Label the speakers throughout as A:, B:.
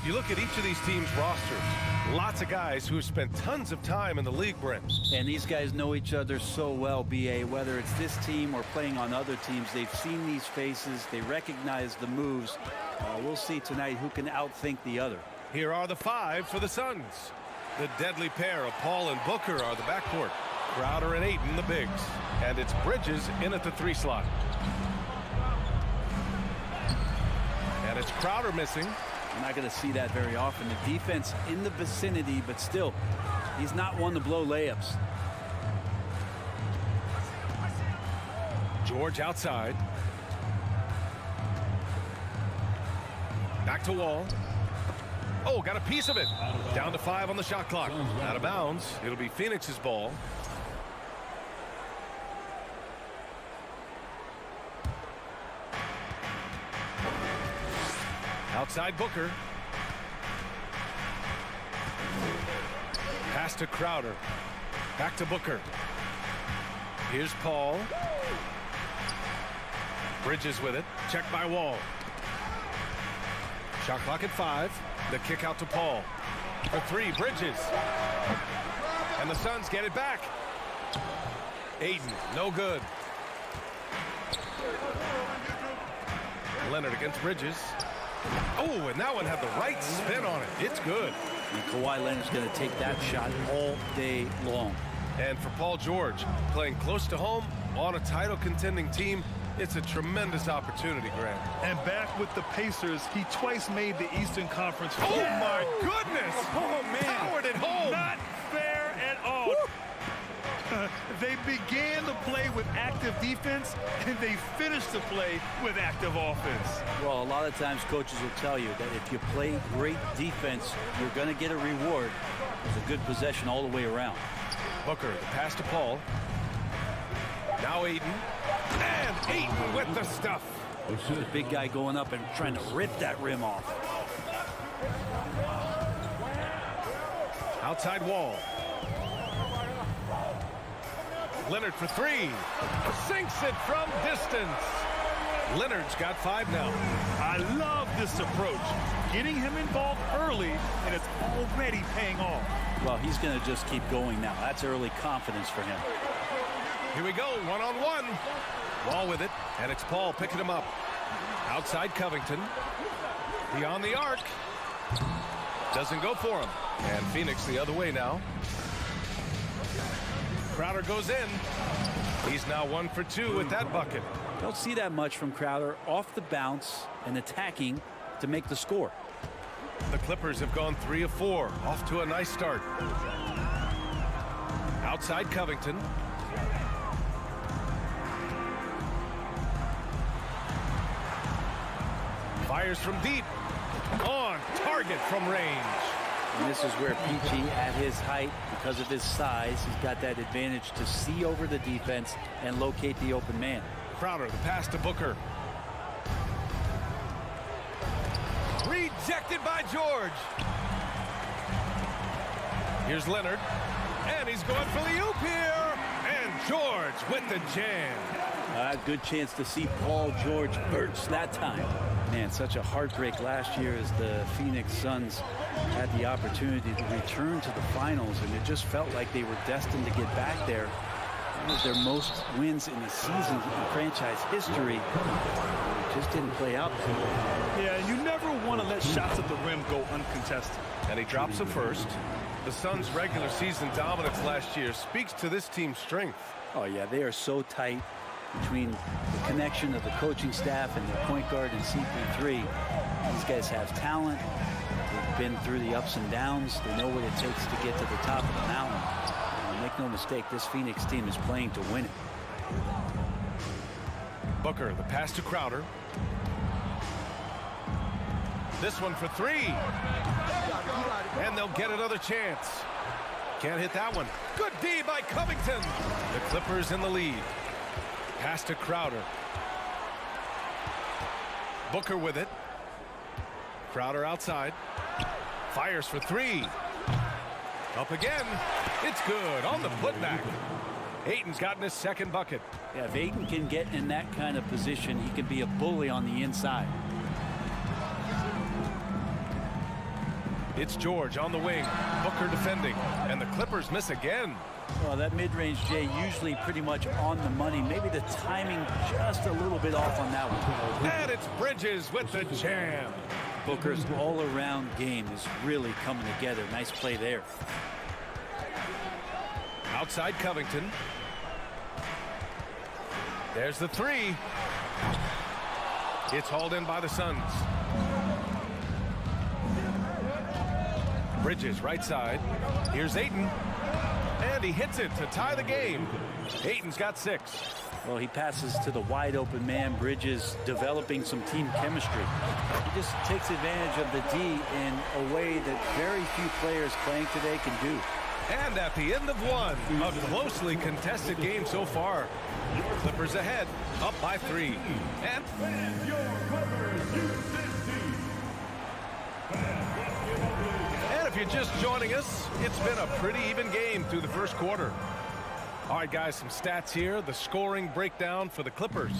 A: You look at each of these teams' rosters. Lots of guys who have spent tons of time in the league, Brent.
B: And these guys know each other so well, B.A. Whether it's this team or playing on other teams, they've seen these faces. They recognize the moves. We'll see tonight who can outthink the other.
A: Here are the five for the Suns. The deadly pair of Paul and Booker are the backcourt. Crowder and Ayton, the bigs. And it's Bridges in at the 3 slot. And it's Crowder missing.
B: You're not going to see that very often. The defense in the vicinity, but still, he's not one to blow layups.
A: George outside. Back to Wall. Oh, got a piece of it. Down to 5 on the shot clock. Out of bounds. It'll be Phoenix's ball. Outside Booker. Pass to Crowder. Back to Booker. Here's Paul. Bridges with it. Check by Wall. Shot clock at 5. The kick out to Paul. For 3, Bridges. And the Suns get it back. Ayton, no good. Leonard against Bridges. Oh, and that one had the right spin on it. It's good.
B: And Kawhi Leonard's going to take that shot all day long.
A: And for Paul George, playing close to home on a title-contending team, it's a tremendous opportunity, Grant.
C: And back with the Pacers, he twice made the Eastern Conference.
A: Oh, my goodness!
C: Oh, man.
A: Powered it home.
C: Not fair at all. They began the play with active defense, and they finished the play with active offense.
B: Well, a lot of times coaches will tell you that if you play great defense, you're going to get a reward. It's a good possession all the way around.
A: Booker, the pass to Paul. Now Ayton. And Ayton with the stuff.
B: The big guy going up and trying to rip that rim off.
A: Outside Wall. Leonard for 3. Sinks it from distance. Leonard's got 5 now.
C: I love this approach. Getting him involved early, and it's already paying off.
B: Well, he's going to just keep going now. That's early confidence for him.
A: Here we go, one-on-one. Wall with it, and it's Paul picking him up. Outside Covington. Beyond the arc. Doesn't go for him. And Phoenix the other way now. Crowder goes in. He's now 1 for 2 with that bucket.
B: Don't see that much from Crowder off the bounce and attacking to make the score.
A: The Clippers have gone 3 of 4. Off to a nice start. Outside Covington. Fires from deep. On target from range.
B: And this is where PG, at his height, because of his size, he's got that advantage to see over the defense and locate the open man.
A: Crowder, the pass to Booker. Rejected by George. Here's Leonard. And he's going for the oop here. And George with the jam.
B: Good chance to see Paul George burst that time. Man, such a heartbreak last year as the Phoenix Suns had the opportunity to return to the finals, and it just felt like they were destined to get back there. It was their most wins in a season in franchise history. It just didn't play out.
C: Yeah, you never want to let shots at the rim go uncontested.
A: And he drops the first. The Suns' regular season dominance last year speaks to this team's strength.
B: Oh, yeah, they are so tight between the connection of the coaching staff and their point guard and CP3. These guys have talent. They've been through the ups and downs. They know what it takes to get to the top of the mountain. And make no mistake, this Phoenix team is playing to win it.
A: Booker, the pass to Crowder. This one for 3. And they'll get another chance. Can't hit that one. Good D by Covington. The Clippers in the lead. Pass to Crowder. Booker with it. Crowder outside. Fires for 3. Up again. It's good on the putback. Ayton's gotten his second bucket.
B: Yeah, if Ayton can get in that kind of position, he can be a bully on the inside.
A: It's George on the wing. Booker defending. And the Clippers miss again.
B: Well, that mid-range, Jay, usually pretty much on the money. Maybe the timing just a little bit off on that one.
A: And it's Bridges with the jam.
B: Booker's all-around game is really coming together. Nice play there.
A: Outside Covington. There's the three. It's hauled in by the Suns. Bridges right side. Here's Ayton. And he hits it to tie the game. Ayton's got 6.
B: Well, he passes to the wide open man. Bridges developing some team chemistry. He just takes advantage of the D in a way that very few players playing today can do.
A: And at the end of one, a closely contested game so far. Clippers ahead, up by 3. And if you're just joining us, it's been a pretty even game through the first quarter. All right, guys, some stats here. The scoring breakdown for the Clippers.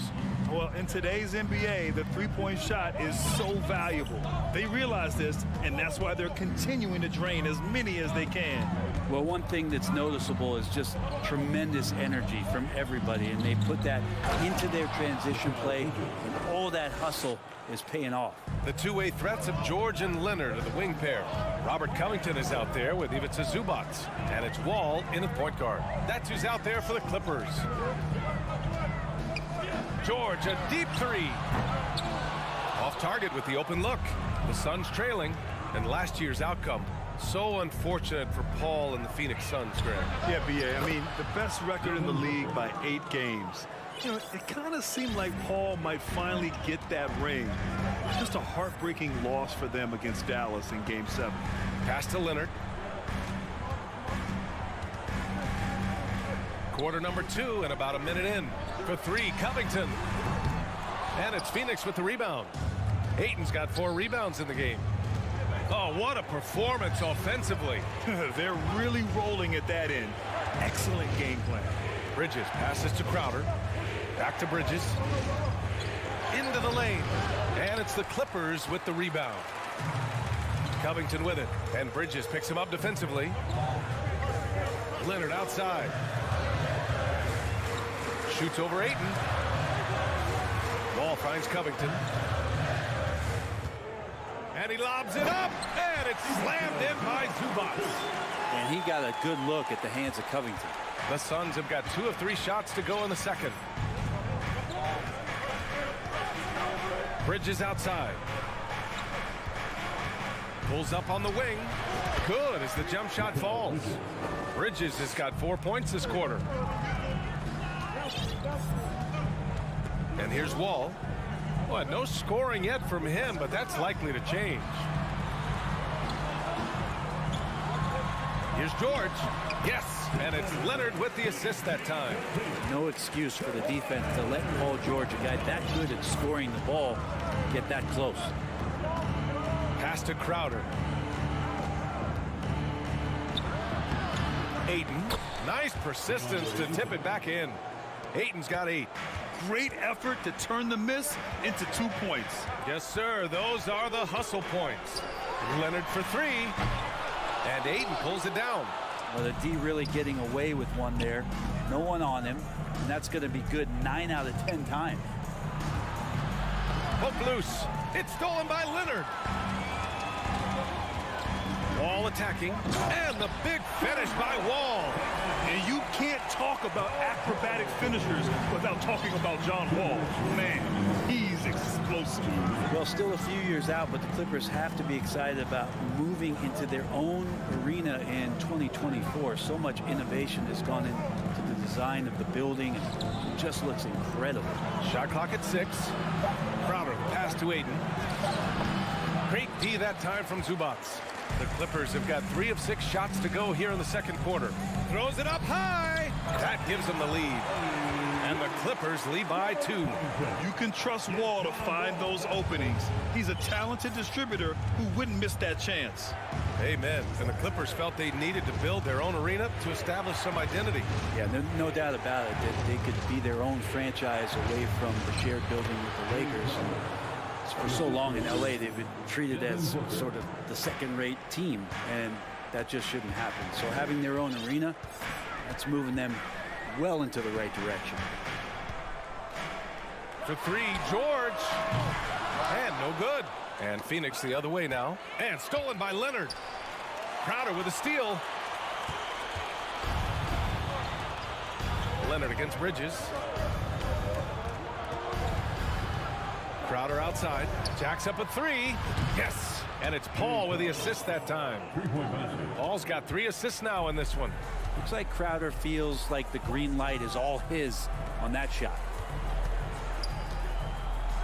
C: Well, in today's NBA, the three-point shot is so valuable. They realize this, and that's why they're continuing to drain as many as they can.
B: Well, one thing that's noticeable is just tremendous energy from everybody, and they put that into their transition play, and all that hustle is paying off.
A: The two-way threats of George and Leonard are the wing pair. Robert Covington is out there with Ivica Zubac, and it's Wall in at point guard. That's who's out there for the Clippers. George, a deep 3. Off target with the open look. The Suns trailing, and last year's outcome. So unfortunate for Paul and the Phoenix Suns, Graham.
C: Yeah, B.A., I mean, the best record in the league by 8 games. You know, it kind of seemed like Paul might finally get that ring. Just a heartbreaking loss for them against Dallas in Game 7.
A: Pass to Leonard. Quarter number 2 and about a minute in. For 3, Covington. And it's Phoenix with the rebound. Ayton's got 4 rebounds in the game. Oh, what a performance offensively.
C: They're really rolling at that end. Excellent game plan.
A: Bridges passes to Crowder. Back to Bridges. Into the lane. And it's the Clippers with the rebound. Covington with it. And Bridges picks him up defensively. Leonard outside. Shoots over Ayton. Wall finds Covington. And he lobs it up. And it's slammed in by Zubac.
B: And he got a good look at the hands of Covington.
A: The Suns have got 2 of 3 shots to go in the second. Bridges outside. Pulls up on the wing. Good as the jump shot falls. Bridges has got 4 points this quarter. And here's Wall. Well, no scoring yet from him, but that's likely to change. Here's George. Yes, and it's Leonard with the assist that time.
B: No excuse for the defense to let Paul George, a guy that good at scoring the ball, get that close.
A: Pass to Crowder. Ayton. Nice persistence to tip it back in. Ayton's got 8.
C: Great effort to turn the miss into 2 points.
A: Yes, sir. Those are the hustle points. Leonard for 3. And Ayton pulls it down.
B: Well, the D really getting away with one there. No one on him. And that's going to be good 9 out of 10 times.
A: Hook loose. It's stolen by Leonard. Wall attacking. And the big finish by Wall.
C: And you can't talk about acrobatic finishers without talking about John Wall. Man, he's explosive.
B: Well, still a few years out, but the Clippers have to be excited about moving into their own arena in 2024. So much innovation has gone into the design of the building, and it just looks incredible.
A: Shot clock at 6. Crowder, pass to Ayton. Great D that time from Zubac. The Clippers have got 3 of 6 shots to go here in the second quarter. Throws it up high. That gives them the lead. And the Clippers lead by 2.
C: You can trust Wall to find those openings. He's a talented distributor who wouldn't miss that chance.
A: Amen. And the Clippers felt they needed to build their own arena to establish some identity.
B: Yeah, no doubt about it that they could be their own franchise away from the shared building with the Lakers. And for so long in LA, they've been treated as sort of the second-rate team, and that just shouldn't happen. So having their own arena, that's moving them well into the right direction.
A: For three, George. And no good. And Phoenix the other way now. And stolen by Leonard. Crowder with a steal. Leonard against Bridges. Crowder outside. Jacks up a three. Yes. And it's Paul with the assist that time. Paul's got 3 assists now in this one.
B: Looks like Crowder feels like the green light is all his on that shot.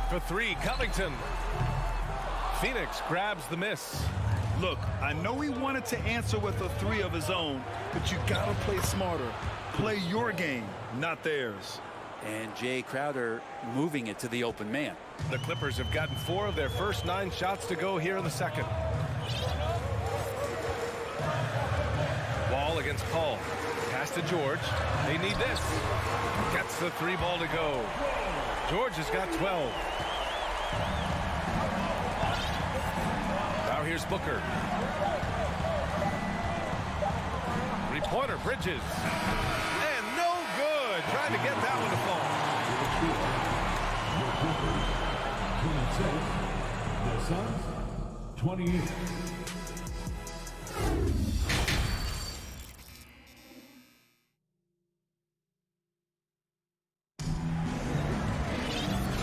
A: For three, Covington. Phoenix grabs the miss.
C: Look, I know he wanted to answer with a 3 of his own, but you gotta play smarter. Play your game, not theirs.
B: And Jay Crowder moving it to the open man.
A: The Clippers have gotten 4 of their first 9 shots to go here in the second. Wall against Paul. Pass to George. They need this. Gets the 3 ball to go. George has got 12. Now here's Booker. 3-pointer, Bridges. And no good. Trying to get that one to fall.
D: The Suns, 28.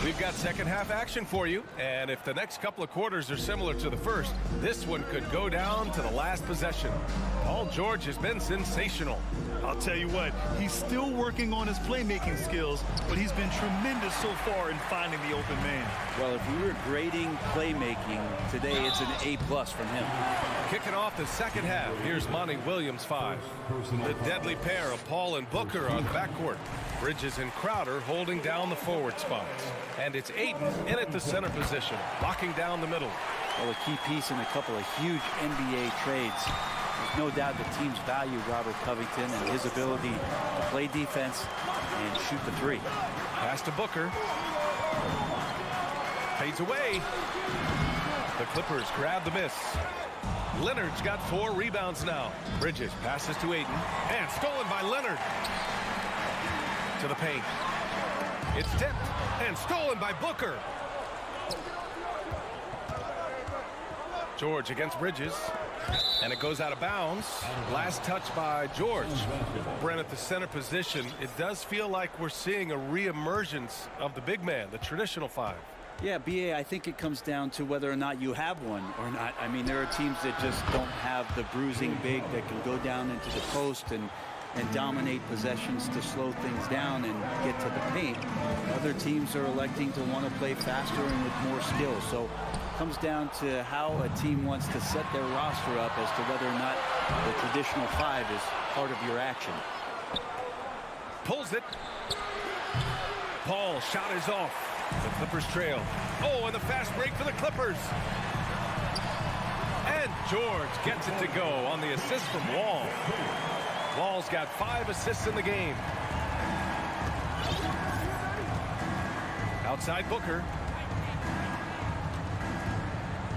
A: We've got second half action for you, and if the next couple of quarters are similar to the first, this one could go down to the last possession. Paul George has been sensational.
C: I'll tell you what, he's still working on his playmaking skills, but he's been tremendous so far in finding the open man.
B: Well, if we were grading playmaking today, it's an A+ from him.
A: Kicking off the second half, here's Monty Williams 5. The deadly pair of Paul and Booker on the backcourt. Bridges and Crowder holding down the forward spots. And it's Ayton in at the center position, locking down the middle.
B: Well, a key piece in a couple of huge NBA trades. There's no doubt the teams value Robert Covington and his ability to play defense and shoot the 3.
A: Pass to Booker. Fades away. The Clippers grab the miss. Leonard's got 4 rebounds now. Bridges passes to Ayton. And stolen by Leonard. To the paint. It's tipped and stolen by Booker. George against Bridges. And it goes out of bounds. Last touch by George. Brent at the center position. It does feel like we're seeing a reemergence of the big man, the traditional 5.
B: Yeah, BA, I think it comes down to whether or not you have one or not. I mean, there are teams that just don't have the bruising big that can go down into the post and dominate possessions to slow things down and get to the paint. Other teams are electing to want to play faster and with more skill. So it comes down to how a team wants to set their roster up as to whether or not the traditional 5 is part of your action.
A: Pulls it. Paul shot is off. The Clippers trail. Oh, and the fast break for the Clippers. And George gets it to go on the assist from Wall. Wall's got 5 assists in the game. Outside Booker.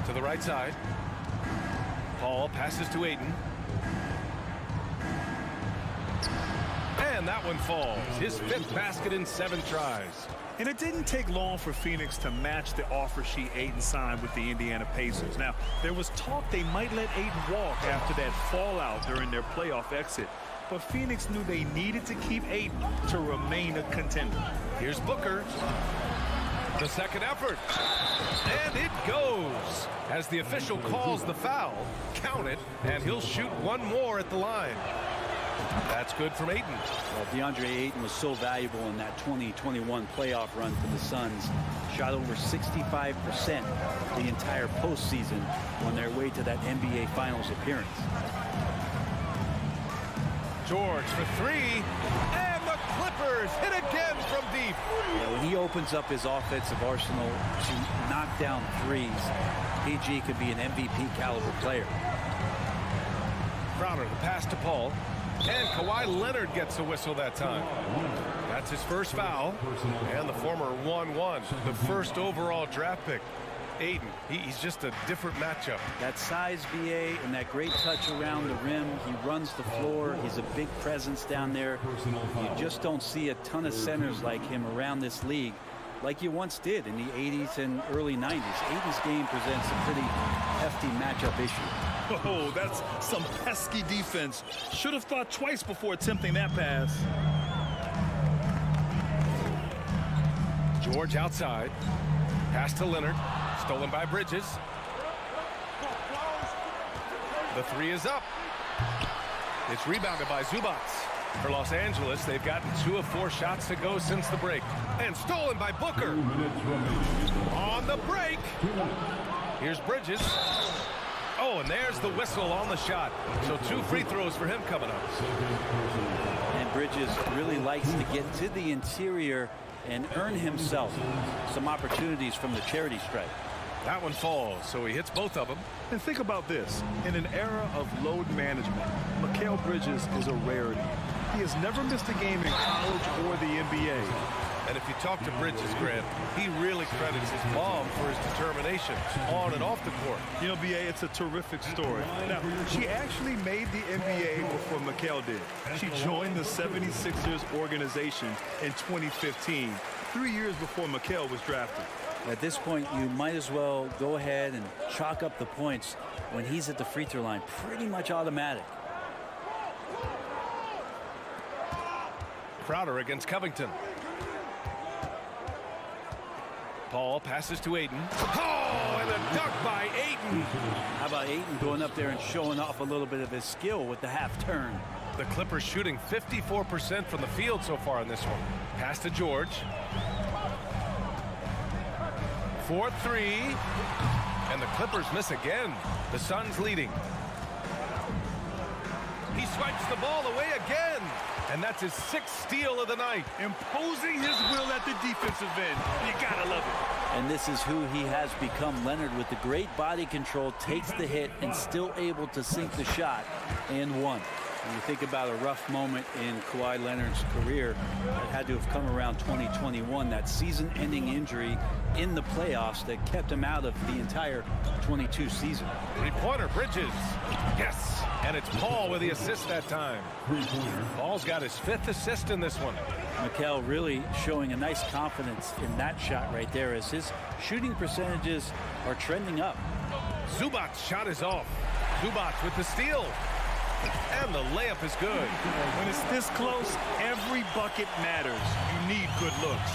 A: To the right side. Paul passes to Ayton. And that one falls. His 5th basket in 7 tries.
C: And it didn't take long for Phoenix to match the offer sheet Ayton signed with the Indiana Pacers. Now, there was talk they might let Ayton walk after that fallout during their playoff exit. But Phoenix knew they needed to keep Ayton to remain a contender.
A: Here's Booker. The second effort. And it goes. As the official calls the foul, count it, and he'll shoot 1 more at the line. That's good from Ayton.
B: Well, DeAndre Ayton was so valuable in that 2021 playoff run for the Suns. Shot over 65% the entire postseason on their way to that NBA Finals appearance.
A: George for 3. And the Clippers hit again from deep.
B: Yeah, when he opens up his offensive arsenal to knock down 3s, PG could be an MVP caliber player.
A: Crowder, the pass to Paul. And Kawhi Leonard gets a whistle that time. That's his first foul. And the former 1-1, the first overall draft pick. Aiden, he's just a different matchup.
B: That size VA and that great touch around the rim. He runs the floor. He's a big presence down there. You just don't see a ton of centers like him around this league like you once did in the 80s and early 90s. Aiden's game presents a pretty hefty matchup issue.
E: Oh, that's some pesky defense. Should have thought twice before attempting that pass.
A: George outside. Pass to Leonard. Stolen by Bridges. The three is up. It's rebounded by Zubac. For Los Angeles, they've gotten 2 of 4 shots to go since the break. And stolen by Booker. On the break. Here's Bridges. Oh, and there's the whistle on the shot. So 2 free throws for him coming up.
B: And Bridges really likes to get to the interior and earn himself some opportunities from the charity stripe.
A: That one falls, so he hits both of them.
C: And think about this. In an era of load management, Mikal Bridges is a rarity. He has never missed a game in college or the NBA.
A: And if you talk to Bridges, Grant, he really credits his mom for his determination on and off the court.
C: You know, BA, it's a terrific story. Now, she actually made the NBA before Mikal did. She joined the 76ers organization in 2015, 3 years before Mikal was drafted.
B: At this point, you might as well go ahead and chalk up the points when he's at the free throw line. Pretty much automatic.
A: Crowder against Covington. Paul passes to Aiden. Oh, and a dunk by Aiden.
B: How about Aiden going up there and showing off a little bit of his skill with the half turn?
A: The Clippers shooting 54% from the field so far in this one. Pass to George. 4-3. And the Clippers miss again. The Suns leading. He swipes the ball away again. And that's his 6th steal of the night.
C: Imposing his will at the defensive end. You gotta love it.
B: And this is who he has become. Leonard, with the great body control, takes the hit and still able to sink the shot and one. When you think about a rough moment in Kawhi Leonard's career, it had to have come around 2021, that season-ending injury in the playoffs that kept him out of the entire 22 season.
A: Three-pointer, Bridges. Yes, and it's Paul with the assist that time. Paul's got his 5th assist in this one.
B: Mikal really showing a nice confidence in that shot right there as his shooting percentages are trending up.
A: Zubac's shot is off. Zubac with the steal. And the layup is good.
C: When it's this close, every bucket matters. You need good looks.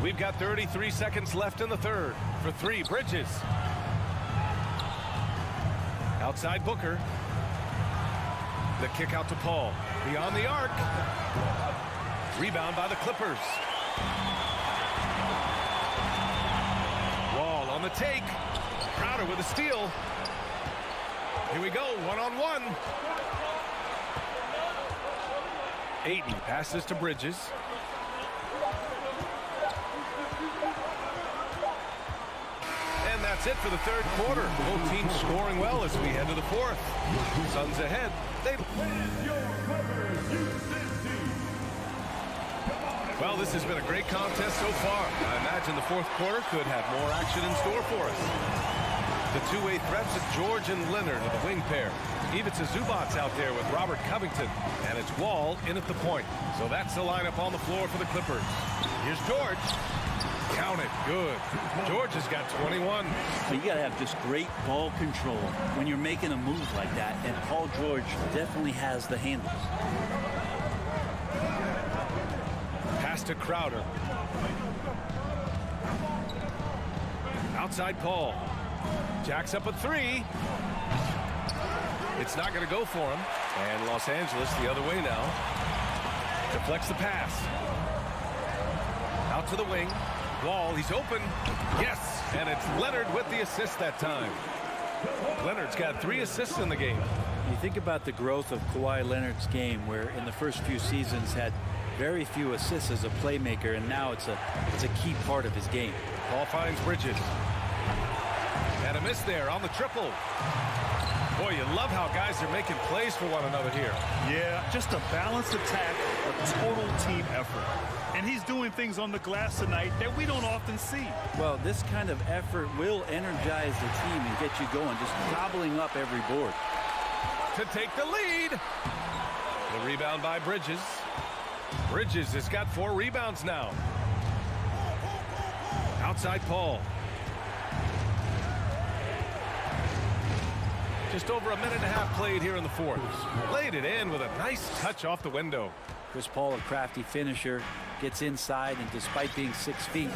A: We've got 33 seconds left in the third. For 3, Bridges. Outside Booker. The kick out to Paul. Beyond the arc. Rebound by the Clippers. Wall on the take. Crowder with a steal. Here we go, one-on-one. Aiden passes to Bridges. And that's it for the third quarter. Both teams scoring well as we head to the fourth. Suns ahead. Well, this has been a great contest so far. I imagine the fourth quarter could have more action in store for us. The two-way threats of George and Leonard are the wing pair. Ivica Zubac's out there with Robert Covington. And it's Wall in at the point. So that's the lineup on the floor for the Clippers. Here's George. Count it. Good. George has got 21.
B: So you got to have just great ball control when you're making a move like that. And Paul George definitely has the handles.
A: Pass to Crowder. Outside Paul. Jacks up a 3. It's not going to go for him. And Los Angeles the other way now. Deflects the pass. Out to the wing. Wall, he's open. Yes, and it's Leonard with the assist that time. Leonard's got 3 assists in the game.
B: You think about the growth of Kawhi Leonard's game, where in the first few seasons had very few assists as a playmaker, and now it's a key part of his game.
A: Paul finds Bridges. And a miss there on the triple. Boy, you love how guys are making plays for one another here.
C: Yeah, just a balanced attack, a total team effort.
E: And he's doing things on the glass tonight that we don't often see.
B: Well, this kind of effort will energize the team and get you going, just gobbling up every board.
A: To take the lead. The rebound by Bridges. Bridges has got 4 rebounds now. Outside Paul. Just over a minute and a half played here in the fourth. Laid it in with a nice touch off the window.
B: Chris Paul, a crafty finisher, gets inside, and despite being 6 feet,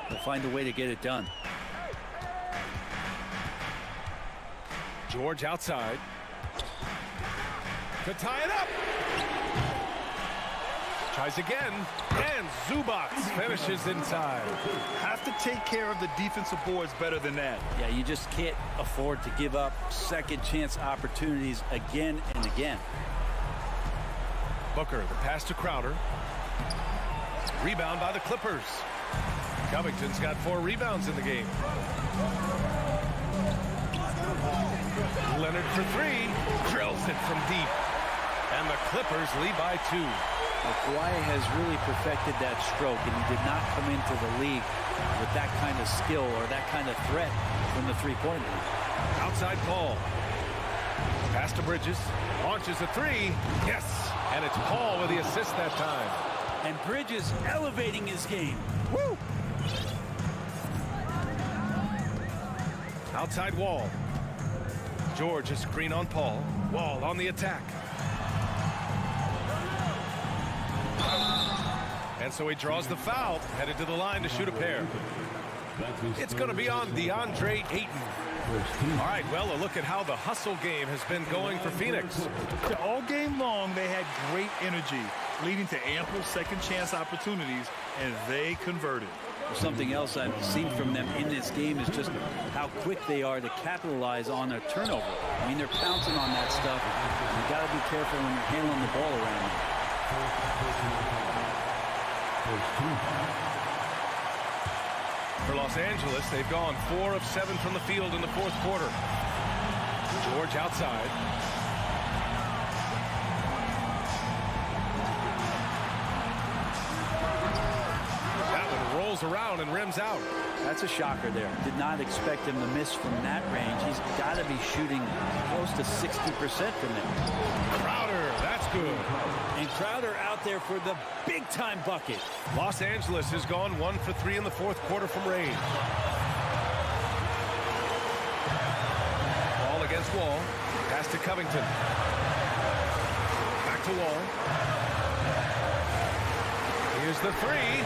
B: will find a way to get it done.
A: George outside. To tie it up. Tries again, and Zubac finishes inside.
E: Have to take care of the defensive boards better than that.
B: Yeah, you just can't afford to give up second chance opportunities again and again.
A: Booker, the pass to Crowder. Rebound by the Clippers. Covington's got 4 rebounds in the game. Leonard for 3. Drills it from deep. And the Clippers lead by 2.
B: Now, Kawhi has really perfected that stroke, and he did not come into the league with that kind of skill or that kind of threat from the three-point line.
A: Outside Paul. Pass to Bridges. Launches a 3. Yes! And it's Paul with the assist that time.
B: And Bridges elevating his game.
A: Woo! Outside Wall. George, a screen on Paul. Wall on the attack. And so he draws the foul, headed to the line to shoot a pair. It's going to be on DeAndre Ayton. All right, well, a look at how the hustle game has been going for Phoenix.
E: All game long, they had great energy, leading to ample second chance opportunities, and they converted.
B: Something else I've seen from them in this game is just how quick they are to capitalize on a turnover. I mean, they're pouncing on that stuff. You got to be careful when you're handling the ball around.
A: For Los Angeles, they've gone 4 of 7 from the field in the fourth quarter. George outside. That one rolls around and rims out.
B: That's a shocker there. Did not expect him to miss from that range. He's got to be shooting close to 60% from there.
A: Crowder, that's good.
B: And Crowder out there for the big-time bucket.
A: Los Angeles has gone 1 for 3 in the fourth quarter from range. Ball against Wall. Pass to Covington. Back to Wall. Here's the 3.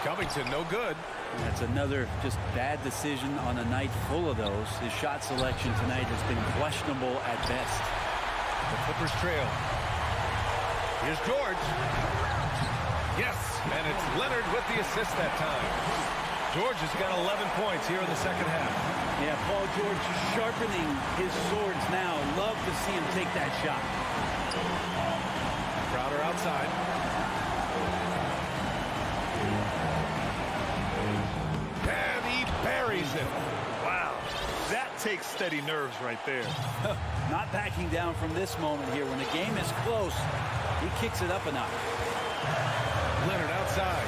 A: Covington, no good.
B: That's another just bad decision on a night full of those. His shot selection tonight has been questionable at best.
A: The Clippers trail. Here's George. Yes, and it's Leonard with the assist that time. George has got 11 points here in the second half.
B: Yeah, Paul George sharpening his swords now. Love to see him take that shot.
A: Crowder outside. And he buries it.
E: Wow, that takes steady nerves right there.
B: Not backing down from this moment here. When the game is close, he kicks it up a notch.
A: Leonard outside.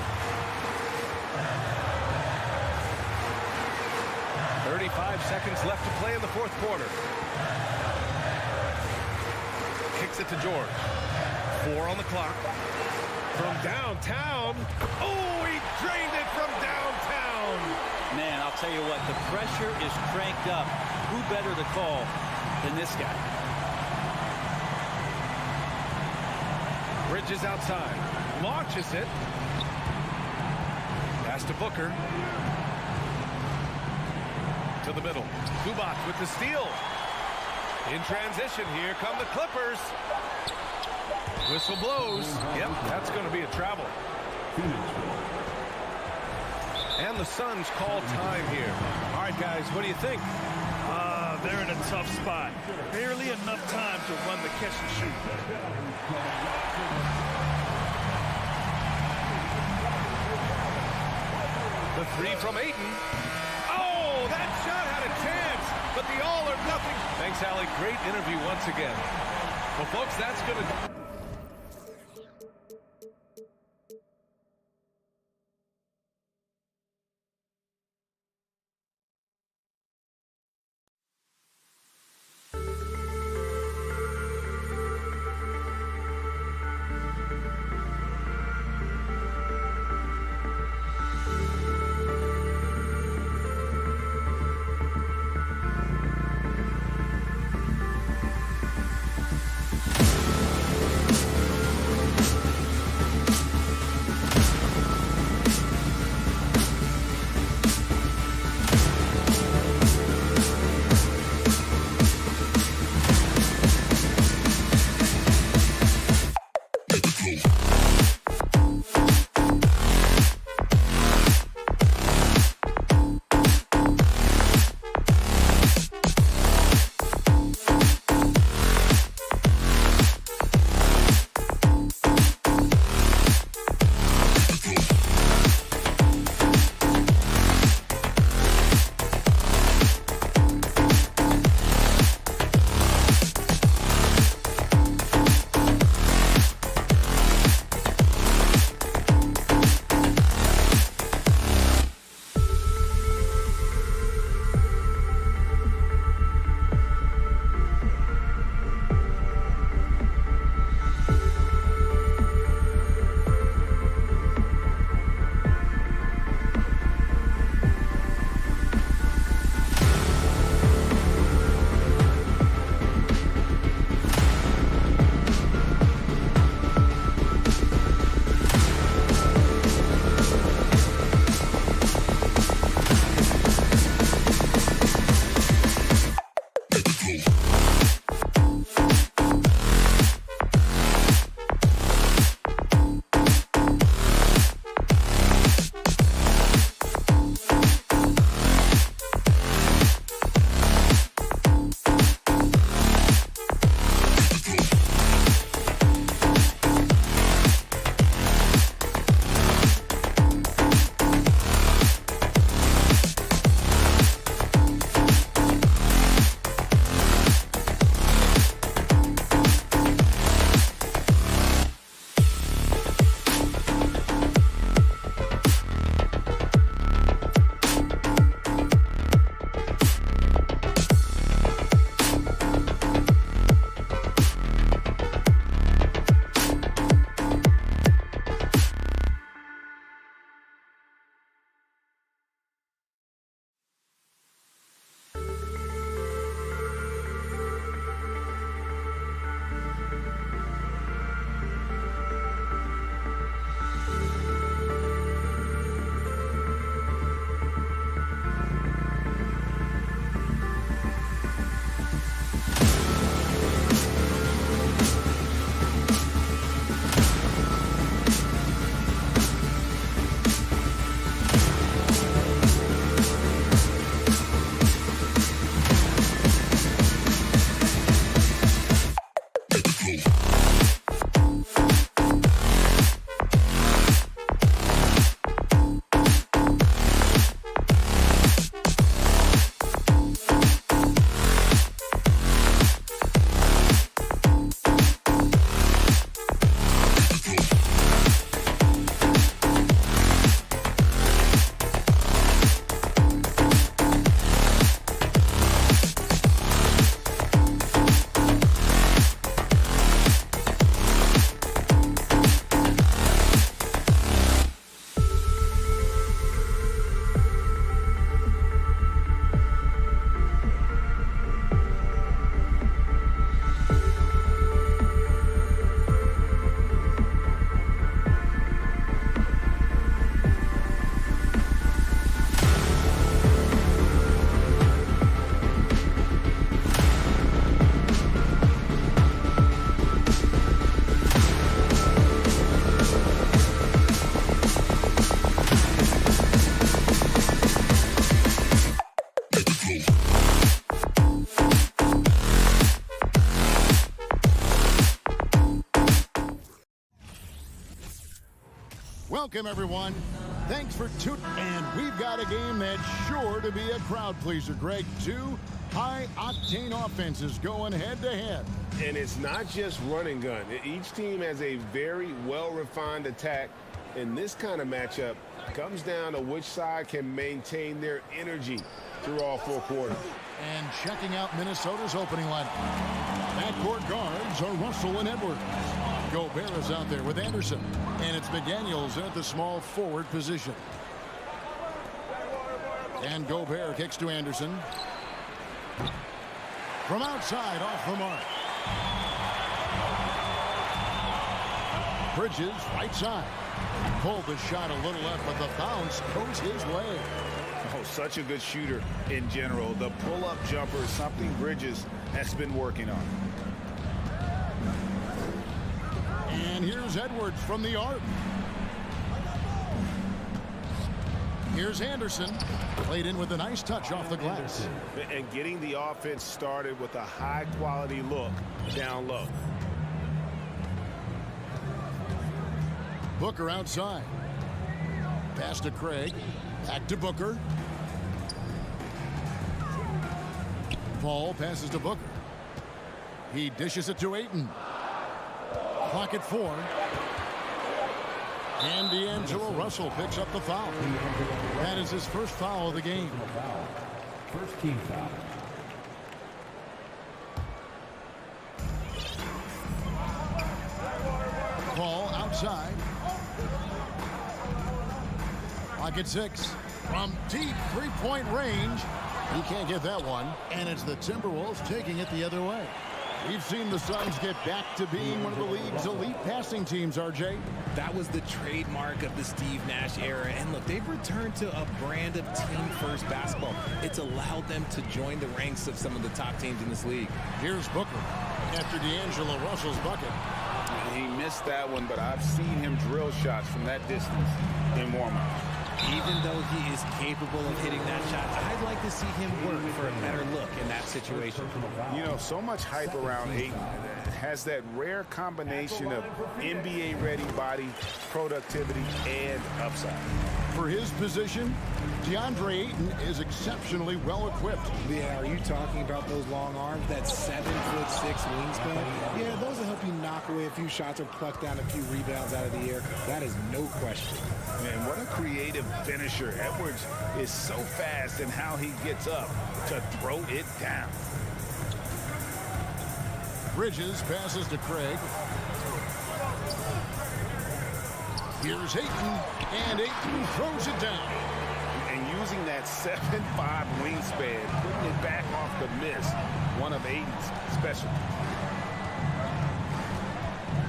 A: 35 seconds left to play in the fourth quarter. Kicks it to George. 4 on the clock. From downtown. Oh, he drained it from downtown.
B: Man, I'll tell you what, the pressure is cranked up. Who better to call than this guy?
A: Bridges outside. Launches it. Pass to Booker. To the middle. Zubac with the steal. In transition, here come the Clippers. Whistle blows. Yep, that's going to be a travel. And the Suns call time here. All right, guys, what do you think?
E: They're in a tough spot. Barely enough time to run the catch and shoot.
A: The 3 from Ayton. Oh, that shot had a chance, but the all or nothing. Thanks, Allie. Great interview once again. Well, folks, that's going to...
F: Welcome, everyone. Thanks for tuning. And we've got a game that's sure to be a crowd pleaser, Greg. Two high-octane offenses going head-to-head.
G: And it's not just run and gun. Each team has a very well-refined attack. And this kind of matchup comes down to which side can maintain their energy through all 4 quarters.
F: And checking out Minnesota's opening lineup. Backcourt guards are Russell and Edwards. Gobert is out there with Anderson. And it's McDaniels at the small forward position. And Gobert kicks to Anderson. From outside, off the mark. Bridges, right side. Pulled the shot a little left, but the bounce goes his way.
G: Oh, such a good shooter in general. The pull-up jumper is something Bridges has been working on.
F: And here's Edwards from the arc. Here's Anderson. Played in with a nice touch off the glass.
G: And getting the offense started with a high-quality look down low.
F: Booker outside. Pass to Craig. Back to Booker. Paul passes to Booker. He dishes it to Ayton. Clock at 4. And D'Angelo Russell picks up the foul. That is his first foul of the game.
D: First team foul.
F: Paul outside. Clock at 6. From deep three-point range. He can't get that one. And it's the Timberwolves taking it the other way. We've seen the Suns get back to being one of the league's elite passing teams, RJ.
H: That was the trademark of the Steve Nash era. And look, they've returned to a brand of team-first basketball. It's allowed them to join the ranks of some of the top teams in this league.
F: Here's Booker after D'Angelo Russell's bucket.
G: He missed that one, but I've seen him drill shots from that distance in warm-up.
H: Even though he is capable of hitting that shot, I'd like to see him work for a better look in that situation.
G: You know, so much hype around Ayton. It has that rare combination of NBA-ready body, productivity, and upside.
F: For his position, DeAndre Ayton is exceptionally well-equipped.
I: Yeah, are you talking about those long arms, that 7'6" wingspan? Yeah, those will help you knock away a few shots or pluck down a few rebounds out of the air. That is no question.
G: Man, what a creative finisher. Edwards is so fast in how he gets up to throw it down.
F: Bridges passes to Craig. Here's Ayton, and Ayton throws it down.
G: And using that 7'5" wingspan, putting it back off the miss, one of Ayton's specialties.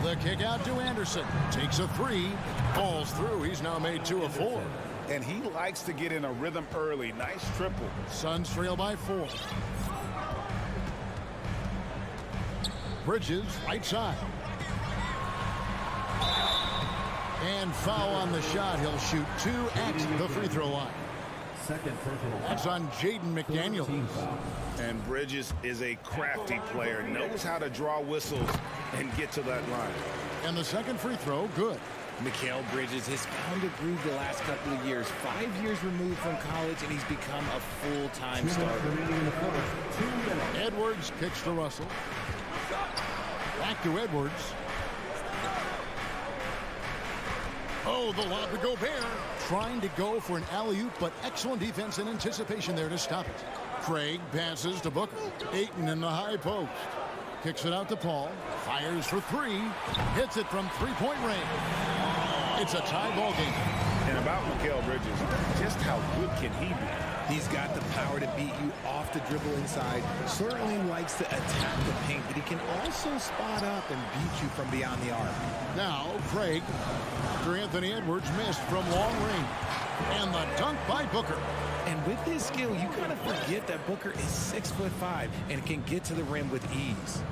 F: The kick out to Anderson. Takes a 3. Falls through. He's now made 2 of 4.
G: And he likes to get in a rhythm early. Nice triple.
F: Suns trail by 4. Bridges, right side. And foul on the shot. He'll shoot 2 at the free throw line.
D: Second personal.
F: That's on Jaden McDaniels.
G: And Bridges is a crafty player. Knows how to draw whistles and get to that line.
F: And the second free throw, good.
H: Mikal Bridges has found a groove the last couple of years. 5 years removed from college, and he's become a full-time starter.
F: Edwards kicks to Russell. Back to Edwards. Oh, the lob to Gobert. Trying to go for an alley-oop, but excellent defense and anticipation there to stop it. Craig passes to Booker. Ayton in the high post. Kicks it out to Paul. Fires for 3. Hits it from three-point range. It's a tie ball game.
G: And about Mikal Bridges, just how good can he be?
H: He's got the power to beat you off the dribble inside. Certainly likes to attack the paint, but he can also spot up and beat you from beyond the arc.
F: Now, Craig, after Anthony Edwards missed from long range. And the dunk by Booker.
H: And with his skill, you kind of forget that Booker is 6'5" and can get to the rim with ease.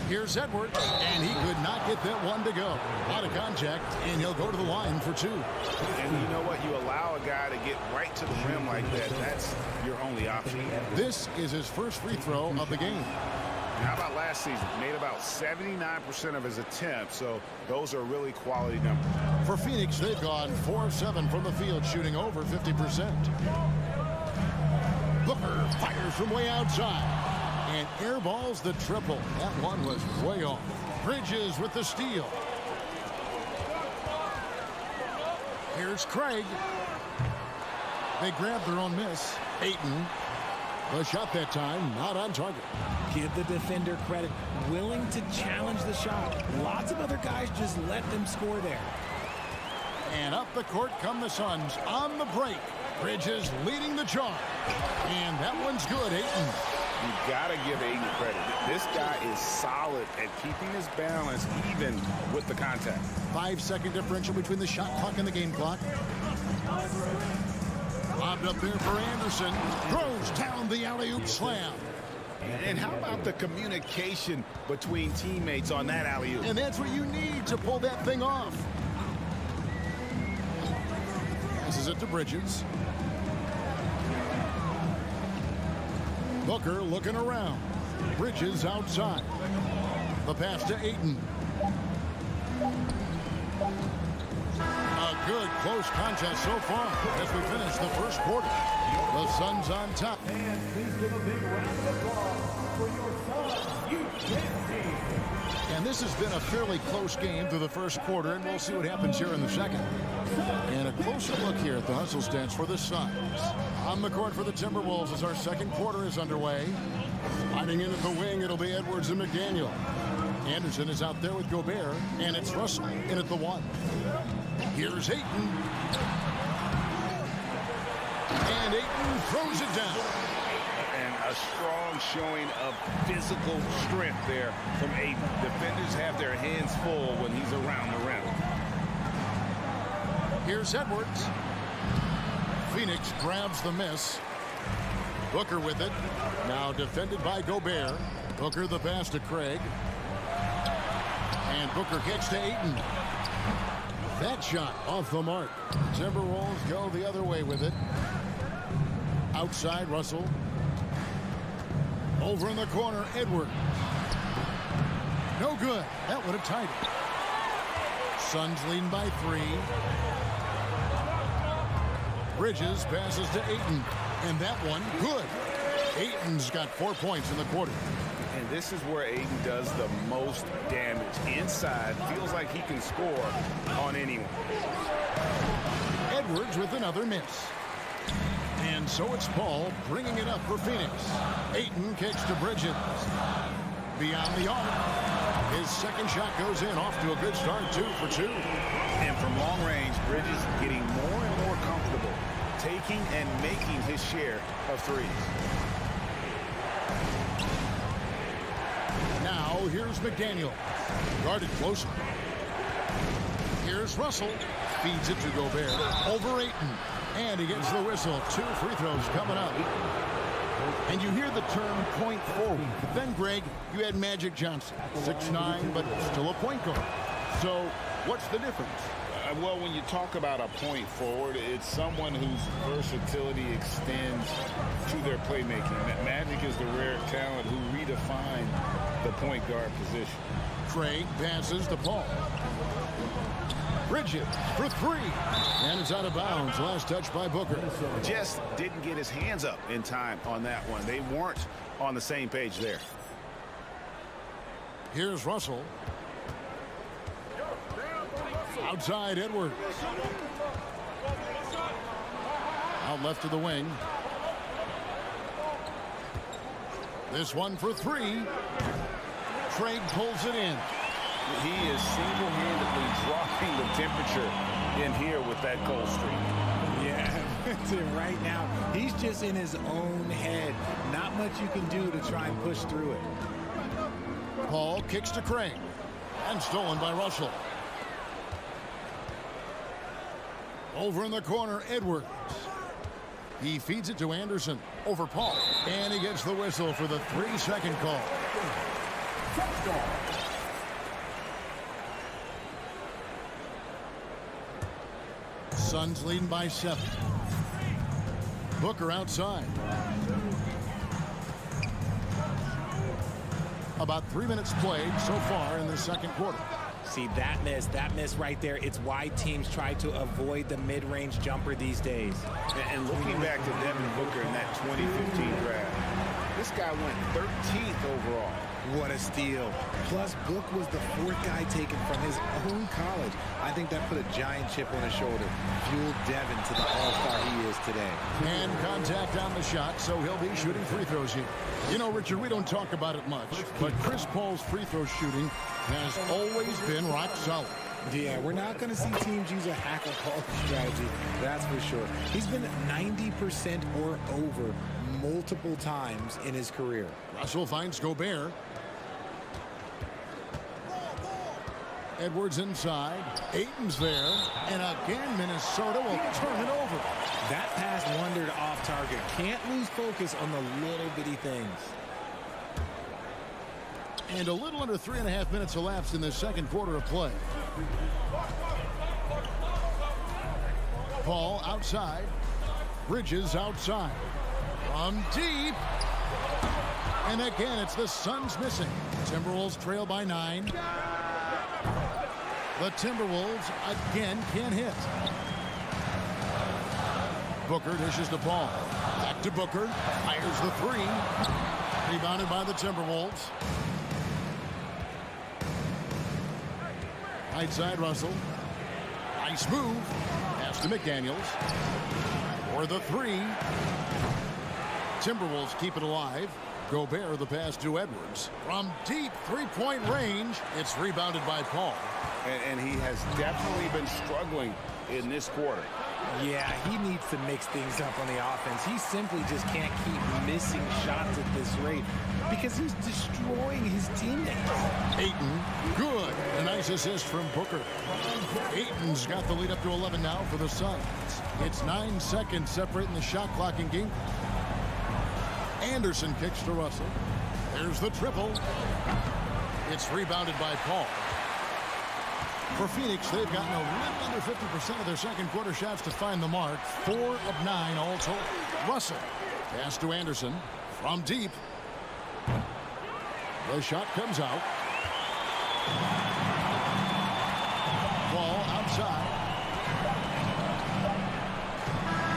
F: Here's Edwards, and he could not get that one to go. Out of contact, and he'll go to the line for 2.
G: And you know what? You allow a guy to get right to the rim like that. That's your only option.
F: This is his first free throw of the game.
J: How about last season? Made about 79% of his attempts, so those are really quality numbers.
F: For Phoenix, they've gone 4-7 from the field, shooting over 50%. Booker fires from way outside and airballs the triple. That one was way off. Bridges with the steal. Here's Craig. They grab their own miss. Ayton. The shot that time, not on target.
H: Give the defender credit. Willing to challenge the shot. Lots of other guys just let them score there.
F: And up the court come the Suns on the break. Bridges leading the charge. And that one's good, Ayton.
J: You gotta give Ayton credit. This guy is solid at keeping his balance even with the contact.
F: 5-second differential between the shot clock and the game clock. Lobbed up there for Anderson. Throws down the alley-oop slam.
J: And how about the communication between teammates on that alley-oop?
F: And that's what you need to pull that thing off. Passes it to Bridges. Booker looking around. Bridges outside. The pass to Ayton. A good close contest so far as we finish the first quarter. The Suns on top.
D: And please give a big round of applause for your Suns U10 team.
F: And this has been a fairly close game through the first quarter, and we'll see what happens here in the second. And a closer look here at the hustle stats for the Suns. On the court for the Timberwolves as our second quarter is underway. Sliding in at the wing, it'll be Edwards and McDaniel. Anderson is out there with Gobert, and it's Russell in at the 1. Here's Ayton. And Ayton throws it down.
J: And a strong showing of physical strength there from Ayton. Defenders have their hands full when he's around the rim.
F: Here's Edwards. Phoenix grabs the miss. Booker with it. Now defended by Gobert. Booker the pass to Craig. And Booker kicks to Ayton. That shot off the mark. Timberwolves go the other way with it. Outside Russell. Over in the corner, Edwards. No good. That would have tied it. Suns leading by 3. Bridges passes to Ayton. And that one, good. Ayton's got 4 points in the quarter.
J: And this is where Ayton does the most damage. Inside, feels like he can score on anyone.
F: Edwards with another miss. And so it's Paul bringing it up for Phoenix. Ayton kicks to Bridges. Beyond the arc. His second shot goes in, off to a good start, 2 for 2.
J: And from long range, Bridges getting more and more comfortable, taking and making his share of threes.
F: Now here's McDaniel. Guarded closer. Here's Russell. Feeds it to Gobert. Over Ayton. And he gets the whistle. 2 free throws coming up. And you hear the term point forward. But then, Greg, you had Magic Johnson. 6'9", but still a point guard. So what's the difference?
J: Well, when you talk about a point forward, it's someone whose versatility extends to their playmaking. Magic is the rare talent who redefined the point guard position.
F: Craig passes to Paul. Bridges for 3. And it's out of bounds. Last touch by Booker.
J: Just didn't get his hands up in time on that one. They weren't on the same page there.
F: Here's Russell. Outside Edwards. Out left to the wing. This one for 3. Craig pulls it in.
J: He is single-handedly dropping the temperature in here with that cold streak.
H: Yeah, right now, he's just in his own head. Not much you can do to try and push through it.
F: Paul kicks to Craig. And stolen by Russell. Over in the corner, Edwards. He feeds it to Anderson. Over Paul. And he gets the whistle for the 3-second call. Suns leading by 7. Booker outside. About 3 minutes played so far in the second quarter.
H: See, that miss right there, it's why teams try to avoid the mid-range jumper these days.
J: And looking back to Devin Booker in that 2015 draft, this guy went 13th overall.
I: What a steal. Plus, Book was the 4th guy taken from his own college. I think that put a giant chip on his shoulder, fueled Devin to the all-star he is today.
F: And contact on the shot, so he'll be shooting free throws here. You know, Richard, we don't talk about it much, but Chris Paul's free throw shooting has always been rock solid.
I: Yeah, we're not going to see teams use a hack-a-Paul strategy, that's for sure. He's been 90% or over multiple times in his career.
F: Russell finds Gobert. Edwards inside. Ayton's there. And again, Minnesota will turn it over.
H: That pass wandered off target. Can't lose focus on the little bitty things.
F: And a little under 3.5 minutes elapsed in the second quarter of play. Paul outside. Bridges outside. From deep. And again, it's the Suns missing. Timberwolves trail by 9. The Timberwolves again can't hit. Booker dishes the ball. Back to Booker. Fires the 3. Rebounded by the Timberwolves. Right side, Russell. Nice move. Pass to McDaniels. For the 3. Timberwolves keep it alive. Gobert the pass to Edwards. From deep three-point range, it's rebounded by Paul.
J: And he has definitely been struggling in this quarter.
H: Yeah, he needs to mix things up on the offense. He simply just can't keep missing shots at this rate because he's destroying his teammates.
F: Ayton, good. A nice assist from Booker. Ayton's got the lead up to 11 now for the Suns. It's 9 seconds separating the shot clock in game. Anderson kicks to Russell. There's the triple. It's rebounded by Paul. For Phoenix, they've gotten a little under 50% of their second quarter shots to find the mark. 4 of 9 all told. Russell. Pass to Anderson. From deep. The shot comes out. Ball outside.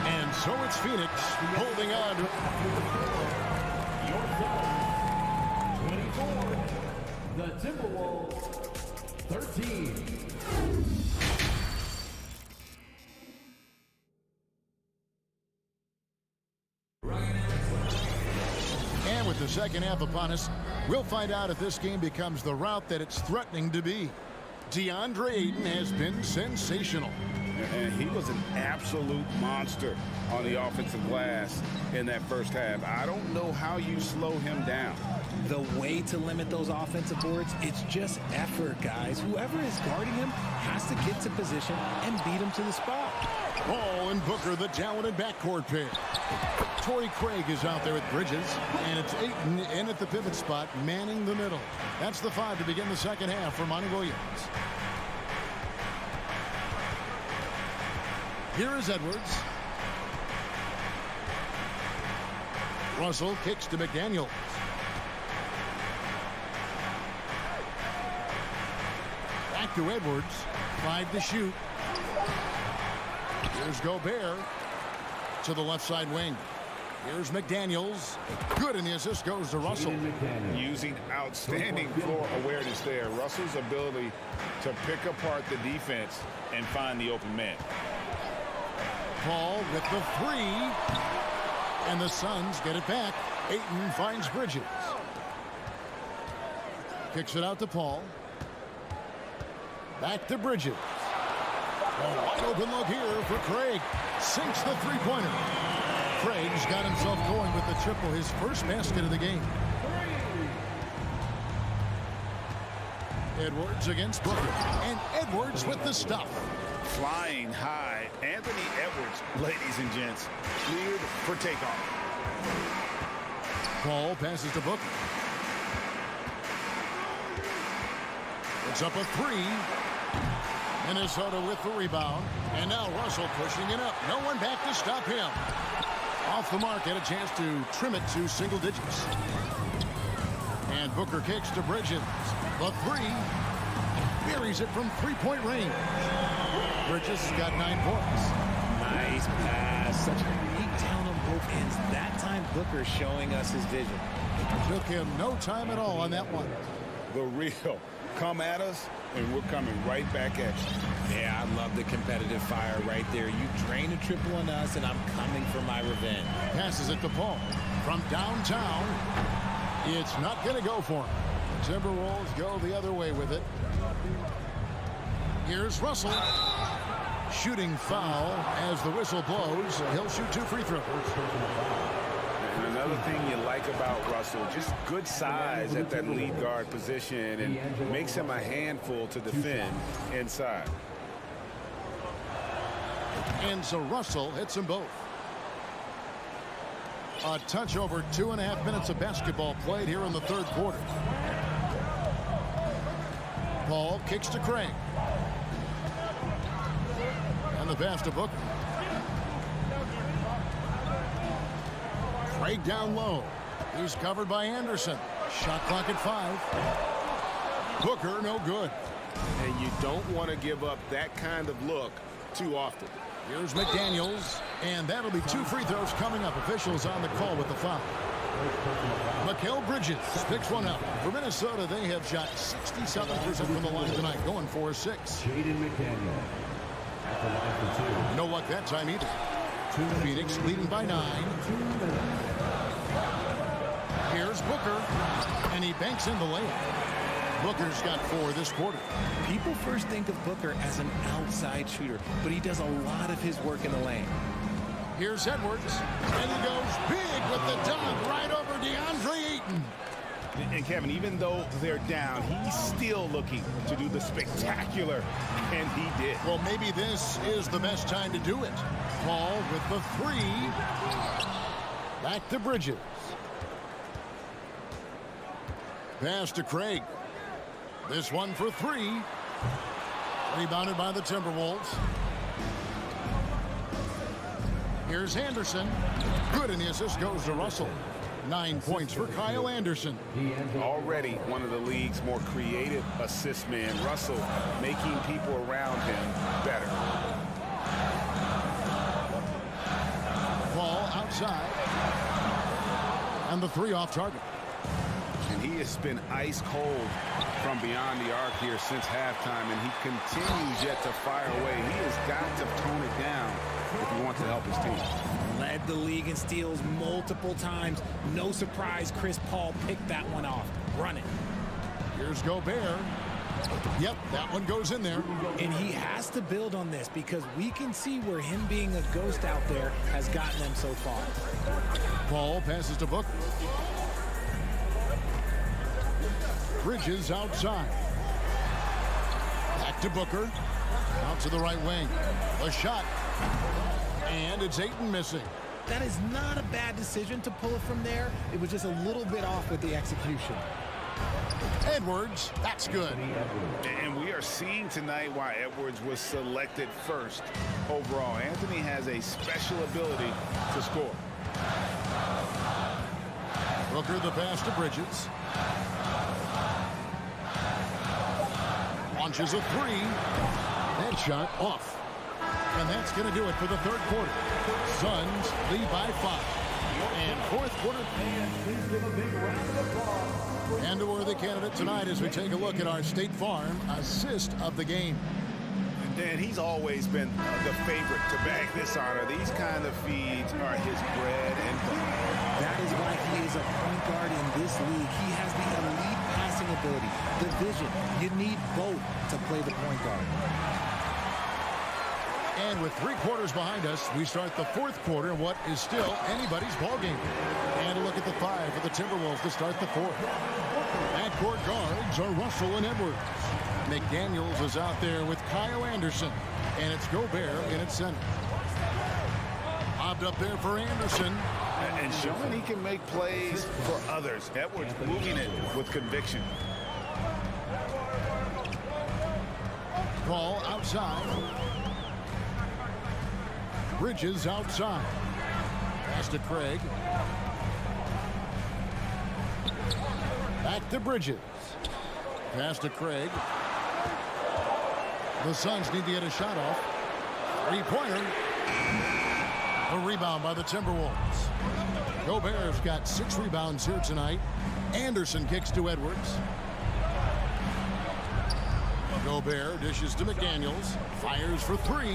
F: And so it's Phoenix holding on.
D: 24. The Timberwolves. 13.
F: And with the second half upon us, we'll find out if this game becomes the route that it's threatening to be. DeAndre Ayton has been sensational.
J: And he was an absolute monster on the offensive glass in that first half. I don't know how you slow him down.
H: The way to limit those offensive boards, it's just effort, guys. Whoever is guarding him has to get to position and beat him to the spot.
F: Paul and Booker, the talented backcourt pair. Torrey Craig is out there with Bridges, and it's Ayton in at the pivot spot, manning the middle. That's the 5 to begin the second half for Monty Williams. Here is Edwards. Russell kicks to McDaniels. Back to Edwards. 5 to shoot. Here's Gobert to the left side wing. Here's McDaniels. Good, and the assist goes to Russell.
J: Using outstanding floor awareness there. Russell's ability to pick apart the defense and find the open man.
F: Paul with the 3. And the Suns get it back. Ayton finds Bridges. Kicks it out to Paul. Back to Bridges. A wide open look here for Craig. Sinks the three-pointer. Craig's got himself going with the triple, his first basket of the game. Edwards against Booker. And Edwards with the stuff.
J: Flying high, Anthony Edwards, ladies and gents, cleared for takeoff.
F: Paul passes to Booker. It's up a 3. Minnesota with the rebound. And now Russell pushing it up. No one back to stop him. Off the mark, had a chance to trim it to single digits. And Booker kicks to Bridges. The three. Buries it from three-point range. Bridges got 9 points.
H: Nice pass. Such a neat down on both ends. That time Booker showing us his vision.
F: Took him no time at all on that one.
J: The real. Come at us, and we're coming right back at you.
H: Yeah, I love the competitive fire right there. You drain a triple on us, and I'm coming for my revenge.
F: Passes it to Paul. From downtown, it's not going to go for him. The Timberwolves go the other way with it. Here's Russell. Shooting foul as the whistle blows. He'll shoot 2 free throws.
J: And another thing you like about Russell, just good size at that lead guard position and makes him a handful to defend inside.
F: And so Russell hits them both. A touch over 2.5 minutes of basketball played here in the third quarter. Paul kicks to Craig. And the pass to Booker. Craig down low. He's covered by Anderson. Shot clock at 5. Booker no good.
G: And you don't want to give up that kind of look too often.
F: Here's McDaniels, and that'll be 2 free throws coming up. Officials on the call with the foul. Mikal Bridges picks one up. For Minnesota, they have shot 67% from the line tonight, going 4-6.
D: Jaden McDaniel at the line for 2.
F: No luck that time either. Phoenix leading by 9. Here's Booker, and he banks in the layup. Booker's got 4 this quarter.
H: People first think of Booker as an outside shooter, but he does a lot of his work in the lane.
F: Here's Edwards, and he goes big with the dunk right over DeAndre Ayton.
J: And Kevin, even though they're down, he's still looking to do the spectacular, and he did.
F: Well, maybe this is the best time to do it. Paul with the 3. Back to Bridges. Pass to Craig. This one for 3. Rebounded by the Timberwolves. Here's Anderson. Good, and the assist goes to Russell. 9 points for Kyle Anderson.
J: Already one of the league's more creative assist men. Russell making people around him better.
F: Ball outside. And the 3 off target.
J: And he has been ice cold from beyond the arc here since halftime, and he continues yet to fire away. He has got to tone it down if he wants to help his team.
H: Led the league in steals multiple times. No surprise Chris Paul picked that one off. Run it.
F: Here's Gobert. Yep, that one goes in there.
H: And he has to build on this because we can see where him being a ghost out there has gotten them so far.
F: Paul passes to Booker. Bridges outside. Back to Booker. Out to the right wing. A shot. And it's Ayton missing.
H: That is not a bad decision to pull it from there. It was just a little bit off with the execution.
F: Edwards, that's good.
J: And we are seeing tonight why Edwards was selected first overall. Anthony has a special ability to score.
F: Booker the pass to Bridges. Launches a 3. That shot off. And that's going to do it for the third quarter. Suns lead by 5. And fourth quarter.
D: Please give a big round of applause.
F: And a worthy candidate tonight as we take a look at our State Farm assist of the game.
J: Dan, he's always been the favorite to bag this honor. These kind of feeds are his bread and butter.
H: That is why he is a point guard in this league. He has the elite passing ability, the vision. You need both to play the point guard.
F: And with 3 quarters behind us, we start the fourth quarter in what is still anybody's ballgame. And a look at the 5 for the Timberwolves to start the fourth. Backcourt guards are Russell and Edwards. McDaniels is out there with Kyle Anderson. And it's Gobert in its center. Lobbed up there for Anderson.
J: And showing he can make plays for others. Edwards moving it with conviction.
F: Ball outside. Bridges outside. Pass to Craig. Back to Bridges. Pass to Craig. The Suns need to get a shot off. Three-pointer. A rebound by the Timberwolves. Gobert's got 6 rebounds here tonight. Anderson kicks to Edwards. Gobert dishes to McDaniels. Fires for 3.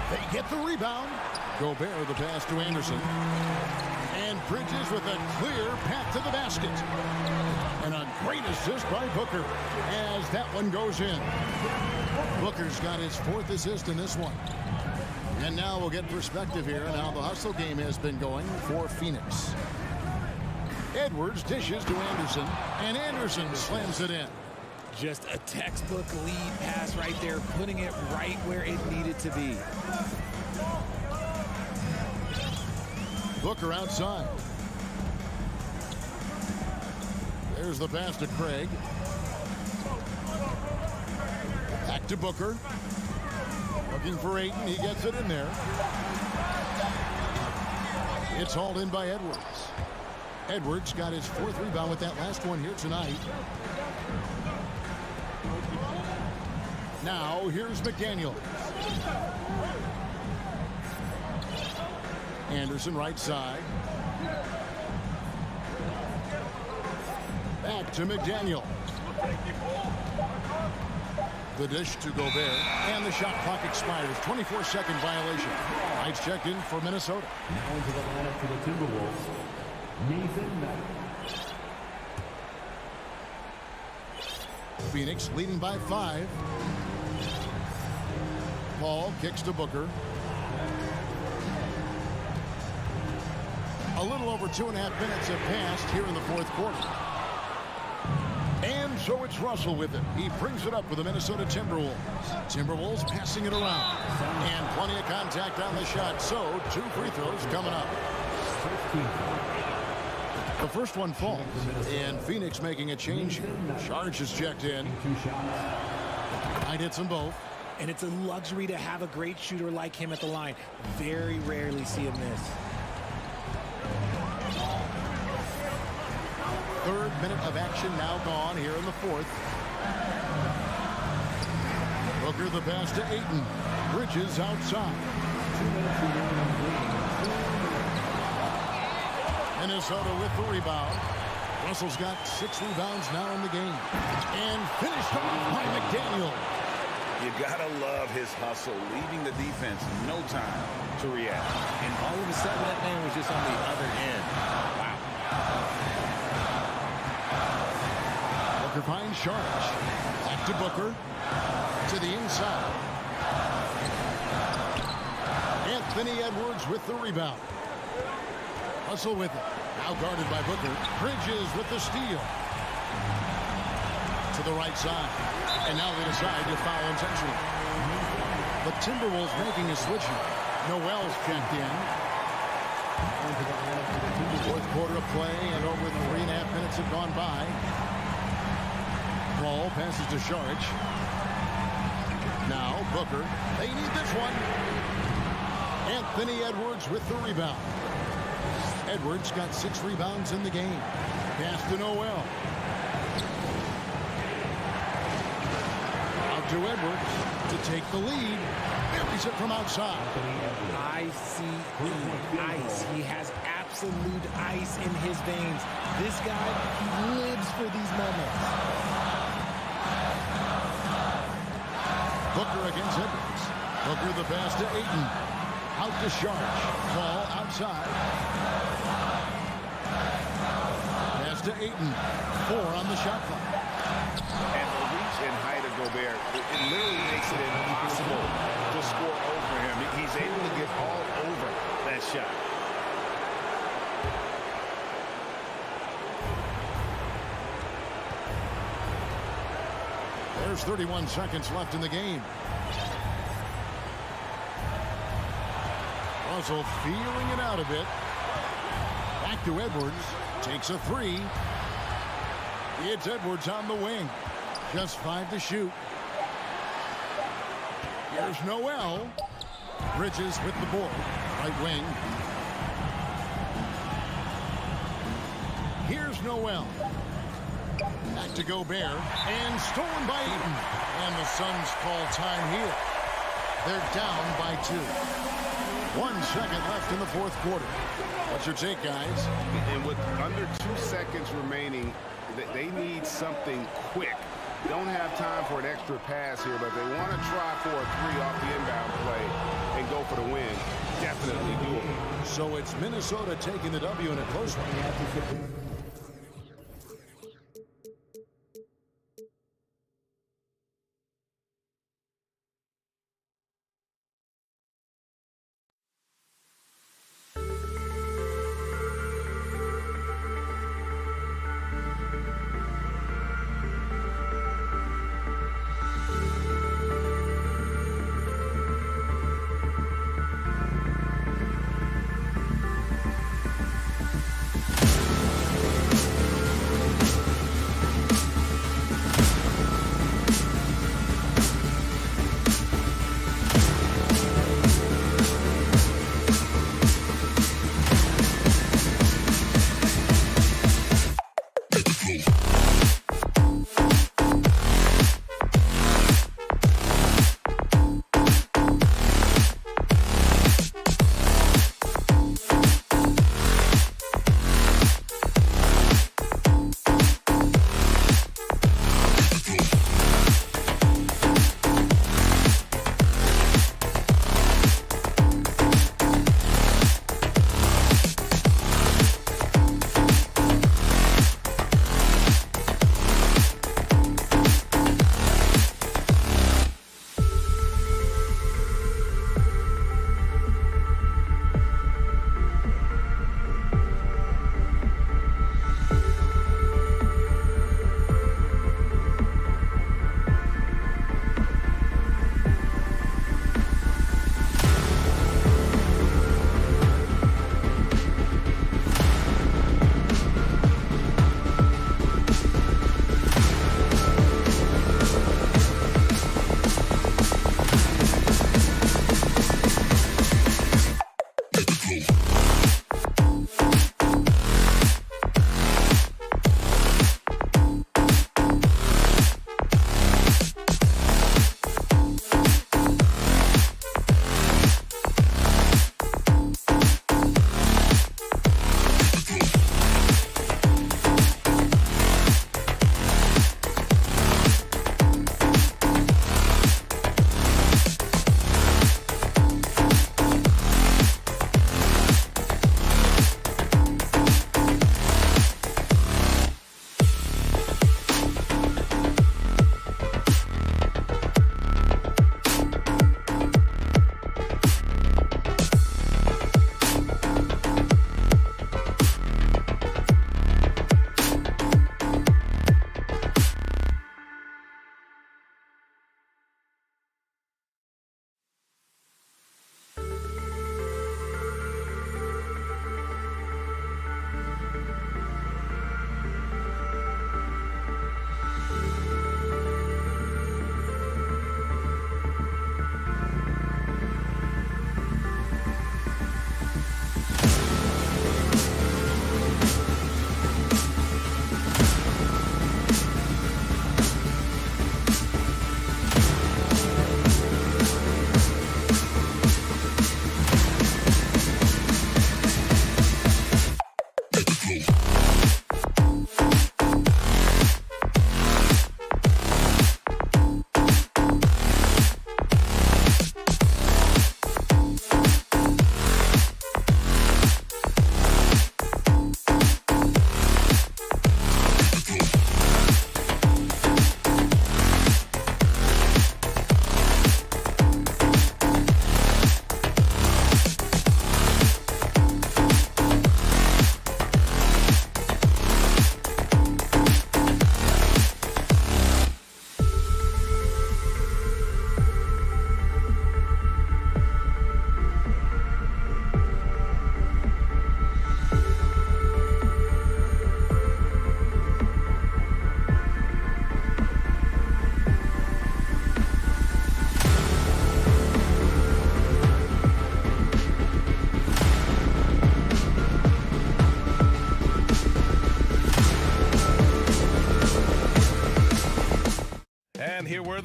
F: They get the rebound. Gobert the pass to Anderson. And Bridges with a clear path to the basket. And a great assist by Booker as that one goes in. Booker's got his 4th assist in this one. And now we'll get perspective here on how the hustle game has been going for Phoenix. Edwards dishes to Anderson, and Anderson slams it in.
H: Just a textbook lead pass right there, putting it right where it needed to be.
F: Booker outside. There's the pass to Craig. Back to Booker. Looking for Ayton. He gets it in there. It's hauled in by Edwards. Edwards got his 4th rebound with that last one here tonight. Now here's McDaniel. Anderson right side. Back to McDaniel. The dish to Gobert, and the shot clock expires. 24-second violation. Lights checked in for Minnesota.
D: Now into the lineup for the Timberwolves, Nathan Knight.
F: Phoenix leading by 5. Paul kicks to Booker. A little over 2.5 minutes have passed here in the 4th quarter. And so it's Russell with it. He brings it up for the Minnesota Timberwolves. Timberwolves passing it around. And plenty of contact on the shot. So 2 free throws coming up. The first one falls. And Phoenix making a change. Charge is checked in. Knight hits them both.
H: And it's a luxury to have a great shooter like him at the line. Very rarely see him miss.
F: 3rd minute of action now gone here in the 4th. Booker the pass to Ayton. Bridges outside. Minnesota with the rebound. Russell's got 6 rebounds now in the game. And finished off by McDaniel.
J: You gotta love his hustle, leaving the defense no time to react.
H: And all of a sudden, that man was just on the other end. Wow.
F: Booker finds Charge. Back to Booker. To the inside. Anthony Edwards with the rebound. Russell with it. Now guarded by Booker. Bridges with the steal. To the right side. And now they decide to foul intentionally. The Timberwolves making a switch here. Noel's checked in. 4th quarter of play, and over 3.5 minutes have gone by. Paul passes to Saric. Now Booker. They need this one. Anthony Edwards with the rebound. Edwards got 6 rebounds in the game. Pass to Noel. Out to Edwards to take the lead. Buries it from outside.
H: Ice. He has absolute ice in his veins. This guy, he lives for these moments.
F: Booker against Edwards. Booker the pass to Ayton. Out to Sharp. Ball outside. Pass to Ayton. 4 on the shot clock.
J: And the reach and height of Gobert, it literally makes it impossible to score over him. He's able to get all over that shot.
F: There's 31 seconds left in the game. Russell feeling it out a bit. Back to Edwards. Takes a 3. It's Edwards on the wing. Just 5 to shoot. Here's Noel. Bridges with the ball. Right wing. Here's Noel. Back to Gobert, and stolen by Ayton. And the Suns call time here. They're down by 2. 1 second left in the fourth quarter. What's your take, guys?
G: And with under 2 seconds remaining, they need something quick. Don't have time for an extra pass here, but they want to try for a 3 off the inbound play and go for the win. Definitely doable.
F: So it's Minnesota taking the W in a close one.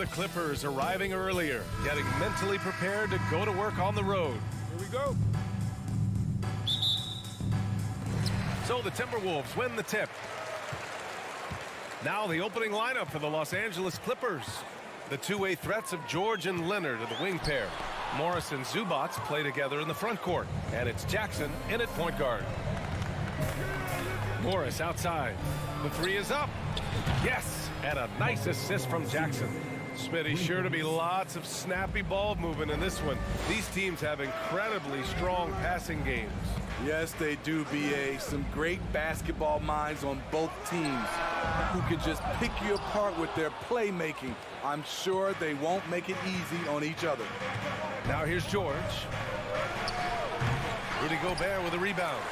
A: the Clippers arriving earlier, getting mentally prepared to go to work on the road.
C: Here we go.
A: So the Timberwolves win the tip. Now the opening lineup for the Los Angeles Clippers. The two-way threats of George and Leonard are the wing pair. Morris and Zubac play together in the front court. And it's Jackson in at point guard. Morris outside. The three is up. Yes, and a nice assist from Jackson. Smitty, sure to be lots of snappy ball movement in this one. These teams have incredibly strong passing games.
K: Yes, they do, B.A. Some great basketball minds on both teams who can just pick you apart with their playmaking. I'm sure they won't make it easy on each other.
A: Now here's George. Rudy Gobert with a rebound.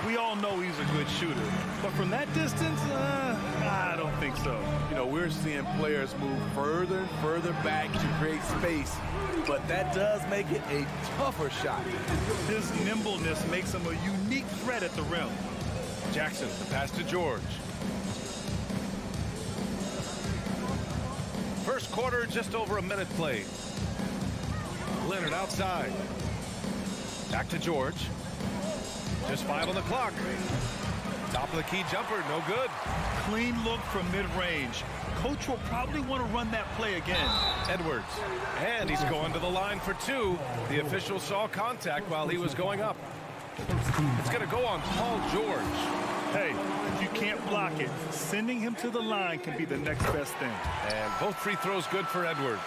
C: We all know he's a good shooter, but from that distance, I don't think so.
K: You know, we're seeing players move further and further back to create space, but that does make it a tougher shot.
C: His nimbleness makes him a unique threat at the rim.
A: Jackson, the pass to George. First quarter, just over a minute played. Leonard outside. Back to George. Just 5 on the clock. Top of the key jumper, no good.
C: Clean look from mid-range. Coach will probably want to run that play again.
A: Edwards, and he's going to the line for two. The official saw contact while he was going up. It's going to go on Paul George.
C: Hey, if you can't block it, sending him to the line can be the next best thing.
A: And both free throws good for Edwards.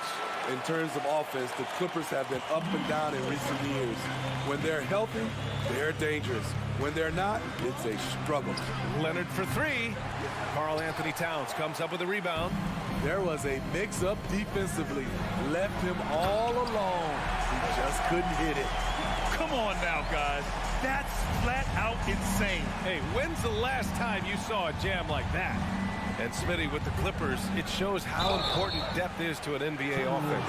K: In terms of offense, the Clippers have been up and down in recent years. When they're healthy, they're dangerous. When they're not, it's a struggle.
A: Leonard for three. Karl Anthony Towns comes up with a rebound.
K: There was a mix-up defensively. Left him all alone. He just couldn't hit it.
C: Come on now, guys. That's flat out insane.
A: Hey, when's the last time you saw a jam like that? And Smitty with the Clippers, it shows how important depth is to an NBA offense.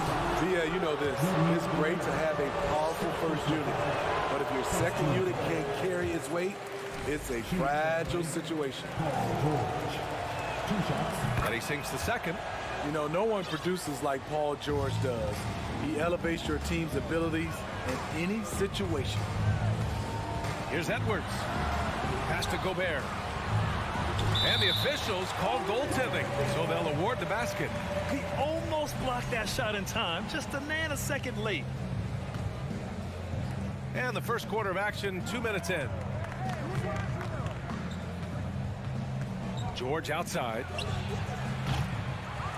K: Yeah, you know this. It's great to have a powerful first unit. But if your second unit can't carry its weight, it's a fragile situation.
A: And he sinks the second.
K: You know, no one produces like Paul George does. He elevates your team's abilities in any situation.
A: Here's Edwards. Pass to Gobert. And the officials called goaltending, so they'll award the basket.
C: He almost blocked that shot in time, just a nanosecond late.
A: And the first quarter of action, 2 minutes in. George outside.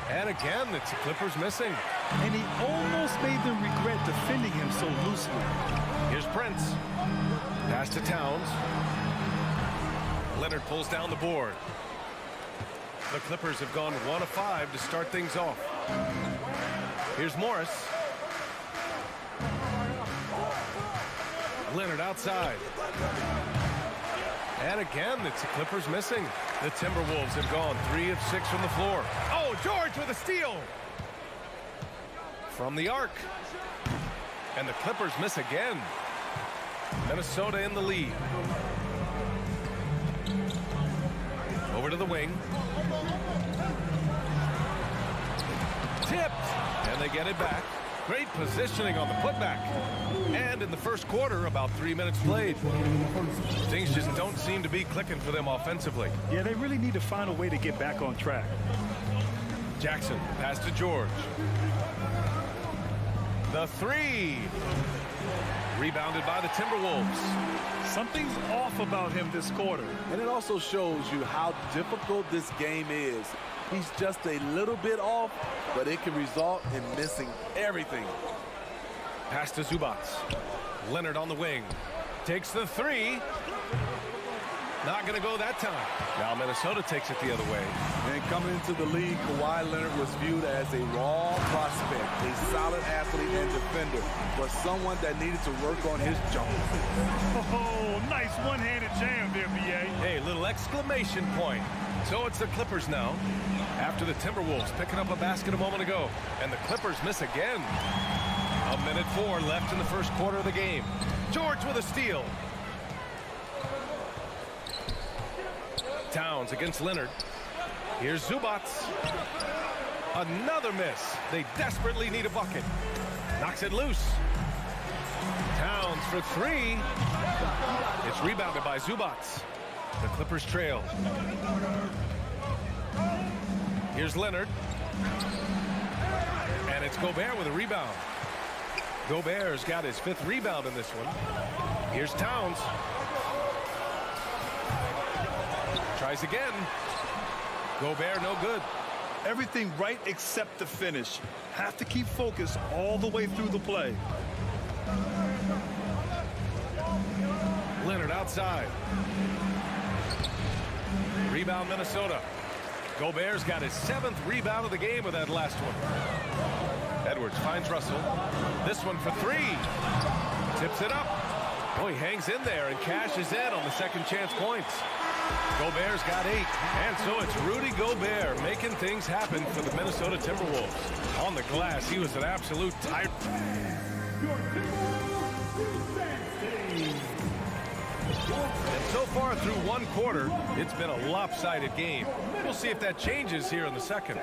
A: And again, the Clippers missing.
C: And he almost made them regret defending him so loosely.
A: Here's Prince. Pass to Towns. Leonard pulls down the board. The Clippers have gone 1 of 5 to start things off. Here's Morris. Leonard outside. And again, it's the Clippers missing. The Timberwolves have gone 3 of 6 from the floor. Oh, George with a steal. From the arc. And the Clippers miss again. Minnesota in the lead. Over to the wing. Tipped. And they get it back. Great positioning on the putback. And in the first quarter, about 3 minutes played. Things just don't seem to be clicking for them offensively.
C: Yeah, they really need to find a way to get back on track.
A: Jackson, pass to George. The three. Rebounded by the Timberwolves.
C: Something's off about him this quarter.
K: And it also shows you how difficult this game is. He's just a little bit off, but it can result in missing everything.
A: Pass to Zubac. Leonard on the wing. Takes the three. Not going to go that time. Now Minnesota takes it the other way.
K: And coming into the league, Kawhi Leonard was viewed as a raw prospect, a solid athlete and defender, but someone that needed to work on his jump.
C: Oh, nice one-handed jam there, B.A.
A: Hey, little exclamation point. So it's the Clippers now. After the Timberwolves picking up a basket a moment ago. And the Clippers miss again. 1:04 left in the first quarter of the game. George with a steal. Towns against Leonard. Here's Zubac. Another miss. They desperately need a bucket. Knocks it loose. Towns for three. It's rebounded by Zubac. The Clippers trail. Here's Leonard. And it's Gobert with a rebound. Gobert's got his 5th rebound in this one. Here's Towns. Tries again. Gobert no good.
C: Everything right except the finish. Have to keep focused all the way through the play.
A: Leonard outside. Rebound Minnesota. Gobert's got his 7th rebound of the game with that last one. Edwards finds Russell. This one for three. Tips it up. Oh, he hangs in there and cashes in on the second chance points. Gobert's got 8. And so it's Rudy Gobert making things happen for the Minnesota Timberwolves. On the glass, he was an absolute tyrant. And so far through one quarter, it's been a lopsided game. We'll see if that changes here in the second.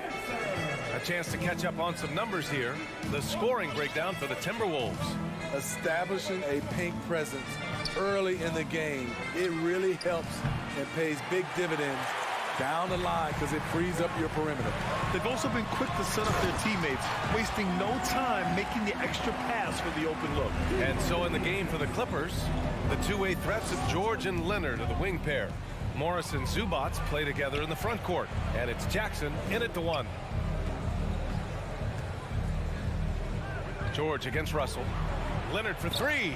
A: A chance to catch up on some numbers here. The scoring breakdown for the Timberwolves.
K: Establishing a paint presence early in the game, it really helps and pays big dividends down the line because it frees up your perimeter.
C: They've also been quick to set up their teammates, wasting no time making the extra pass for the open look.
A: And so in the game for the Clippers, the two-way threats of George and Leonard are the wing pair. Morris and Zubac play together in the front court, and it's Jackson in at the 1. George against Russell. Leonard for 3.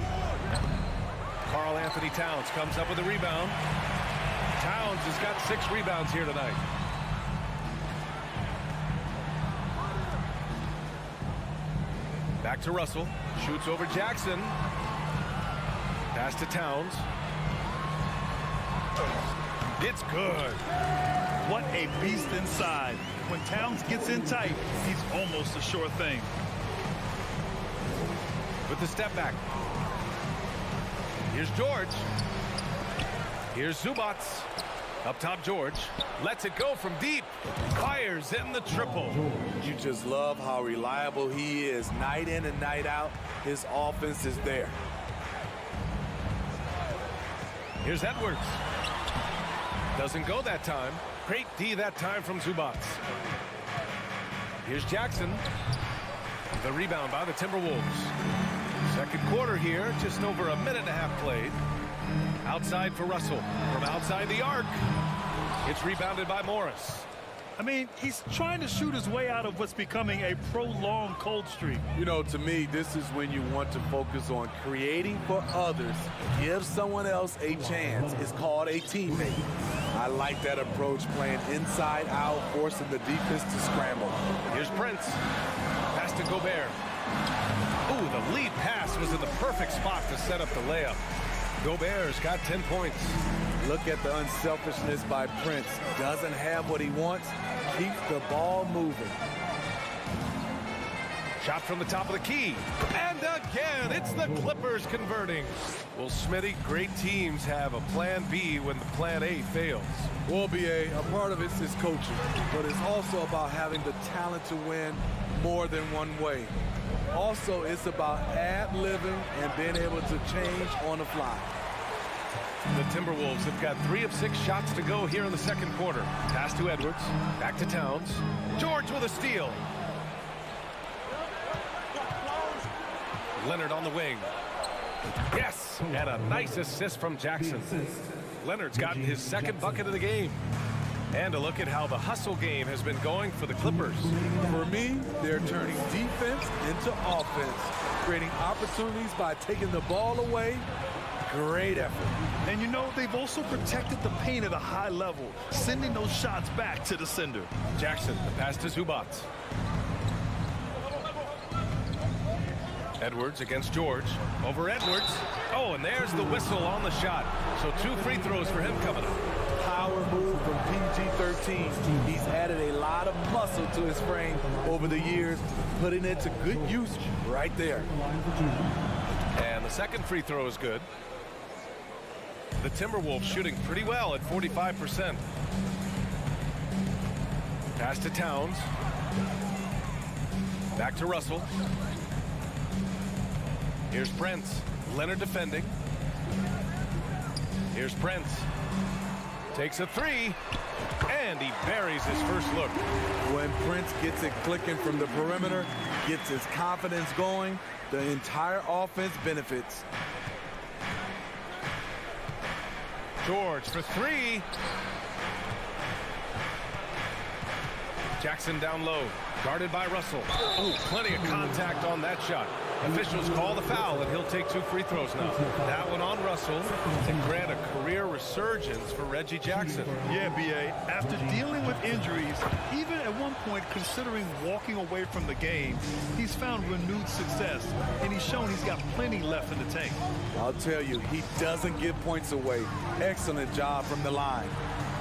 A: Karl Anthony Towns comes up with a rebound. Towns has got 6 rebounds here tonight. Back to Russell. Shoots over Jackson. Pass to Towns. It's good.
C: What a beast inside. When Towns gets in tight, he's almost a sure thing.
A: With the step back. Here's George. Here's Zubac. Up top, George. Lets it go from deep. Fires in the triple.
K: You just love how reliable he is. Night in and night out, his offense is there.
A: Here's Edwards. Doesn't go that time. Great D that time from Zubac. Here's Jackson. The rebound by the Timberwolves. Second quarter here, just over a minute and a half played. Outside for Russell. From outside the arc. It's rebounded by Morris.
C: I mean, he's trying to shoot his way out of what's becoming a prolonged cold streak.
K: You know, to me, this is when you want to focus on creating for others. Give someone else a chance. It's called a teammate. I like that approach, playing inside out, forcing the defense to scramble.
A: Here's Prince. Pass to Gobert. Ooh, the lead pass was in the perfect spot to set up the layup. Gobert's got 10 points.
K: Look at the unselfishness by Prince. Doesn't have what he wants. Keeps the ball moving.
A: Shot from the top of the key. And again, it's the Clippers converting. Well, Smitty, great teams have a plan B when the plan A fails.
K: Well, BA, a part of it is coaching, but it's also about having the talent to win more than one way. Also, it's about ad-libbing and being able to change on the fly.
A: The Timberwolves have got 3 of 6 shots to go here in the second quarter. Pass to Edwards. Back to Towns. George with a steal. Leonard on the wing. Yes! And a nice assist from Jackson. Leonard's gotten his second bucket of the game. And a look at how the hustle game has been going for the Clippers.
K: For me, they're turning defense into offense, creating opportunities by taking the ball away. Great effort.
C: And you know, they've also protected the paint at a high level, sending those shots back to the sender.
A: Jackson, the pass to Zubac. Edwards against George. Over Edwards. Oh, and there's the whistle on the shot. So 2 free throws for him coming up.
K: Power move from PG-13. He's added a lot of muscle to his frame over the years, putting it to good use right there.
A: And the second free throw is good. The Timberwolves shooting pretty well at 45%. Pass to Towns. Back to Russell. Here's Prince. Leonard defending. Here's Prince. Takes a three, and he buries his first look.
K: When Prince gets it clicking from the perimeter, gets his confidence going, the entire offense benefits.
A: George for three. Jackson down low, guarded by Russell. Oh, plenty of contact on that shot. Officials call the foul, and he'll take 2 free throws now. That one on Russell to grant a career resurgence for Reggie Jackson.
C: Yeah, B.A., after dealing with injuries, even at one point considering walking away from the game, he's found renewed success, and he's shown he's got plenty left in the tank.
K: I'll tell you, he doesn't give points away. Excellent job from the line.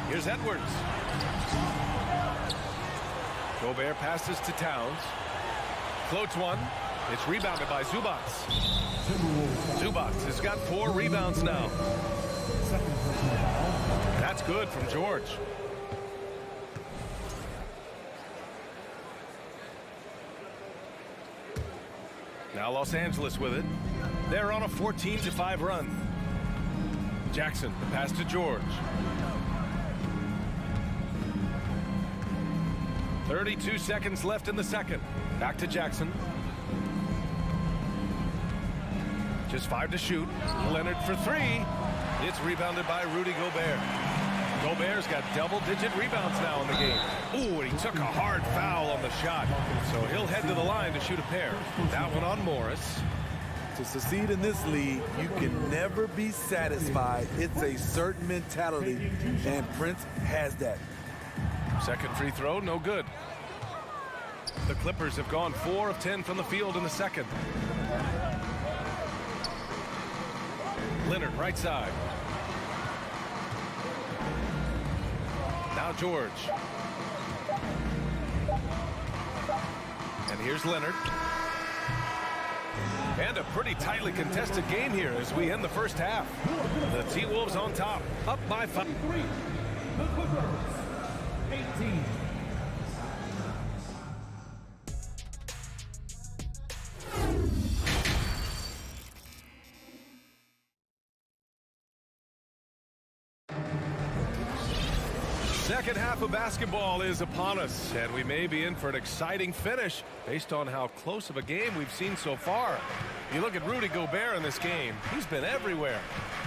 A: Here's Edwards. Gobert passes to Towns. Floats one. It's rebounded by Zubats. Zubats has got 4 rebounds now. That's good from George. Now Los Angeles with it. They're on a 14-5 run. Jackson, the pass to George. 32 seconds left in the second. Back to Jackson. Just 5 to shoot. Leonard for 3. It's rebounded by Rudy Gobert. Gobert's got double-digit rebounds now in the game. Ooh, and he took a hard foul on the shot. So he'll head to the line to shoot a pair. That one on Morris.
K: To succeed in this league, you can never be satisfied. It's a certain mentality, and Prince has that.
A: Second free throw, no good. The Clippers have gone 4 of 10 from the field in the second. Leonard, right side. Now George. And here's Leonard. And a pretty tightly contested game here as we end the first half. The T-Wolves on top, up by 5.
D: The Clippers, 18.
A: Second half of basketball is upon us, and we may be in for an exciting finish based on how close of a game we've seen so far. You look at Rudy Gobert in this game, he's been everywhere.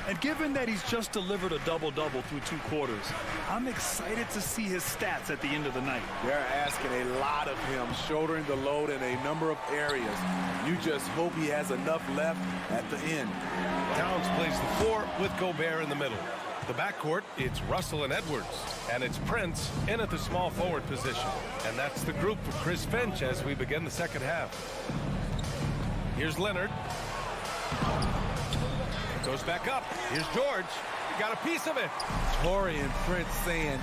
C: And given that he's just delivered a double-double through 2 quarters, I'm excited to see his stats at the end of the night.
K: They're asking a lot of him, shouldering the load in a number of areas. You just hope he has enough left at the end.
A: Towns plays the 4 with Gobert in the middle. The backcourt, it's Russell and Edwards, and it's Prince in at the small forward position. And that's the group for Chris Finch as we begin the second half. Here's Leonard. Goes back up. Here's George. Got a piece of it.
K: Torrey and Prince saying,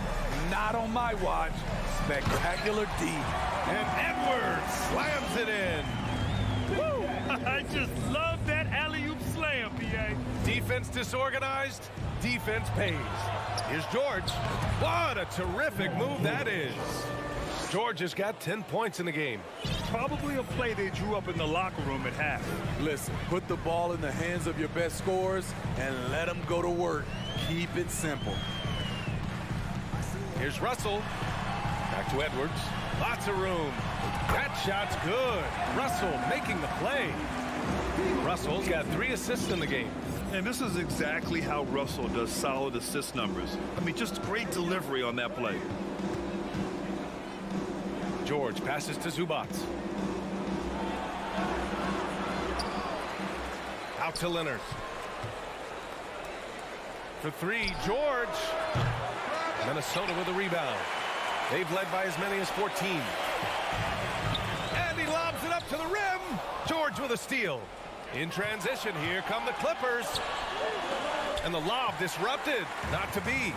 K: not on my watch. Spectacular D.
A: And Edwards slams it in.
C: Woo! I just love that alley-oop slam, PA.
A: Defense disorganized. Defense pays. Here's George. What a terrific move that is. George has got 10 points in the game.
C: Probably a play they drew up in the locker room at half.
K: Listen, put the ball in the hands of your best scorers and let them go to work. Keep it simple.
A: Here's Russell. Back to Edwards. Lots of room. That shot's good. Russell making the play. Russell's got 3 assists in the game.
C: And this is exactly how Russell does solid assist numbers. I mean, just great delivery on that play.
A: George passes to Zubats. Out to Leonard. For 3, George. Minnesota with a rebound. They've led by as many as 14. And he lobs it up to the rim. George with a steal. In transition, here come the Clippers. And the lob disrupted. Not to be.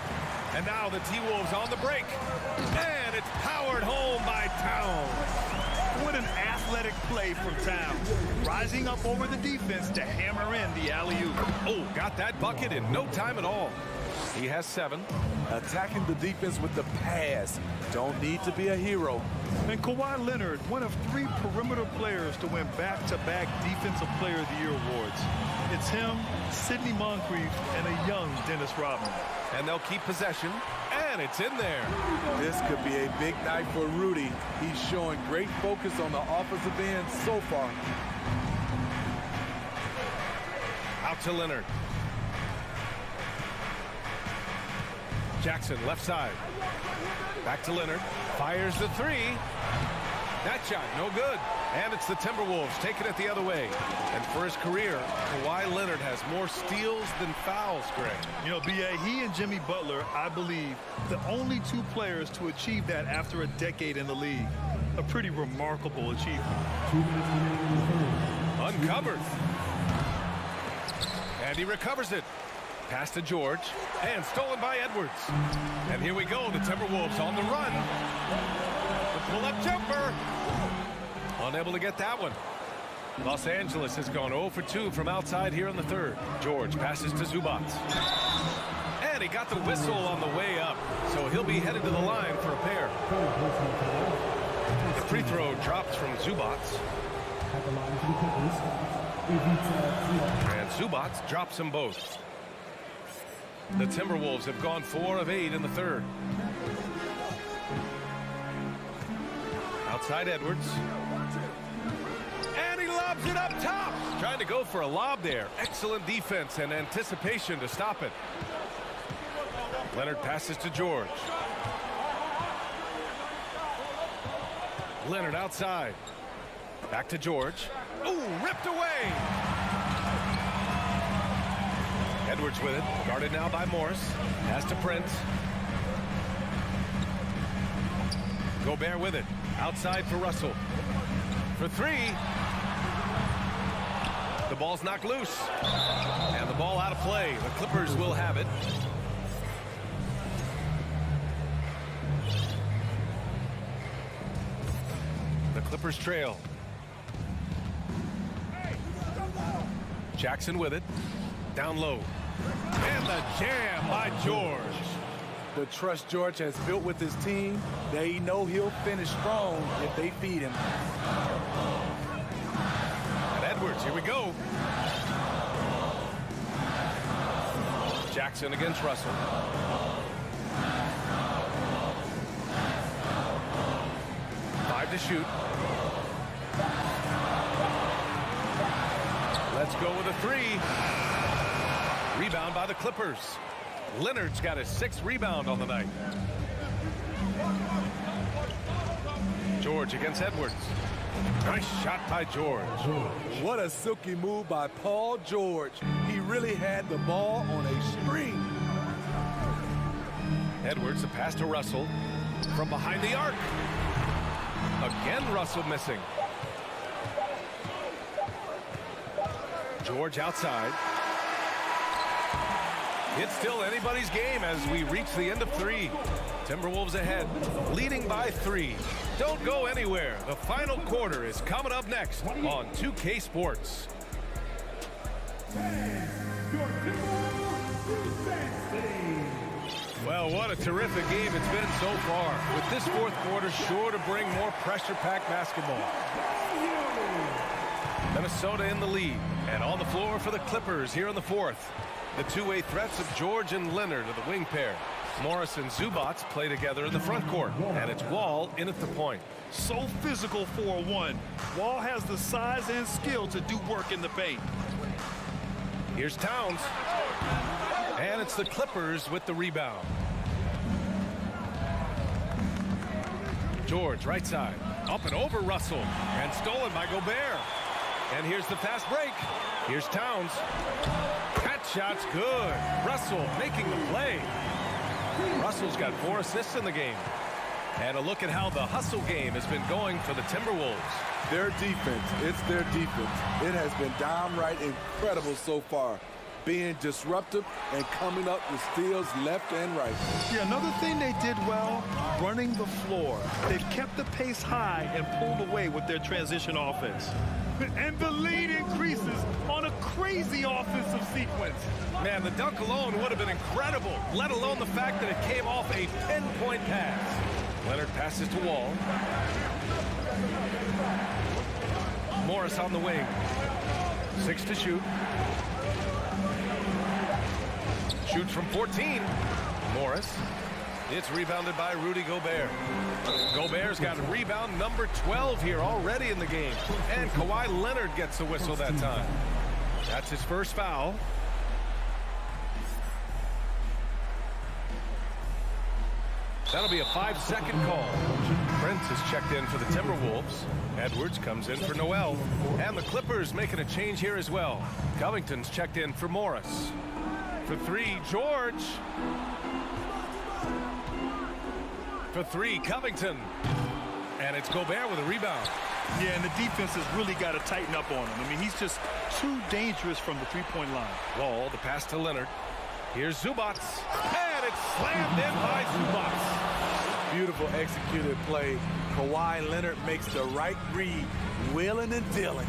A: And now the T-Wolves on the break. And it's powered home by Towns.
C: What an athletic play from Towns. Rising up over the defense to hammer in the alley-oop.
A: Oh, got that bucket in no time at all. He has 7.
K: Attacking the defense with the pass. Don't need to be a hero.
C: And Kawhi Leonard, one of 3 perimeter players to win back-to-back Defensive Player of the Year awards. It's him, Sidney Moncrief, and a young Dennis Rodman.
A: And they'll keep possession, and it's in there.
K: This could be a big night for Rudy. He's showing great focus on the offensive end so far.
A: Out to Leonard. Jackson, left side. Back to Leonard. Fires the 3. That shot, no good. And it's the Timberwolves taking it the other way. And for his career, Kawhi Leonard has more steals than fouls, Greg.
C: You know, B.A., he and Jimmy Butler, I believe, the only 2 players to achieve that after a decade in the league. A pretty remarkable achievement.
A: Uncovered. And he recovers it. Pass to George, and stolen by Edwards. And here we go, the Timberwolves on the run. The pull-up jumper. Unable to get that one. Los Angeles has gone 0 for 2 from outside here in the 3rd. George passes to Zubac. And he got the whistle on the way up, so he'll be headed to the line for a pair. The free throw drops from Zubac. And Zubac drops them both. The Timberwolves have gone 4 of 8 in the 3rd. Outside Edwards. And he lobs it up top. Trying to go for a lob there. Excellent defense and anticipation to stop it. Leonard passes to George. Leonard outside. Back to George. Ooh, ripped away. Edwards with it, guarded now by Morris. Pass to Prince. Gobert with it, outside for Russell. For 3. The ball's knocked loose. And the ball out of play. The Clippers will have it. The Clippers trail. Jackson with it. Down low. And the jam by George.
K: The trust George has built with his team, they know he'll finish strong if they feed him.
A: And Edwards, here we go. Jackson against Russell. Five to shoot. Let's go with a 3. Rebound by the Clippers. Leonard's got his 6th rebound on the night. George against Edwards. Nice shot by George.
K: What a silky move by Paul George. He really had the ball on a string.
A: Edwards, a pass to Russell. From behind the arc. Again, Russell missing. George outside. It's still anybody's game as we reach the end of 3. Timberwolves ahead, leading by 3. Don't go anywhere. The final quarter is coming up next on 2K Sports. Well, what a terrific game it's been so far. With this 4th quarter sure to bring more pressure-packed basketball. Minnesota in the lead, and on the floor for the Clippers here in the 4th. The two-way threats of George and Leonard are the wing pair. Morris and Zubac play together in the front court, and it's Wall in at the point.
C: So physical for a 1. Wall has the size and skill to do work in the paint.
A: Here's Towns. And it's the Clippers with the rebound. George, right side. Up and over Russell. And stolen by Gobert. And here's the fast break. Here's Towns. That shot's good. Russell making the play. Russell's got 4 assists in the game. And a look at how the hustle game has been going for the Timberwolves.
K: Their defense, it's their defense. It has been downright incredible so far. being disruptive and coming up with steals left and right.
C: Yeah, another thing they did well, running the floor. They've kept the pace high and pulled away with their transition offense. And the lead increases on a crazy offensive sequence.
A: Man, the dunk alone would have been incredible, let alone the fact that it came off a pinpoint pass. Leonard passes to Wall. Morris on the wing. 6 to shoot. Shoots from 14. Morris. It's rebounded by Rudy Gobert. Gobert's got rebound number 12 here already in the game. And Kawhi Leonard gets the whistle that time. That's his first foul. That'll be a 5-second call. Prince is checked in for the Timberwolves. Edwards comes in for Noel. And the Clippers making a change here as well. Covington's checked in for Morris. For 3, George. For 3, Covington. And it's Gobert with a rebound.
C: Yeah, and the defense has really got to tighten up on him. I mean, he's just too dangerous from the three-point line.
A: Wall, the pass to Leonard. Here's Zubats. And it's slammed in by Zubats.
K: Beautiful executed play. Kawhi Leonard makes the right read, wheeling and dealing.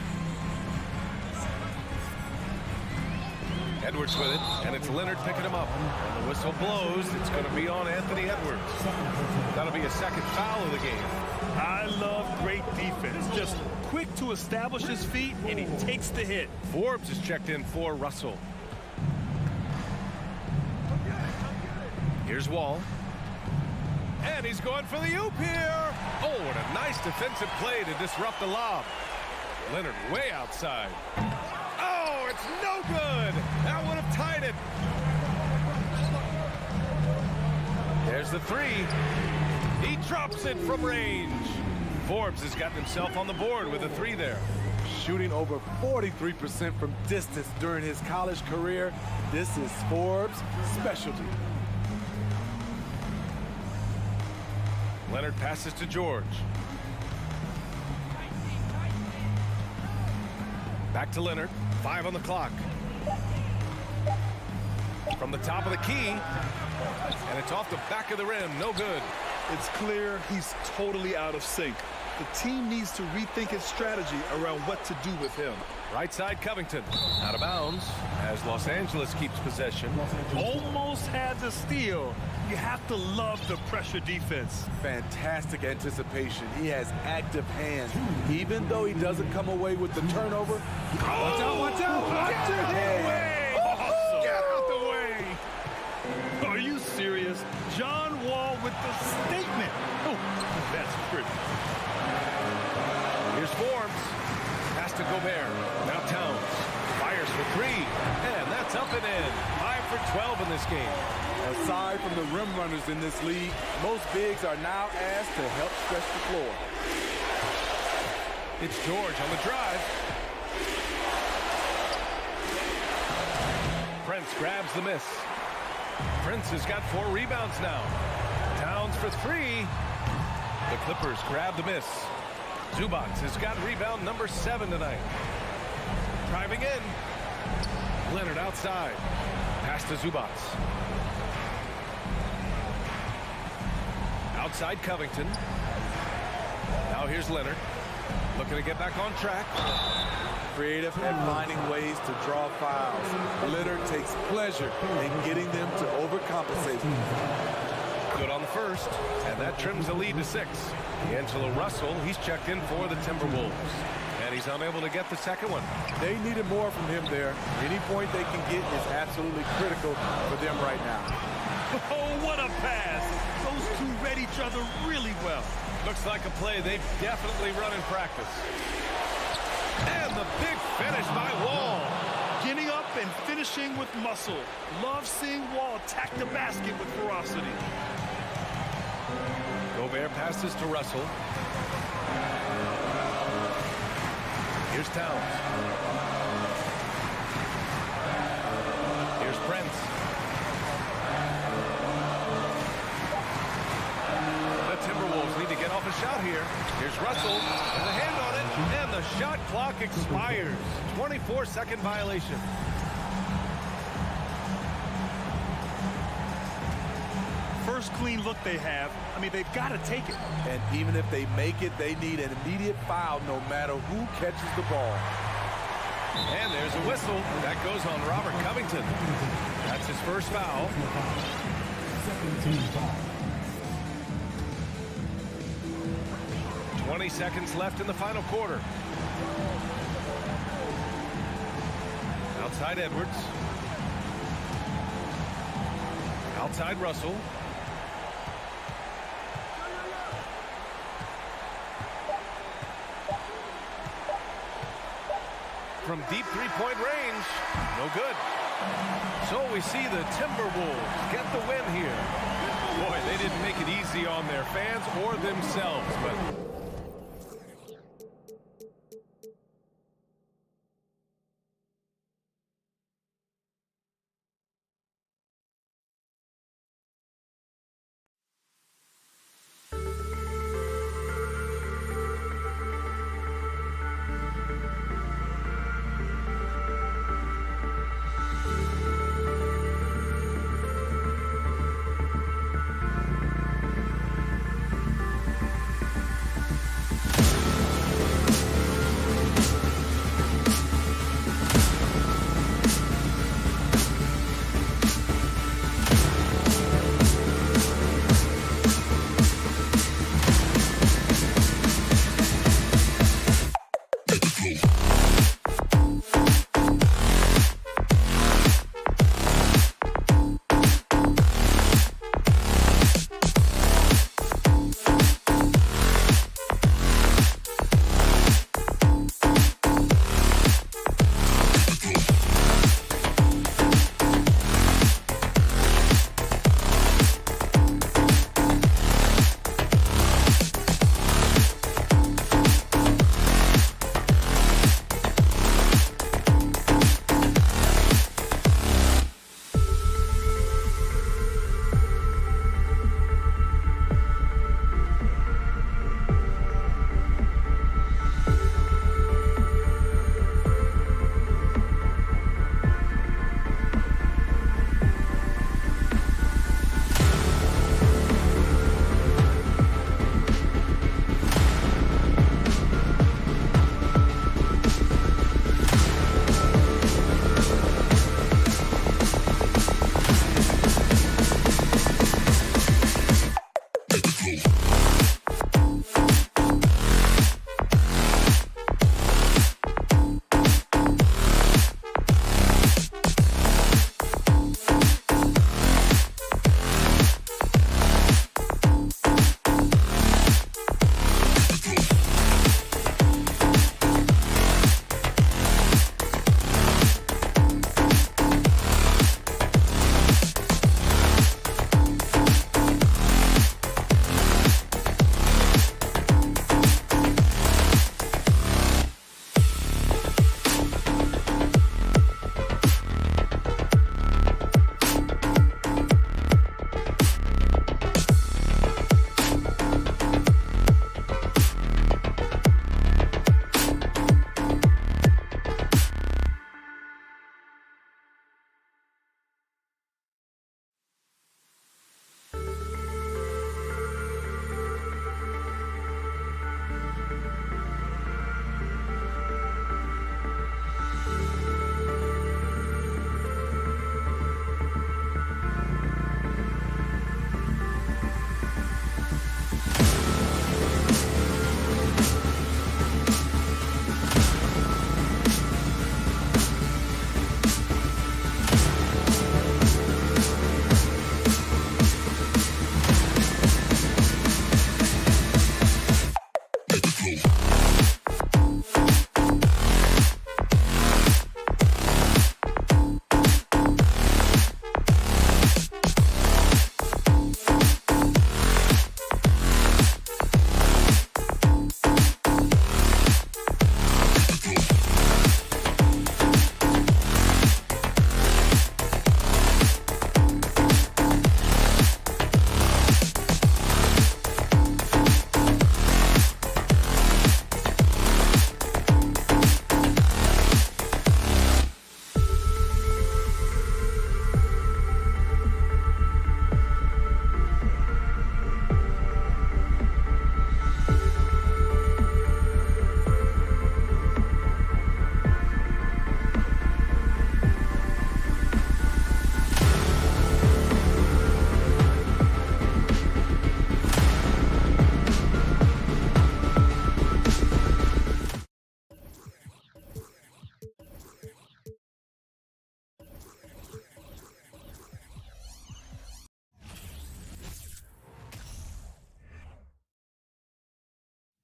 A: Edwards with it, and it's Leonard picking him up. And the whistle blows. It's going to be on Anthony Edwards. That'll be a second foul of the game.
C: I love great defense. Just quick to establish his feet, and he takes the hit.
A: Forbes is checked in for Russell. Here's Wall. And he's going for the oop here. Oh, what a nice defensive play to disrupt the lob. Leonard way outside. Oh, it's no good. That would have tied it. There's the 3. He drops it from range. Forbes has gotten himself on the board with a 3 there.
K: Shooting over 43% from distance during his college career. This is Forbes' specialty.
A: Leonard passes to George. Back to Leonard. 5 on the clock. From the top of the key. And it's off the back of the rim. No good.
C: It's clear he's totally out of sync. The team needs to rethink its strategy around what to do with him.
A: Right side Covington. Out of bounds as Los Angeles keeps possession.
C: Almost had the steal. You have to love the pressure defense.
K: Fantastic anticipation. He has active hands. Even though he doesn't come away with the turnover. Watch out, watch out.
C: Get your head away. Awesome. Get out the way. Are you serious? John Wall with the statement. Oh, that's pretty.
A: Here's Forbes. Pass to Gobert. Now Towns. Fires for 3. And that's up and in. 5 for 12 in this game.
K: Aside from the rim runners in this league, most bigs are now asked to help stretch the floor.
A: It's George on the drive. Prince grabs the miss. Prince has got 4 rebounds now. Towns for 3. The Clippers grab the miss. Zubats has got rebound number 7 tonight. Driving in. Leonard outside. Pass to Zubats. Outside Covington. Now here's Leonard. Looking to get back on track.
K: Creative at finding ways to draw fouls. Leonard takes pleasure in getting them to overcompensate.
A: Good on the first, and that trims the lead to 6. D'Angelo Russell, he's checked in for the Timberwolves. And he's unable to get the second one.
K: They needed more from him there. Any point they can get is absolutely critical for them right now.
C: Oh, what a pass. Those two read each other really well.
A: Looks like a play they've definitely run in practice. And the big finish by Wall.
C: Getting up and finishing with muscle. Love seeing Wall attack the basket with ferocity.
A: Gobert passes to Russell. Here's Towns. Here's Prince. The Timberwolves need to get off a shot here. Here's Russell with a hand on it, and the shot clock expires. 24-second violation.
E: first clean look they have, I mean, they've got to take it.
K: And even if they make it, they need an immediate foul no matter who catches the ball.
A: And there's a whistle. That goes on Robert Covington. That's his first foul. 20 seconds left in the final quarter. Outside Edwards. Outside Russell. From deep three-point range, no good. So we see the Timberwolves get the win here. Boy, they didn't make it easy on their fans or themselves, but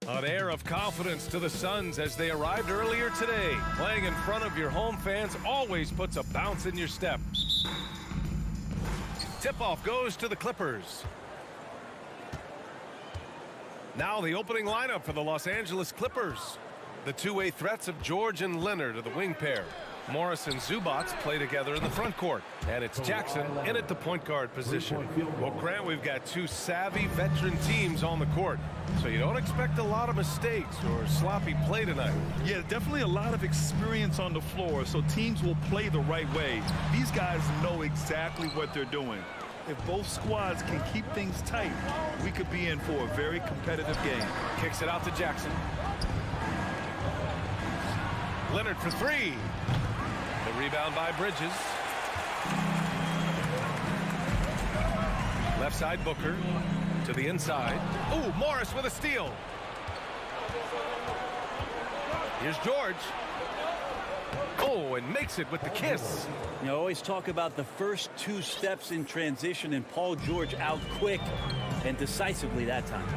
A: An air of confidence to the Suns as they arrived earlier today. Playing in front of your home fans always puts a bounce in your step. Tip-off goes to the Clippers. Now the opening lineup for the Los Angeles Clippers. The two-way threats of George and Leonard are the wing pair. Morris and Zubats play together in the front court. And it's Jackson in at the point guard position. Well, Grant, we've got two savvy veteran teams on the court. So you don't expect a lot of mistakes or sloppy play tonight.
C: Yeah, definitely a lot of experience on the floor, so teams will play the right way. These guys know exactly what they're doing. If both squads can keep things tight, we could be in for a very competitive game.
A: Kicks it out to Jackson. Leonard for three. The rebound by Bridges. Left side Booker to the inside. Ooh, Morris with a steal. Here's George. Oh, and makes it with the kiss.
B: You always talk about the first two steps in transition, and Paul George out quick and decisively that time.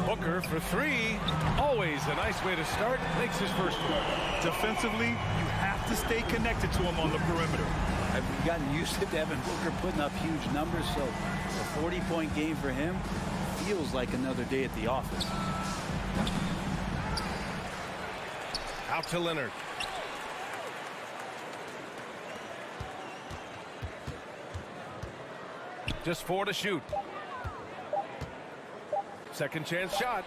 A: Booker for three. Always a nice way to start. Makes his first one.
C: Defensively, you have to stay connected to him on the perimeter.
B: I've gotten used to Devin Booker putting up huge numbers, so a 40-point game for him feels like another day at the office.
A: Out to Leonard. Just 4 to shoot. Second chance shot.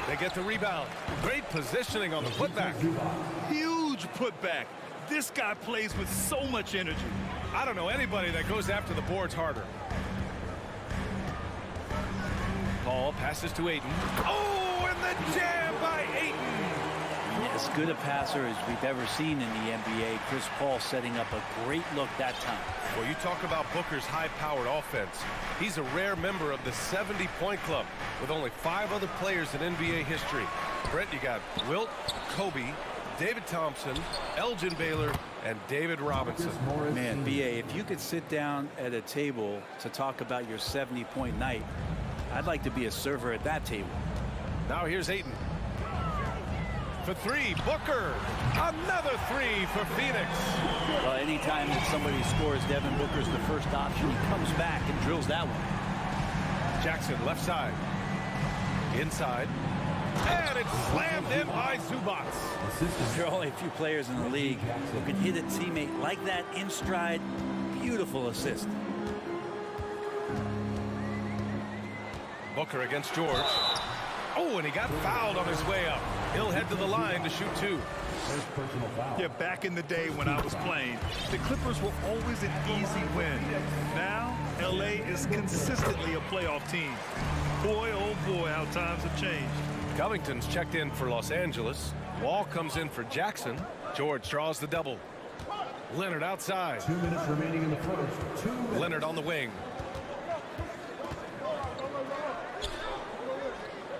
A: They get the rebound. Great positioning on the putback.
C: Huge putback. This guy plays with so much energy.
A: I don't know anybody that goes after the boards harder. Paul passes to Ayton. Oh, and the jam by Ayton.
B: As good a passer as we've ever seen in the NBA. Chris Paul setting up a great look that time.
A: Well, you talk about Booker's high-powered offense. He's a rare member of the 70-point club with only 5 other players in NBA history. Brent, you got Wilt, Kobe, David Thompson, Elgin Baylor, and David Robinson.
B: Man, B.A., if you could sit down at a table to talk about your 70-point night, I'd like to be a server at that table.
A: Now here's Ayton. For three, Booker. Another three for Phoenix.
B: Well, anytime that somebody scores, Devin Booker's the first option. He comes back and drills that one.
A: Jackson, left side. Inside. And it's slammed in by Zubats.
B: There are only a few players in the league who can hit a teammate like that in stride. Beautiful assist.
A: Booker against George. Oh, and he got fouled on his way up. He'll head to the line to shoot 2.
C: Yeah, back in the day when I was playing, the Clippers were always an easy win. Now, L.A. is consistently a playoff team. Boy, oh boy, how times have changed.
A: Covington's checked in for Los Angeles. Wall comes in for Jackson. George draws the double. Leonard outside.
D: 2 minutes remaining in the first. 2 minutes.
A: Leonard on the wing.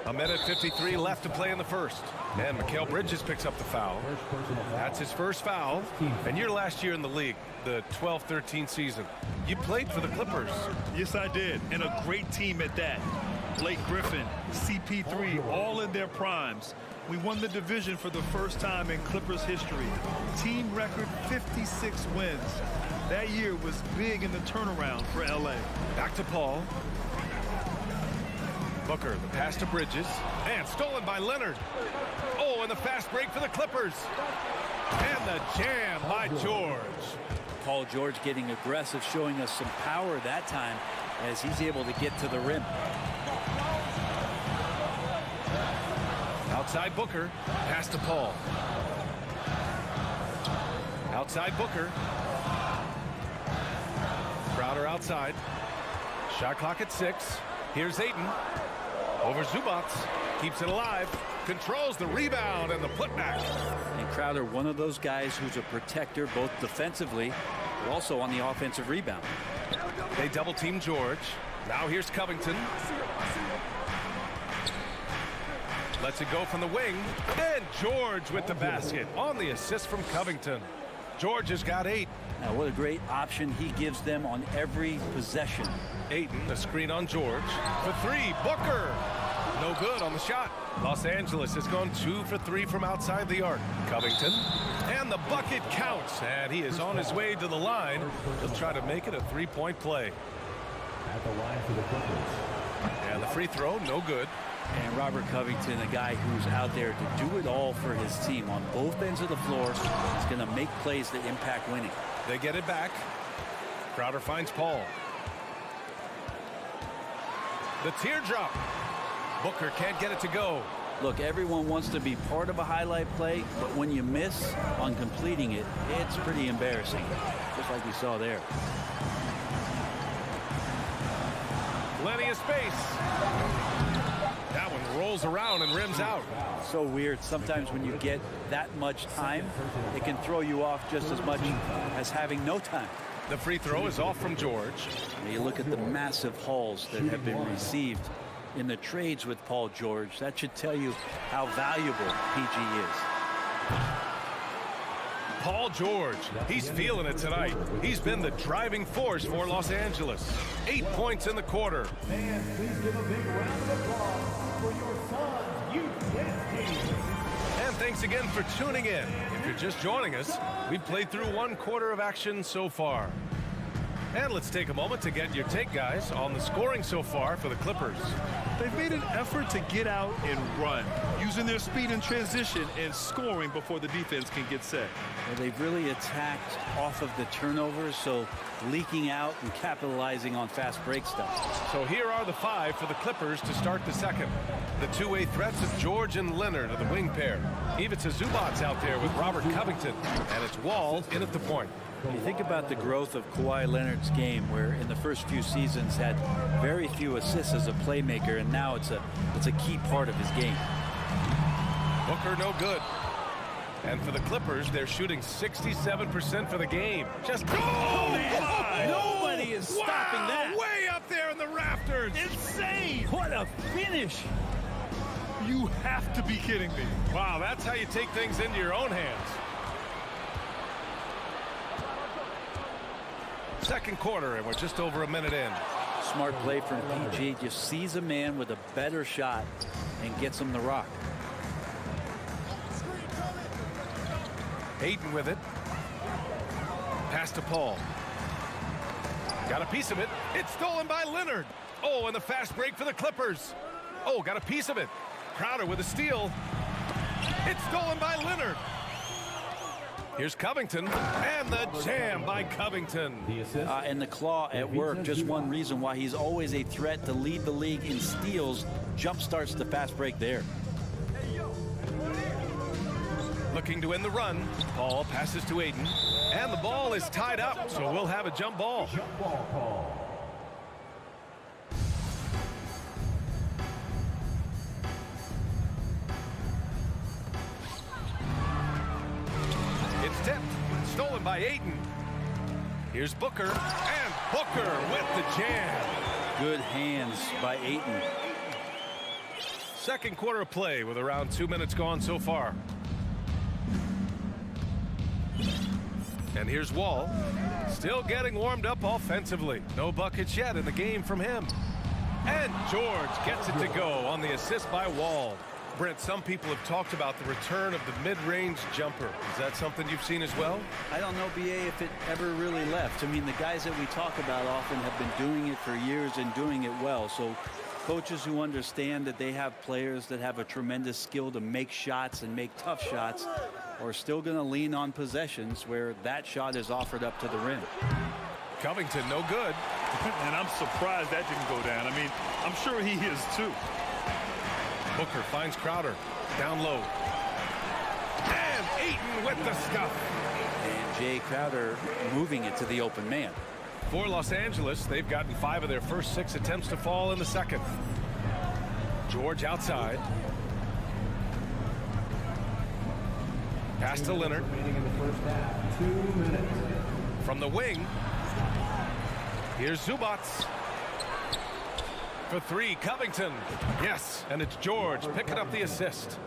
A: A minute 53 left to play in the first. And Mikal Bridges picks up the foul. That's his first foul. And your last year in the league, the 12-13 season, you played for the Clippers.
C: Yes, I did. And a great team at that. Blake Griffin, CP3, all in their primes. We won the division for the first time in Clippers history. Team record 56 wins. That year was big in the turnaround for LA.
A: Back to Paul. Booker, the pass to Bridges. And stolen by Leonard. Oh, and the fast break for the Clippers. And the jam by George.
B: Paul George getting aggressive, showing us some power that time as he's able to get to the rim.
A: Outside Booker. Pass to Paul. Outside Booker. Crowder outside. Shot clock at 6. Here's Ayton. Over Zubats. Keeps it alive. Controls the rebound and the putback.
B: And Crowder, one of those guys who's a protector both defensively but also on the offensive rebound.
A: They double team George. Now here's Covington. Lets it go from the wing. And George with the basket on the assist from Covington. George has got 8.
B: Now, what a great option he gives them on every possession.
A: Ayton, the screen on George. For three, Booker. No good on the shot. Los Angeles has gone 2 for 3 from outside the arc. Covington. And the bucket counts. And he is on his way to the line. He'll try to make it a 3-point play.
D: At the line for the Clippers.
A: And the free throw, no good.
B: And Robert Covington, a guy who's out there to do it all for his team on both ends of the floor. He's going to make plays that impact winning.
A: They get it back. Crowder finds Paul. The teardrop. Booker can't get it to go.
B: Look, everyone wants to be part of a highlight play, but when you miss on completing it, it's pretty embarrassing, just like we saw there.
A: Plenty of space. That one rolls around and rims out.
B: So weird. Sometimes when you get that much time, it can throw you off just as much as having no time.
A: The free throw is off from George.
B: Now you look at the massive hauls that have been received in the trades with Paul George. That should tell you how valuable PG is.
A: Paul George, he's feeling it tonight. He's been the driving force for Los Angeles. 8 points in the quarter.
D: And please give a big round of applause for your son's youth team.
A: And thanks again for tuning in. If you're just joining us, we've played through 1 quarter of action so far. And let's take a moment to get your take, guys, on the scoring so far for the Clippers.
C: They've made an effort to get out and run, using their speed in transition and scoring before the defense can get set.
B: Well, they've really attacked off of the turnovers, so leaking out and capitalizing on fast break stuff.
A: So here are the 5 for the Clippers to start the second. The two-way threats of George and Leonard are the wing pair. Ivica Zubac's out there with Robert Covington, and it's Wall in at the point.
B: You think about the growth of Kawhi Leonard's game, where in the first few seasons had very few assists as a playmaker, and now it's a key part of his game.
A: Booker no good. And for the Clippers, they're shooting 67% for the game. Just
B: Nobody is stopping that.
A: Way up there in the rafters.
B: Insane! What a finish!
C: You have to be kidding me.
A: Wow, that's how you take things into your own hands. Second quarter, and we're just over a minute in.
B: Smart play from PG. Just sees a man with a better shot and gets him the rock.
A: Ayton with it. Pass to Paul. Got a piece of it. It's stolen by Leonard. Oh, and the fast break for the Clippers. Oh, got a piece of it. Crowder with a steal. It's stolen by Leonard. Here's Covington, and the jam by Covington.
B: And the claw at work, just one reason why he's always a threat to lead the league in steals. Jump starts the fast break there.
A: Looking to win the run. Paul passes to Ayton, and the ball is tied up, so we'll have a jump ball.
D: Jump ball call.
A: It's tipped, stolen by Ayton. Here's Booker, and Booker with the jam.
B: Good hands by Ayton.
A: Second quarter of play with around 2 minutes gone so far. And here's Wall, still getting warmed up offensively. No buckets yet in the game from him. And George gets it to go on the assist by Wall. Brent, some people have talked about the return of the mid-range jumper. Is that something you've seen as well?
B: I don't know, BA, if it ever really left. I mean, the guys that we talk about often have been doing it for years and doing it well. So coaches who understand that they have players that have a tremendous skill to make shots and make tough shots are still going to lean on possessions where that shot is offered up to the rim.
A: Covington, no good.
C: And I'm surprised that didn't go down. I mean, I'm sure he is too.
A: Booker finds Crowder down low. And Ayton with the scuff.
B: And Jay Crowder moving it to the open man.
A: For Los Angeles, they've gotten 5 of their first 6 attempts to fall in the second. George outside. Pass to Leonard.
D: Remaining in the first half, 2 minutes.
A: From the wing, here's Zubac. For 3, Covington. Yes, and it's George picking up the assist.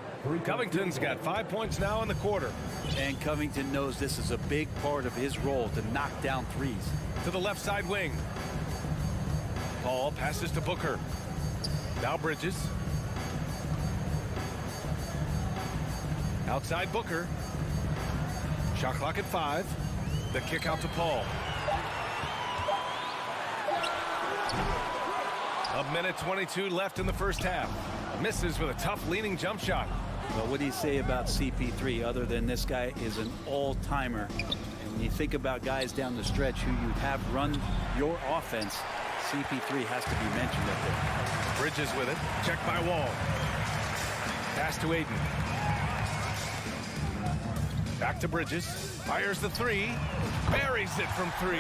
A: Covington's got 5 points now in the quarter.
B: And Covington knows this is a big part of his role to knock down threes.
A: To the left side wing. Paul passes to Booker. Now Bridges. Outside Booker. Shot clock at 5. The kick out to Paul. A minute 22 left in the first half. Misses with a tough leaning jump shot.
B: Well, what do you say about CP3 other than this guy is an all-timer? And when you think about guys down the stretch who you have run your offense, CP3 has to be mentioned up there.
A: Bridges with it. Checked by Wall. Pass to Aiden. Back to Bridges. Fires the 3. Buries it from 3.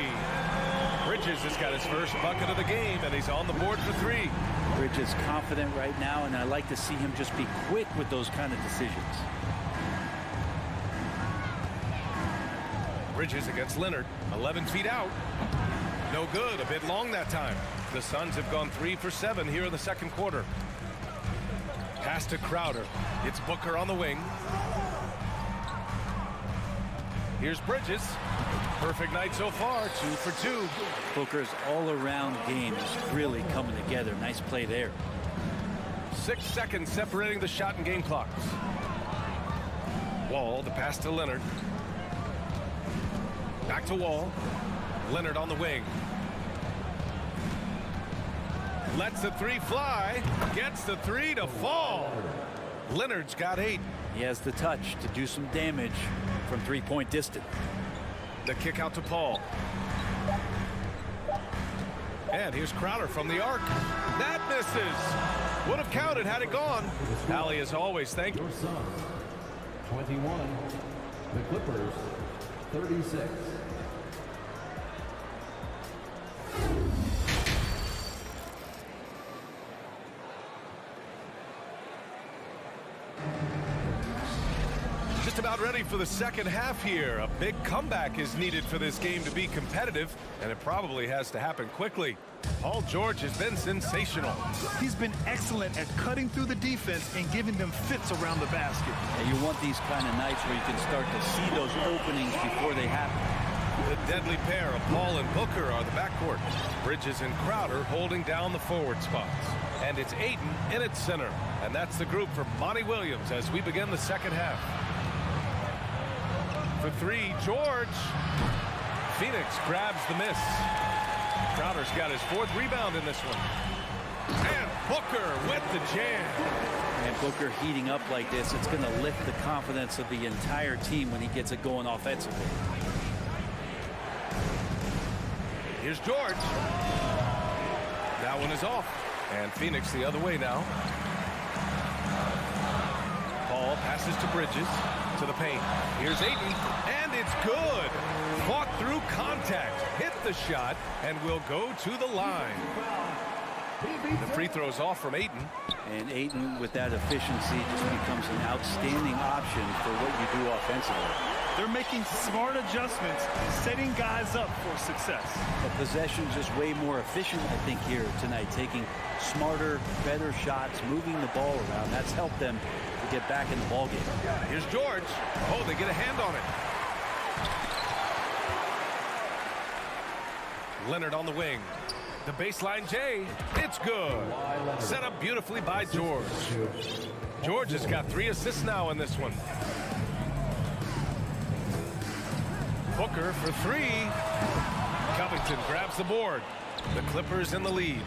A: Bridges has got his first bucket of the game, and he's on the board for 3.
B: Bridges confident right now, and I like to see him just be quick with those kind of decisions.
A: Bridges against Leonard. 11 feet out. No good. A bit long that time. The Suns have gone 3 for 7 here in the second quarter. Pass to Crowder. It's Booker on the wing. Here's Bridges. Perfect night so far. 2 for 2.
B: Booker's all-around game is really coming together. Nice play there.
A: 6 seconds separating the shot and game clocks. Wall, the pass to Leonard. Back to Wall. Leonard on the wing. Lets the 3 fly. Gets the 3 to fall. Leonard's got 8.
B: He has the touch to do some damage from three-point distance.
A: The kick out to Paul. And here's Crowder from the arc. That misses. Would have counted had it gone. Allie, as always, thank you.
D: 21. The Clippers, 36.
A: Just about ready for the second half here. A big comeback is needed for this game to be competitive, and it probably has to happen quickly. Paul George has been sensational.
E: He's been excellent at cutting through the defense and giving them fits around the basket.
B: And you want these kind of nights where you can start to see those openings before they happen.
A: The deadly pair of Paul and Booker are the backcourt. Bridges and Crowder holding down the forward spots. And it's Aiden in its center. And that's the group for Monty Williams as we begin the second half. For 3, George. Phoenix grabs the miss. Crowder's got his 4th rebound in this one. And Booker with the jam.
B: And Booker heating up like this, it's going to lift the confidence of the entire team when he gets it going offensively.
A: Here's George. That one is off. And Phoenix the other way now. Paul passes to Bridges. To the paint. Here's Aiden, and it's good. Fought through contact, hit the shot, and will go to the line. The free throw's off from Aiden.
B: And Aiden, with that efficiency, just becomes an outstanding option for what you do offensively.
E: They're making smart adjustments, setting guys up for success.
B: The possession's just way more efficient, I think, here tonight. Taking smarter, better shots, moving the ball around. That's helped them to get back in the ballgame.
A: Here's George. Oh, they get a hand on it. Leonard on the wing. The baseline J. It's good. Set up beautifully by George. George has got 3 assists now in this one. Booker for 3. Covington grabs the board. The Clippers in the lead.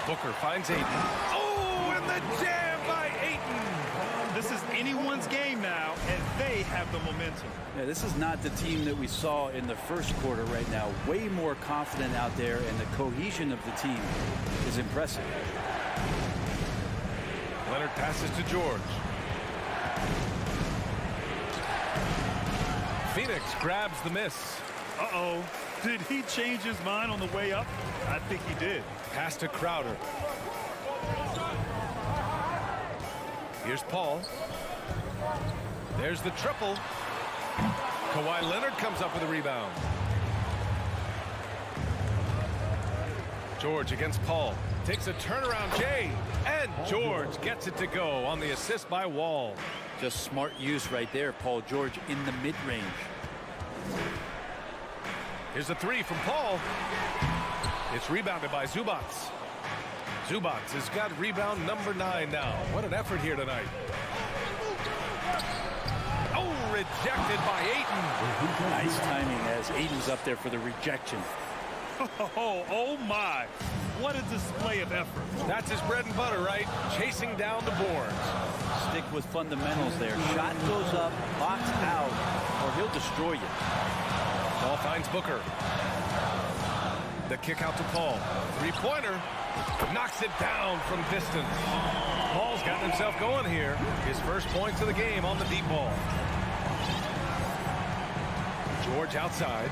A: Booker finds Aiden. Oh, and the jam by Aiden.
E: This is anyone's game now, and they have the momentum.
B: Yeah, this is not the team that we saw in the first quarter right now. Way more confident out there, and the cohesion of the team is impressive.
A: Leonard passes to George. Phoenix grabs the miss.
E: Uh-oh. Did he change his mind on the way up? I think he did.
A: Pass to Crowder. Here's Paul. There's the triple. Kawhi Leonard comes up with a rebound. George against Paul. Takes a turnaround, Jay. And George gets it to go on the assist by Wall.
B: Just smart use right there, Paul George in the mid-range.
A: Here's a three from Paul. It's rebounded by Zubats. Zubats has got rebound number 9 now. What an effort here tonight. Oh, rejected by Ayton.
B: Nice timing as Ayton's up there for the rejection.
E: Oh my. What a display of effort.
A: That's his bread and butter, right? Chasing down the boards.
B: Stick with fundamentals there. Shot goes up, box out, or he'll destroy you.
A: Ball finds Booker. The kick out to Paul. Three-pointer. Knocks it down from distance. Paul's gotten himself going here. His first points of the game on the deep ball. George outside.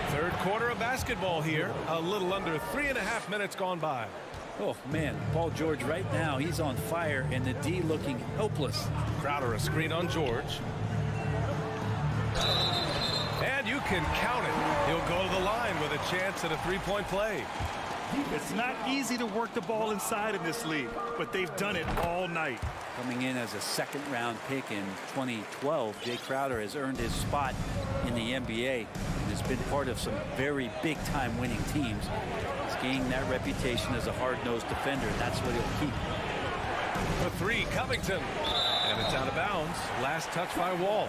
A: Third quarter of basketball here. A little under 3.5 minutes gone by.
B: Oh, man, Paul George right now, he's on fire, and the D looking helpless.
A: Crowder a screen on George. And you can count it. He'll go to the line with a chance at a three-point play.
E: It's not easy to work the ball inside in this league, but they've done it all night.
B: Coming in as a second-round pick in 2012, Jay Crowder has earned his spot in the NBA and has been part of some very big-time winning teams. He's gained that reputation as a hard-nosed defender. That's what he'll keep.
A: The three, Covington. And it's out of bounds. Last touch by Wall.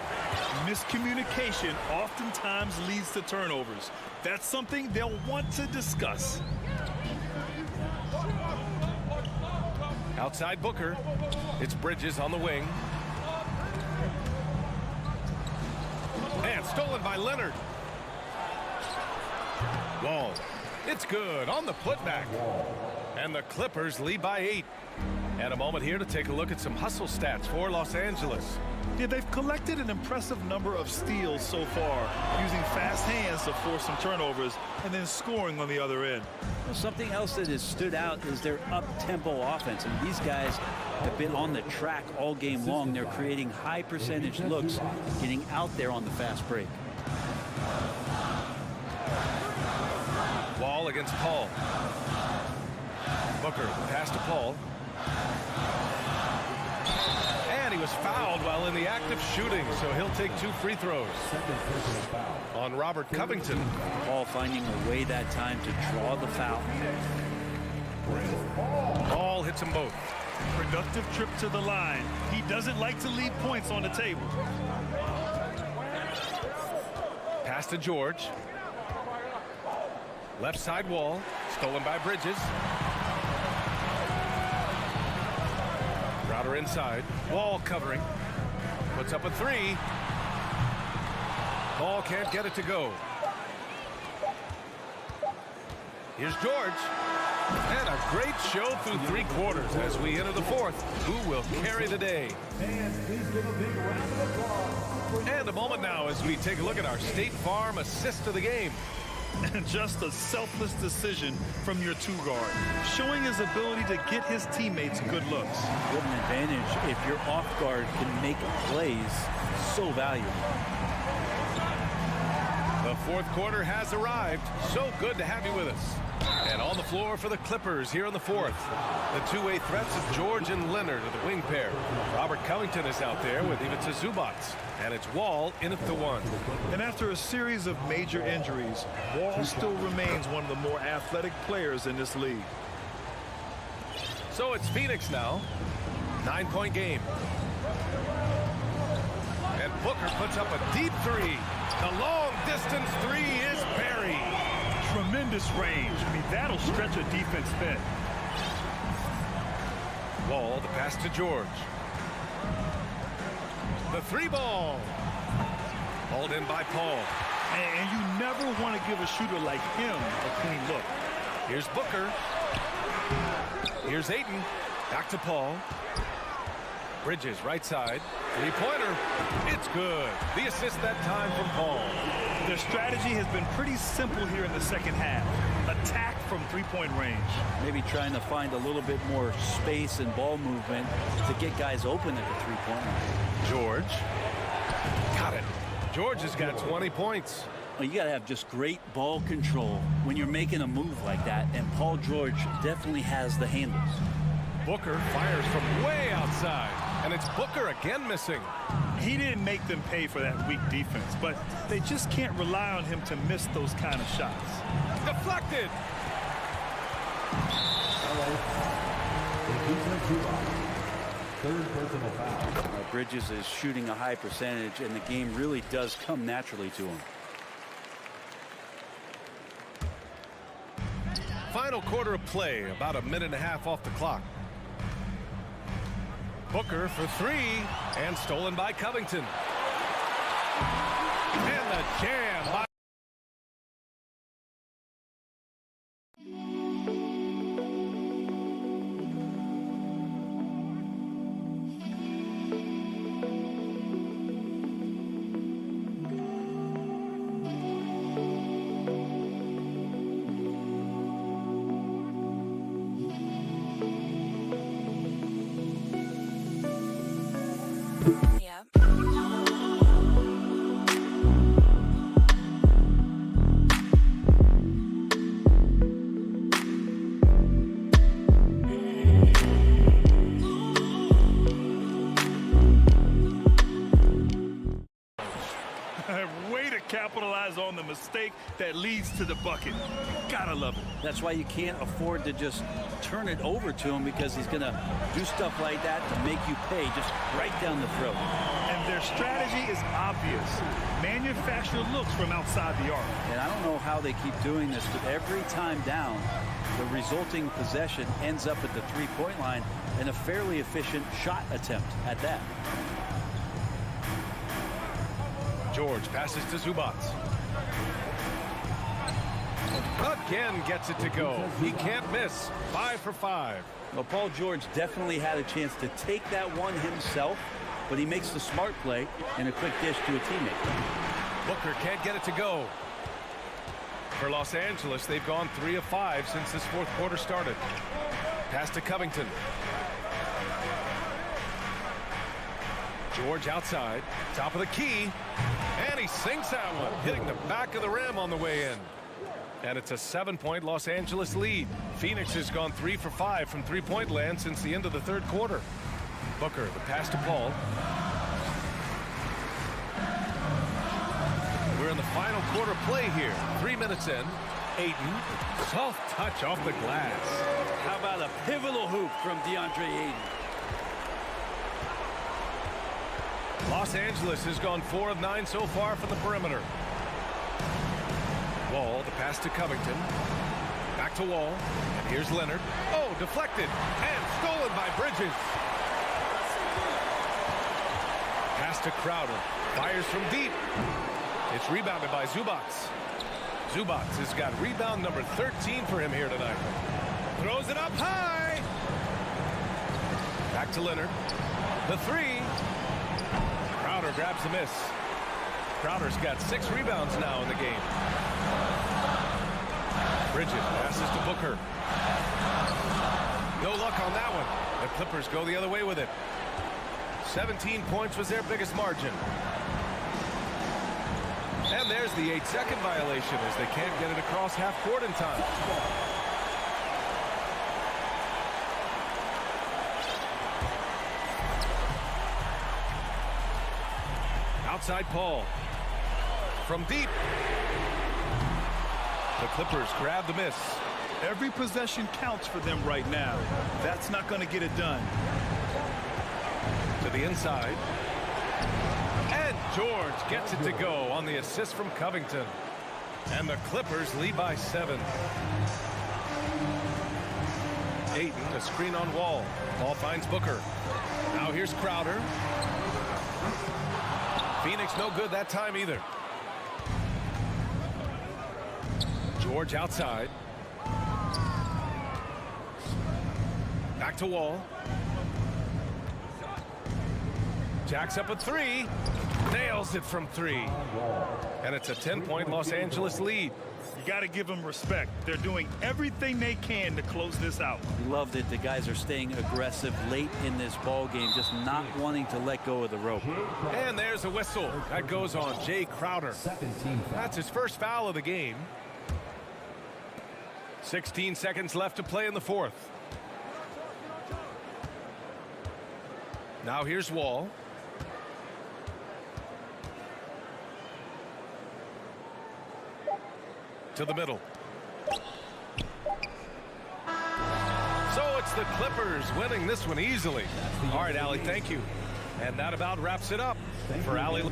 E: Miscommunication oftentimes leads to turnovers. That's something they'll want to discuss.
A: Outside Booker. It's Bridges on the wing. And stolen by Leonard. Wall. It's good on the putback. And the Clippers lead by 8. And a moment here to take a look at some hustle stats for Los Angeles.
E: Yeah, they've collected an impressive number of steals so far, using fast hands to force some turnovers and then scoring on the other end.
B: Well, something else that has stood out is their up-tempo offense. And these guys have been on the track all game long. They're creating high percentage looks, getting out there on the fast break.
A: Wall against Paul. Booker pass to Paul. And he was fouled while in the act of shooting, so he'll take 2 free throws. On Robert Covington.
B: Paul finding a way that time to draw the foul.
A: Ball hits them both.
E: Productive trip to the line. He doesn't like to leave points on the table.
A: Pass to George. Left side Wall. Stolen by Bridges. Crowder inside. Wall covering. Puts up a 3. Ball can't get it to go. Here's George. And a great show through 3 quarters as we enter the 4th. Who will carry the day? And a moment now as we take a look at our State Farm assist of the game.
E: And just a selfless decision from your 2 guard, showing his ability to get his teammates good looks.
B: What an advantage if your off guard can make plays. So valuable.
A: The 4th quarter has arrived. So good to have you with us. And on the floor for the Clippers here in the 4th. The two-way threats of George and Leonard are the wing pair. Robert Covington is out there with Ivica Zubats. And it's Wall in at the 1.
E: And after a series of major injuries, Wall still remains one of the more athletic players in this league.
A: So it's Phoenix now. 9-point game. And Booker puts up a deep 3. The long distance 3 is buried.
E: Tremendous range. I mean, that'll stretch a defense thin.
A: Wall, the pass to George. The 3 ball. Hauled in by Paul.
E: And you never want to give a shooter like him a clean look.
A: Here's Booker. Here's Ayton. Back to Paul. Bridges, right side. 3-pointer. It's good. The assist that time from Paul.
E: Their strategy has been pretty simple here in the second half. Attack from 3-point range.
B: Maybe trying to find a little bit more space and ball movement to get guys open at the 3-point line.
A: George. Got it. George has got 20 points.
B: Well, you got to have just great ball control when you're making a move like that, and Paul George definitely has the handles.
A: Booker fires from way outside, and it's Booker again missing.
E: He didn't make them pay for that weak defense, but they just can't rely on him to miss those kind of shots.
A: Deflected.
D: Third personal foul.
B: Bridges is shooting a high percentage, and the game really does come naturally to him.
A: Final quarter of play, about a minute and a half off the clock. Booker for three, and stolen by Covington. And the jam by
E: Way to capitalize on the mistake that leads to the bucket. Gotta love it.
B: That's why you can't afford to just turn it over to him, because he's going to do stuff like that to make you pay just right down the throat.
E: And their strategy is obvious. Manufacture looks from outside the arc.
B: And I don't know how they keep doing this, but every time down, the resulting possession ends up at the three-point line, and a fairly efficient shot attempt at that.
A: George passes to Zubac. Again gets it to go. He can't miss. 5 for 5.
B: Well, Paul George definitely had a chance to take that one himself, but he makes the smart play and a quick dish to a teammate.
A: Booker can't get it to go. For Los Angeles, they've gone 3 of 5 since this fourth quarter started. Pass to Covington. George outside, top of the key, and he sinks that one, hitting the back of the rim on the way in. And it's a 7-point Los Angeles lead. Phoenix has gone 3 for 5 from three-point land since the end of the third quarter. Booker, the pass to Paul. We're in the final quarter play here. 3 minutes in. Ayton, soft touch off the glass.
B: How about a pivotal hoop from DeAndre Ayton?
A: Los Angeles has gone 4 of 9 so far from the perimeter. Wall, the pass to Covington. Back to Wall. And here's Leonard. Oh, deflected. And stolen by Bridges. Pass to Crowder. Fires from deep. It's rebounded by Zubac. Zubac has got rebound number 13 for him here tonight. Throws it up high. Back to Leonard. The three. Crowder grabs the miss. Crowder's got 6 rebounds now in the game. Bridges passes to Booker. No luck on that one. The Clippers go the other way with it. 17 points was their biggest margin. And there's the 8-second violation as they can't get it across half court in time. Outside Paul. From deep. The Clippers grab the miss.
E: Every possession counts for them right now. That's not going to get it done.
A: To the inside. And George gets it to go on the assist from Covington. And the Clippers lead by 7. Ayton, a screen on Wall. Ball finds Booker. Now here's Crowder. Phoenix no good that time either. George outside. Back to Wall. Jacks up a 3. Nails it from 3. And it's a 10-point Los Angeles lead.
E: You got to give them respect. They're doing everything they can to close this out.
B: Love that the guys are staying aggressive late in this ball game, just not wanting to let go of the rope.
A: And there's a whistle. That goes on Jay Crowder. That's his first foul of the game. 16 seconds left to play in the fourth. Now here's Wall. To the middle. So it's the Clippers winning this one easily. All right, Allie, thank you. And that about wraps it up for Allie.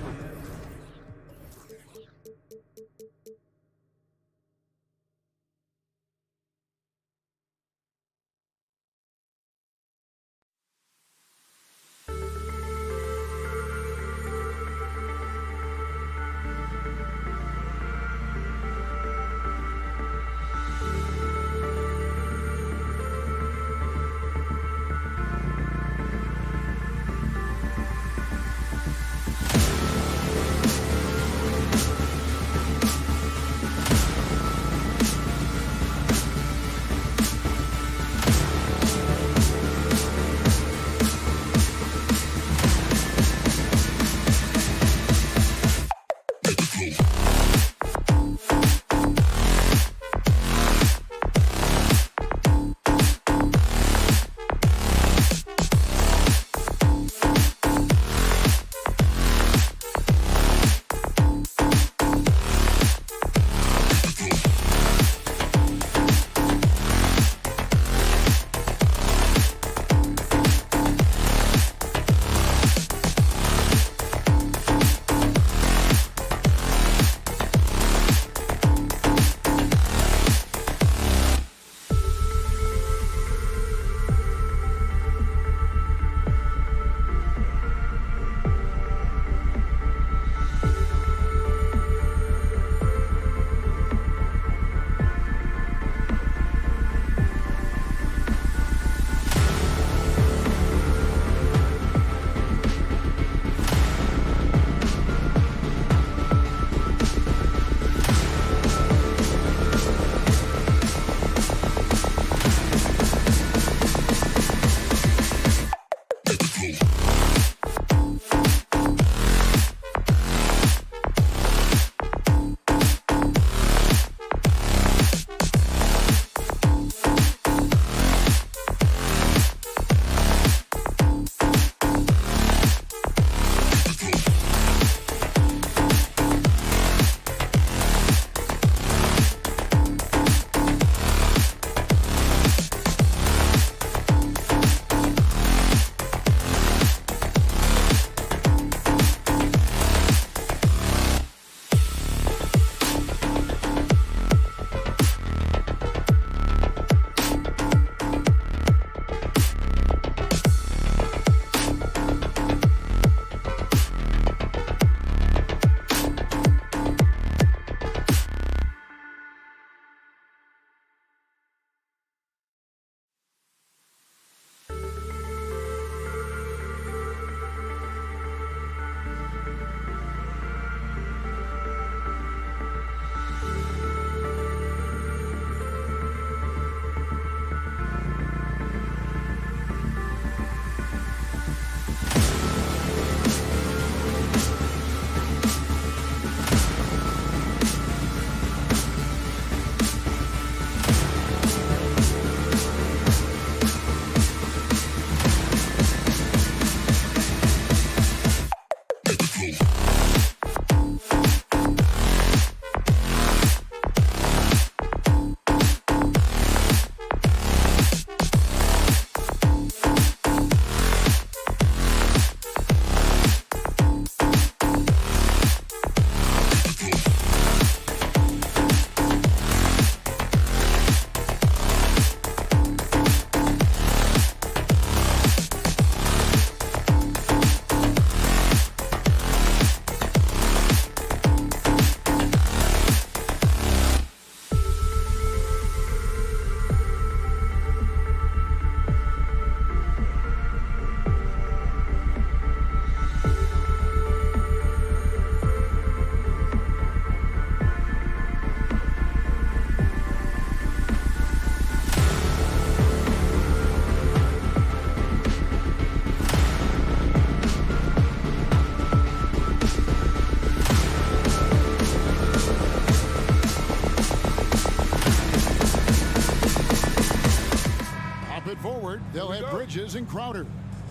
F: Crowder.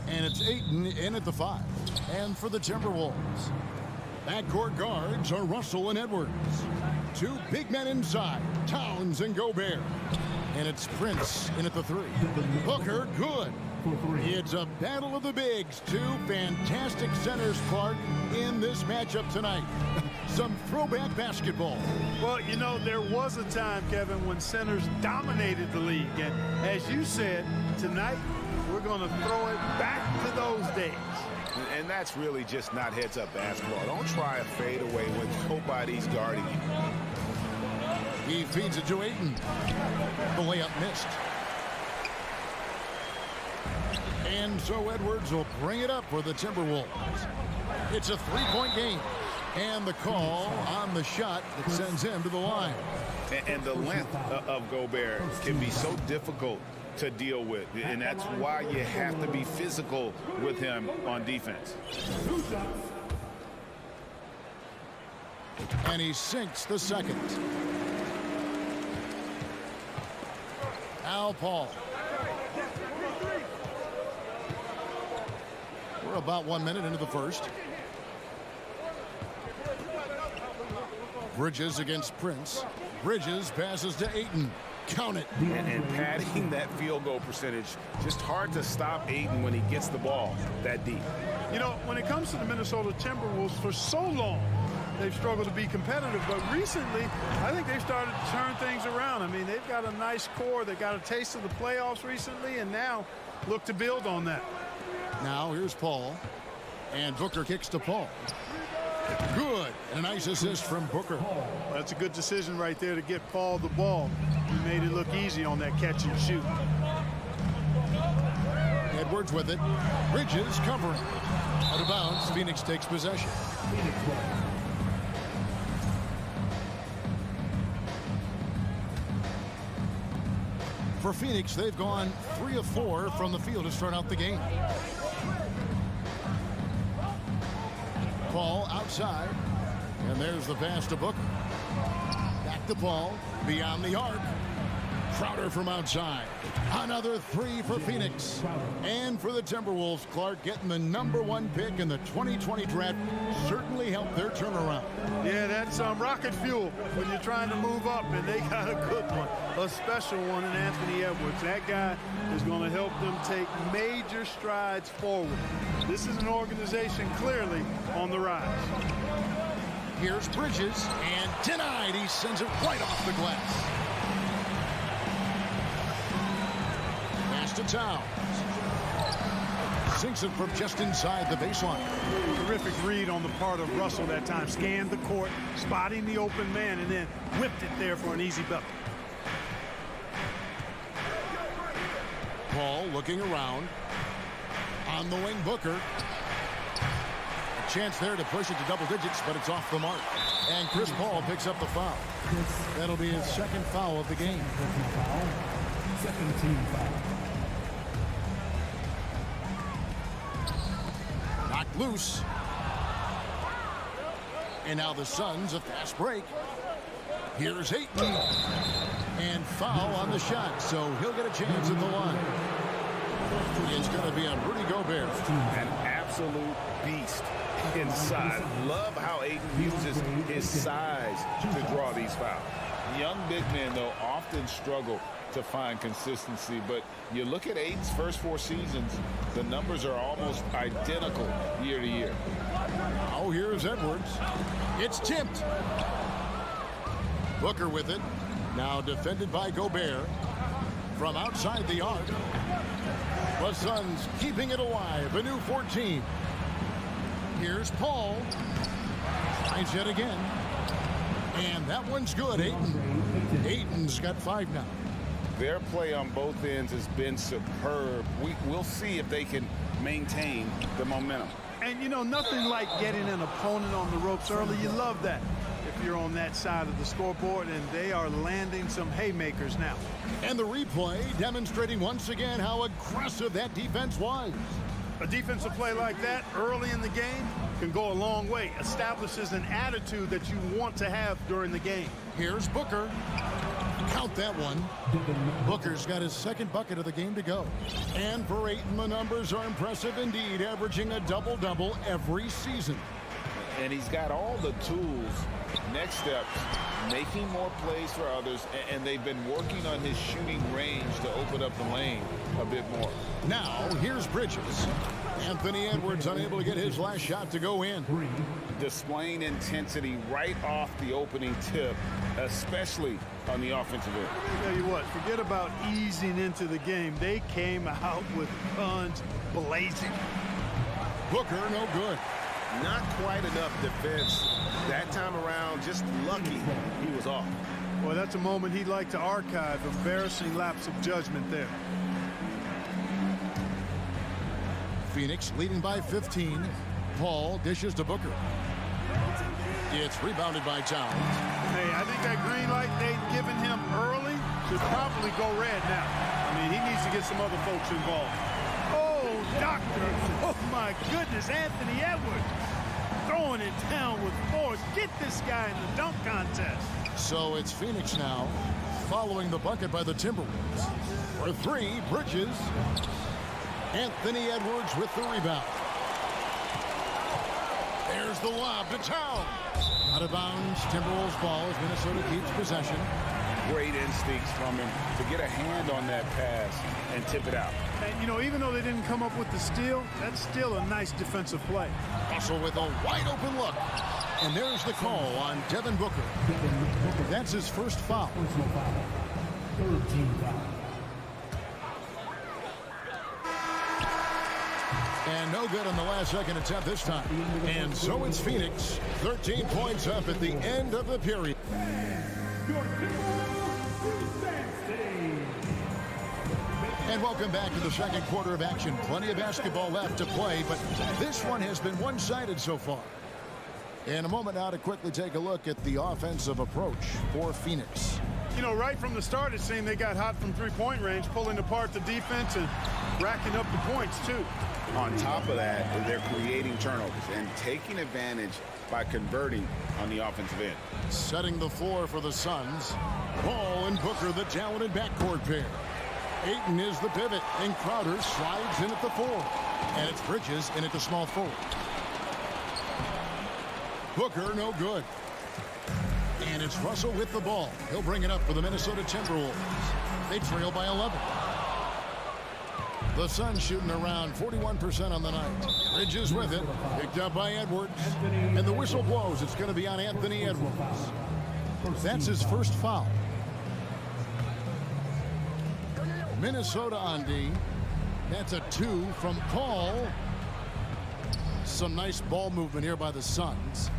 F: And it's Ayton in at the 5. And for the Timberwolves, backcourt guards are Russell and Edwards. 2 big men inside, Towns and Gobert. And it's Prince in at the 3. Booker, good. It's a battle of the bigs. 2 fantastic centers, Clark, in this matchup tonight. Some throwback basketball.
C: Well, you know, there was a time, Kevin, when centers dominated the league. And as you said, tonight we're going to throw it back to those days.
G: And that's really just not heads-up basketball. Don't try a fadeaway when nobody's guarding you.
F: He feeds it to Ayton. The layup missed. And so Edwards will bring it up for the Timberwolves. It's a 3-point game. And the call on the shot that sends him to the line.
G: And the length of Gobert can be so difficult to deal with. And that's why you have to be physical with him on defense.
F: And he sinks the second. Al Paul. We're about 1 minute into the first. Bridges against Prince. Bridges passes to Ayton. Count it.
G: And padding that field goal percentage, just hard to stop Ayton when he gets the ball that deep.
C: You know, when it comes to the Minnesota Timberwolves, for so long, they've struggled to be competitive. But recently, I think they've started to turn things around. I mean, they've got a nice core. They got a taste of the playoffs recently, and now look to build on that.
F: Now here's Paul. And Booker kicks to Paul. Good. And a nice assist from Booker.
C: That's a good decision right there to get Paul the ball. He made it look easy on that catch and shoot.
F: Edwards with it. Bridges covering. Out of bounds. Phoenix takes possession. For Phoenix, they've gone 3 of 4 from the field to start out the game. Paul outside. And there's the pass to Booker. Back to Paul. Beyond the arc. Crowder from outside. Another 3 for Phoenix. And for the Timberwolves, Clark, getting the #1 pick in the 2020 draft certainly helped their turnaround.
C: Yeah, that's rocket fuel when you're trying to move up, and they got a good one, a special one in Anthony Edwards. That guy is going to help them take major strides forward. This is an organization clearly on the rise.
F: Here's Bridges, and denied. He sends it right off the glass. Pass to Towns. Sinks it from just inside the baseline.
C: Terrific read on the part of Russell that time. Scanned the court, spotting the open man, and then whipped it there for an easy bucket.
F: Paul looking around. On the wing, Booker. A chance there to push it to double digits, but it's off the mark. And Chris Paul picks up the foul. That'll be his second foul of the game.
D: Second team foul.
F: Knocked loose. And now the Suns, a fast break. Here's Ayton. And foul on the shot, so he'll get a chance at the line. It's going to be on Rudy Gobert.
G: An absolute beast inside. Love how Ayton uses his size to draw these fouls.
J: Young big men, though, often struggle to find consistency, but you look at Ayton's first 4 seasons, the numbers are almost identical year to year.
F: Oh, here's Edwards. It's tipped. Booker with it. Now defended by Gobert. From outside the arc. The Suns keeping it alive. A new 14. Here's Paul. Tries yet again. And that one's good. Ayton's got 5 now.
J: Their play on both ends has been superb. We'll see if they can maintain the momentum.
C: And, you know, nothing like getting an opponent on the ropes early. You love that if you're on that side of the scoreboard, and they are landing some haymakers now.
F: And the replay demonstrating once again how aggressive that defense was.
C: A defensive play like that early in the game can go a long way. Establishes an attitude that you want to have during the game.
F: Here's Booker. Count that one. Booker's got his second bucket of the game to go. And for Ayton, the numbers are impressive indeed, averaging a double-double every season.
J: And he's got all the tools. Next steps, making more plays for others, and they've been working on his shooting range to open up the lane a bit more.
F: Now, here's Bridges. Anthony Edwards unable to get his last shot to go in.
J: Displaying intensity right off the opening tip, especially on the offensive end.
C: I'll tell you what, forget about easing into the game. They came out with guns blazing.
F: Booker, no good.
G: Not quite enough defense that time around. Just lucky he was off.
C: Well, that's a moment he'd like to archive. Embarrassing lapse of judgment there.
F: Phoenix leading by 15. Paul dishes to Booker. It's rebounded by Towns.
C: Hey, I think that green light they'd given him early should probably go red now. I mean, he needs to get some other folks involved. Oh, doctor. Oh, my goodness. Anthony Edwards throwing it down with force. Get this guy in the dunk contest.
F: So it's Phoenix now, following the bucket by the Timberwolves. For three, Bridges. Anthony Edwards with the rebound. There's the lob to Towns. Out of bounds, Timberwolves ball as Minnesota keeps possession.
J: Great instincts from him to get a hand on that pass and tip it out.
C: And, you know, even though they didn't come up with the steal, that's still a nice defensive play.
F: Russell with a wide open look. And there's the call on Devin Booker. That's his first foul. And no good on the last second attempt this time. And so it's Phoenix, 13 points up at the end of the period. And welcome back to the second quarter of action. Plenty of basketball left to play, but this one has been one-sided so far. In a moment now to quickly take a look at the offensive approach for Phoenix.
C: You know, right from the start, it seemed they got hot from three-point range, pulling apart the defense and racking up the points, too.
J: On top of that, they're creating turnovers and taking advantage by converting on the offensive end.
F: Setting the floor for the Suns. Paul and Booker, the talented backcourt pair. Ayton is the pivot, and Crowder slides in at the 4. And it's Bridges in at the small forward. Booker, no good. And it's Russell with the ball. He'll bring it up for the Minnesota Timberwolves. They trail by 11. The Suns shooting around 41% on the night. Bridges with it. Picked up by Edwards. And the whistle blows. It's going to be on Anthony Edwards. That's his first foul. Minnesota on D. That's a 2 from Paul. Some nice ball movement here by the Suns.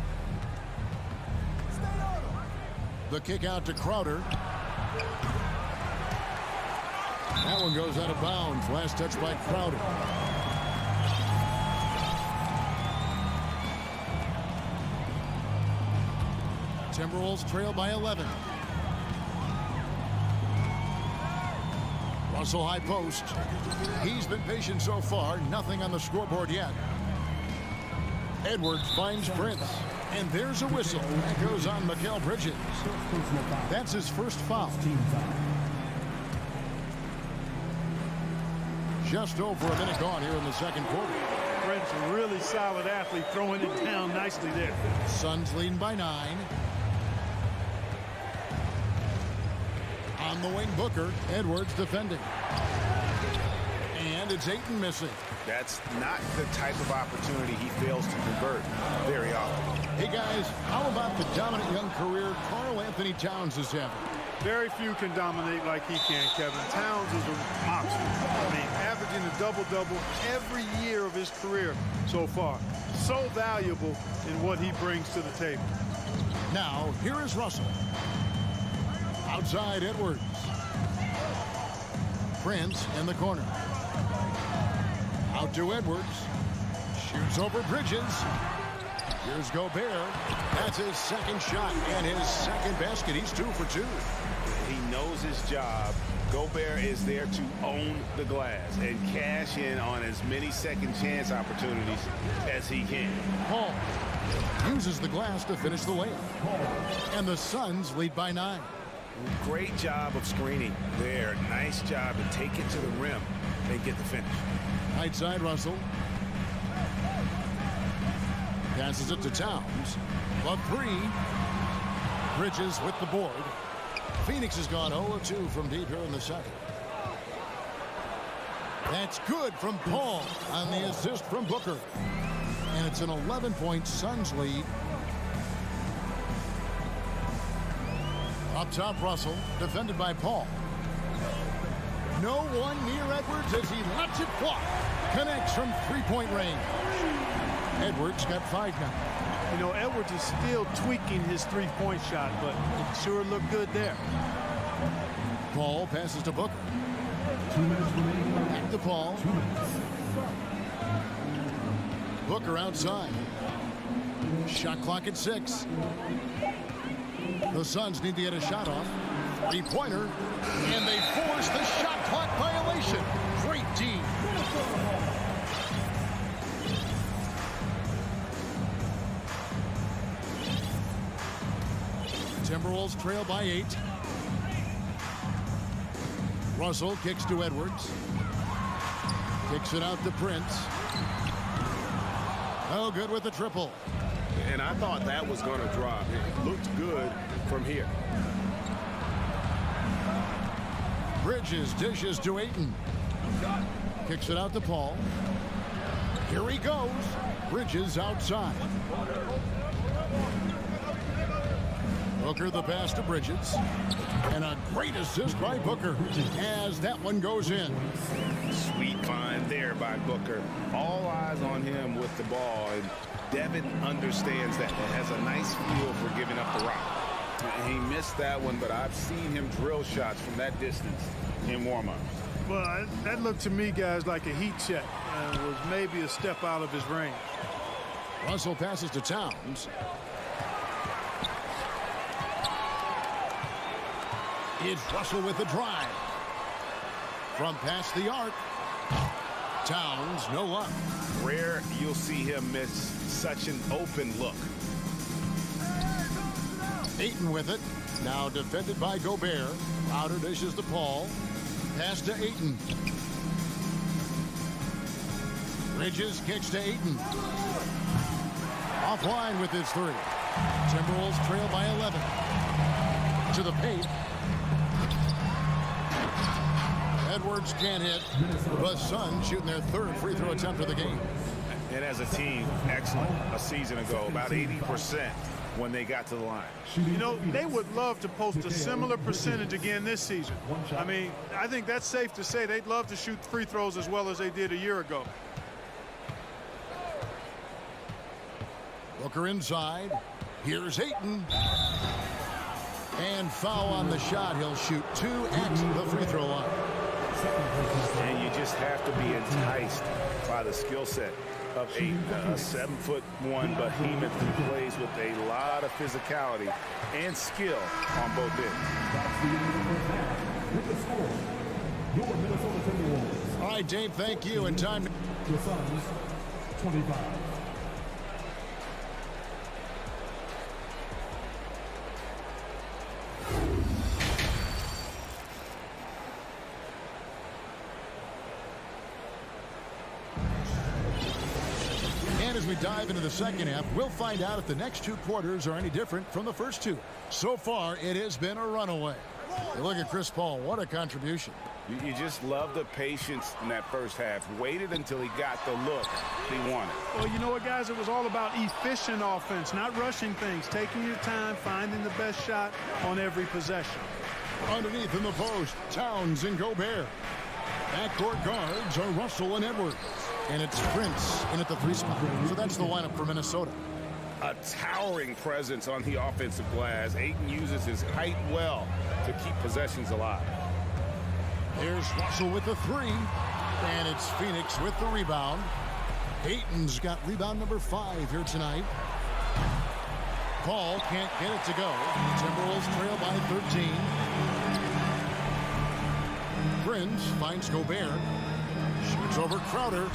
F: The kick out to Crowder. That one goes out of bounds. Last touch by Crowder. Timberwolves trail by 11. Russell high post. He's been patient so far. Nothing on the scoreboard yet. Edwards finds Prince. And there's a whistle. That goes on Mikal Bridges. That's his first foul. Just over a minute gone here in the second quarter.
C: Prince, a really solid athlete, throwing it down nicely there.
F: Suns leading by 9. On the wing, Booker. Edwards defending. And it's Ayton missing.
G: That's not the type of opportunity he fails to convert very often.
F: Hey, guys, how about the dominant young career Karl Anthony Towns is having?
C: Very few can dominate like he can, Kevin. Towns is a monster. I mean, averaging a double-double every year of his career so far. So valuable in what he brings to the table.
F: Now, here is Russell. Outside Edwards. Prince in the corner. Out to Edwards. Shoots over Bridges. Here's Gobert. That's his second shot and his second basket. He's 2 for 2.
G: He knows his job. Gobert is there to own the glass and cash in on as many second chance opportunities as he can.
F: Paul uses the glass to finish the layup. And the Suns lead by 9.
G: Great job of screening there. Nice job to take it to the rim and get the finish.
F: Right side, Russell. Passes it to Towns. The three. Bridges with the board. Phoenix has gone 0-2 from deep here in the second. That's good from Paul on the assist from Booker. And it's an 11-point Suns lead. Up top, Russell, defended by Paul. No one near Edwards as he lets it fly. Connects from three-point range. Edwards got 5 now.
C: You know, Edwards is still tweaking his three-point shot, but it sure looked good there.
F: Paul passes to Booker. Back to Paul. Booker outside. Shot clock at 6. The Suns need to get a shot off. Three-pointer. And they force the shot clock violation. Great team. Timberwolves trail by 8. Russell kicks to Edwards. Kicks it out to Prince. Oh, good with the triple.
G: And I thought that was going to drop. It looked good from here.
F: Bridges dishes to Ayton. Kicks it out to Paul. Here he goes. Bridges outside. Booker the pass to Bridges. And a great assist by Booker as that one goes in.
G: Sweet find there by Booker. All eyes on him with the ball. And Devin understands that and has a nice feel for giving up the rock. He missed that one, but I've seen him drill shots from that distance in warm-up.
C: Well, that looked to me, guys, like a heat check. And was maybe a step out of his range.
F: Russell passes to Towns. It's Russell with the drive. From past the arc. Towns, no luck.
G: Rare you'll see him miss such an open look.
F: Ayton with it. Now defended by Gobert. Crowder dishes to Paul. Pass to Ayton. Bridges kicks to Ayton. Offline with his 3. Timberwolves trail by 11. To the paint. Edwards can't hit, but Suns shooting their 3rd free throw attempt of the game.
G: And as a team, excellent a season ago, about 80% when they got to the line.
C: You know, they would love to post a similar percentage again this season. I mean, I think that's safe to say they'd love to shoot free throws as well as they did a year ago.
F: Booker inside. Here's Ayton. And foul on the shot. He'll shoot 2 at the free throw line.
G: And you just have to be enticed by the skill set of a 7'1" behemoth who plays with a lot of physicality and skill on both ends.
F: All right, Dave, thank you. And time.
D: The Suns, 25.
F: As we dive into the second half, we'll find out if the next 2 quarters are any different from the first 2. So far, it has been a runaway. Hey, look at Chris Paul. What a contribution.
G: You just love the patience in that first half. Waited until he got the look he wanted.
C: Well, you know what, guys? It was all about efficient offense, not rushing things, taking your time, finding the best shot on every possession.
F: Underneath in the post, Towns and Gobert. Backcourt guards are Russell and Edwards. And it's Prince in at the 3 spot. So that's the lineup for Minnesota.
G: A towering presence on the offensive glass. Ayton uses his height well to keep possessions alive.
F: There's Russell with the 3. And it's Phoenix with the rebound. Ayton's got rebound number 5 here tonight. Paul can't get it to go. Timberwolves trail by 13. Prince finds Gobert. Shoots over Crowder.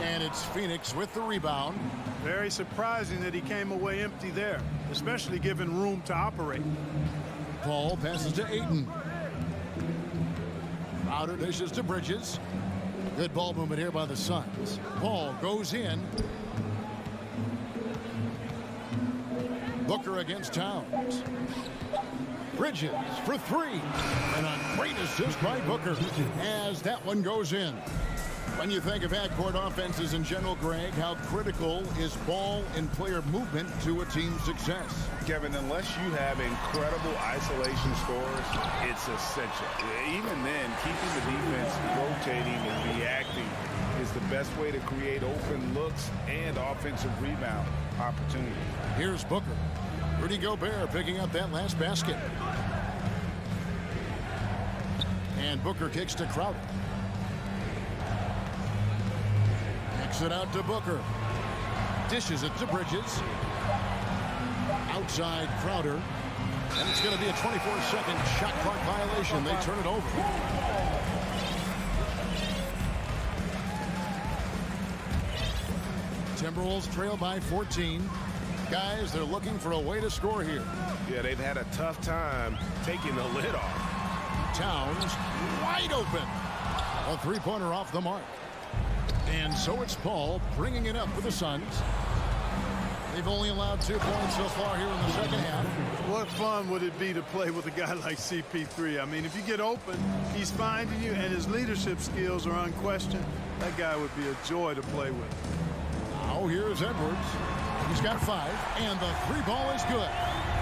F: And it's Phoenix with the rebound.
C: Very surprising that he came away empty there, especially given room to operate.
F: Paul passes to Ayton. Crowder dishes to Bridges. Good ball movement here by the Suns. Ball goes in. Booker against Towns. Bridges for three. And a great assist by Booker as that one goes in. When you think of backcourt offenses in general, Greg, how critical is ball and player movement to a team's success?
G: Kevin, unless you have incredible isolation scores, it's essential. Even then, keeping the defense rotating and reacting is the best way to create open looks and offensive rebound opportunities.
F: Here's Booker. Rudy Gobert picking up that last basket. And Booker kicks to Crowder. Kicks it out to Booker. Dishes it to Bridges. Outside Crowder. And it's going to be a 24-second shot clock violation. They turn it over. Timberwolves trail by 14. Guys, they're looking for a way to score here.
G: Yeah, they've had a tough time taking the lid off.
F: Towns wide open. A three-pointer off the mark. And so it's Paul bringing it up for the Suns. They've only allowed 2 points so far here in the second half.
C: What fun would it be to play with a guy like CP3? I mean, if you get open, he's finding you, and his leadership skills are unquestioned. That guy would be a joy to play with.
F: Now here's Edwards. He's got 5, and the three ball is good.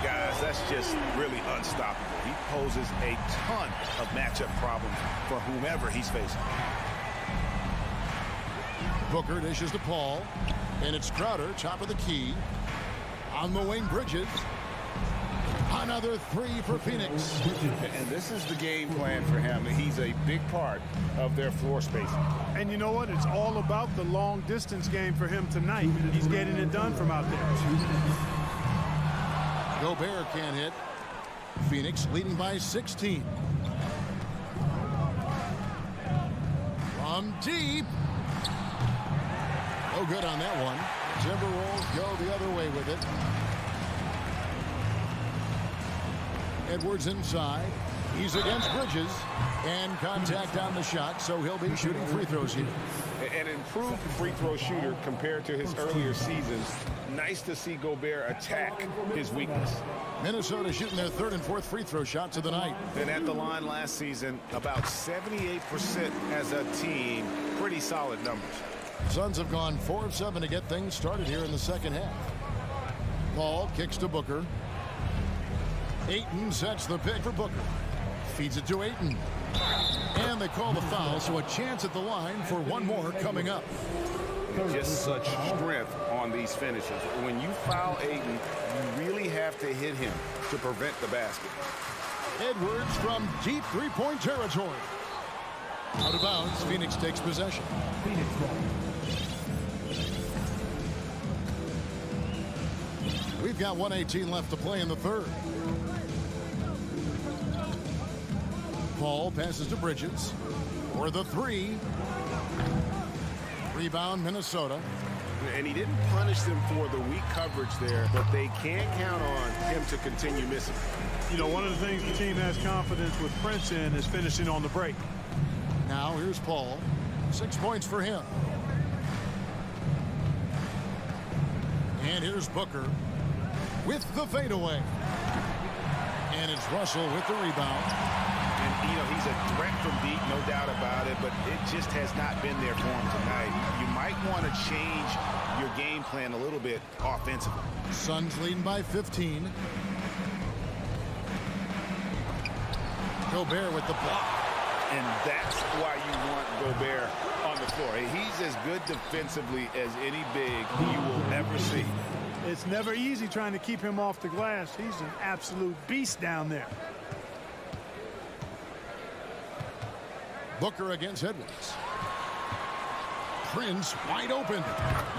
G: Guys, that's just really unstoppable. He poses a ton of matchup problems for whomever he's facing.
F: Booker dishes to Paul, and it's Crowder, top of the key. On the wing, Bridges. Another three for Phoenix.
G: And this is the game plan for him. He's a big part of their floor spacing.
C: And you know what? It's all about the long distance game for him tonight. He's getting it done from out there.
F: Gobert can't hit. Phoenix leading by 16. From deep. No good on that one. Timberwolves go the other way with it. Edwards inside. He's against Bridges. And contact on the shot, so he'll be shooting free throws here.
G: An improved free throw shooter compared to his earlier seasons. Nice to see Gobert attack his weakness.
F: Minnesota shooting their third and fourth free throw shots of the night.
G: And at the line last season, about 78% as a team. Pretty solid numbers.
F: Suns have gone 4 of 7 to get things started here in the second half. Paul kicks to Booker. Ayton sets the pick for Booker. Feeds it to Ayton. And they call the foul, so a chance at the line for one more coming up.
G: Just such strength on these finishes. When you foul Ayton, you really have to hit him to prevent the basket.
F: Edwards from deep three-point territory. Out of bounds, Phoenix takes possession. We've got 1:18 left to play in the third. Paul passes to Bridges for the three. Rebound, Minnesota.
G: And he didn't punish them for the weak coverage there, but they can't count on him to continue missing.
C: You know, one of the things the team has confidence with Prince in is finishing on the break.
F: Now here's Paul. 6 points for him. And here's Booker with the fadeaway. And it's Russell with the rebound.
G: And, you know, he's a threat from deep, no doubt about it, but it just has not been there for him tonight. You might want to change your game plan a little bit offensively.
F: Suns leading by 15. Gobert with the block.
G: And that's why you want Gobert on the floor. He's as good defensively as any big you will ever see.
C: It's never easy trying to keep him off the glass. He's an absolute beast down there.
F: Booker against Edwards. Prince wide open.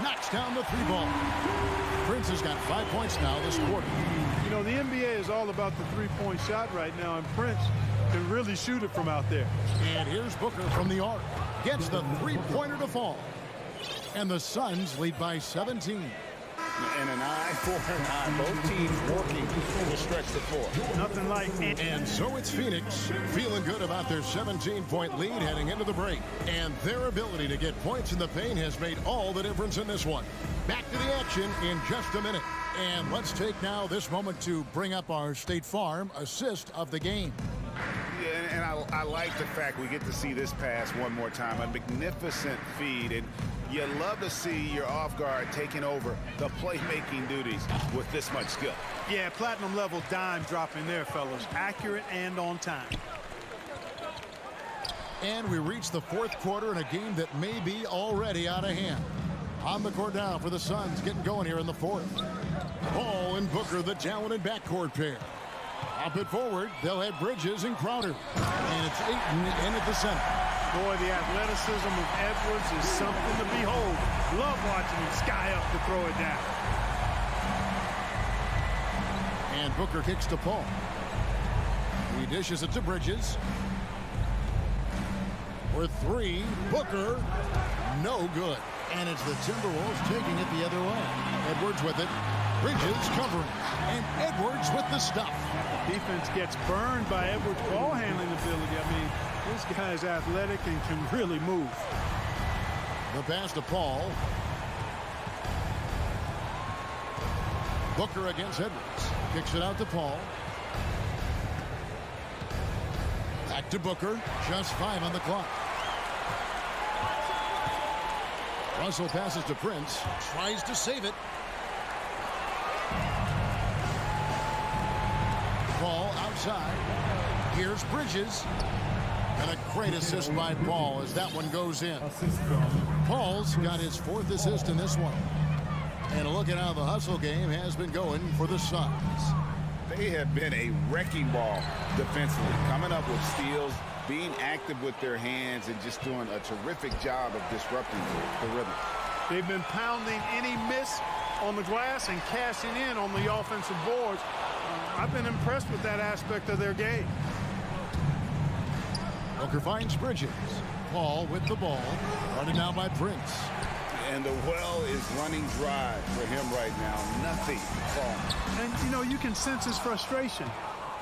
F: Knocks down the three ball. Prince has got 5 points now this quarter.
C: You know, the NBA is all about the three-point shot right now, and Prince can really shoot it from out there.
F: And here's Booker from the arc. Gets the three-pointer to fall. And the Suns lead by 17.
J: And an eye for an eye. Both teams working to stretch the floor.
C: Nothing like it.
F: And so it's Phoenix feeling good about their 17-point lead heading into the break. And their ability to get points in the paint has made all the difference in this one. Back to the action in just a minute. And let's take now this moment to bring up our State Farm assist of the game.
J: Yeah, and I like the fact we get to see this pass one more time. A magnificent feed, and you love to see your off guard taking over the playmaking duties with this much skill.
C: Yeah, platinum level dime dropping there, fellas. Accurate and on time.
F: And we reach the fourth quarter in a game that may be already out of hand. On the court now for the Suns, getting going here in the fourth. Ball and Booker, the talented backcourt pair. Up it forward, they'll have Bridges and Crowder. And it's Ayton in at the center.
C: Boy, the athleticism of Edwards is something to behold. Love watching him sky up to throw it down.
F: And Booker kicks to Paul. He dishes it to Bridges. For three, Booker, no good. And it's the Timberwolves taking it the other way. Edwards with it. Bridges covering. And Edwards with the stuff.
C: Defense gets burned by Edwards' ball handling ability. I mean, this guy's athletic and can really move.
F: The pass to Paul. Booker against Edwards. Kicks it out to Paul. Back to Booker. Just 5 on the clock. Russell passes to Prince. Tries to save it. Paul outside. Here's Bridges. And a great assist by Paul as that one goes in. Paul's got his 4th assist in this one. And look at how the hustle game has been going for the Suns.
J: They have been a wrecking ball defensively, coming up with steals, being active with their hands, and just doing a terrific job of disrupting the rhythm.
C: They've been pounding any miss on the glass and cashing in on the offensive boards. I've been impressed with that aspect of their game.
F: Booker finds Bridges. Paul with the ball. Running now by Prince.
J: And the well is running dry for him right now. Nothing falling.
C: And, you know, you can sense his frustration.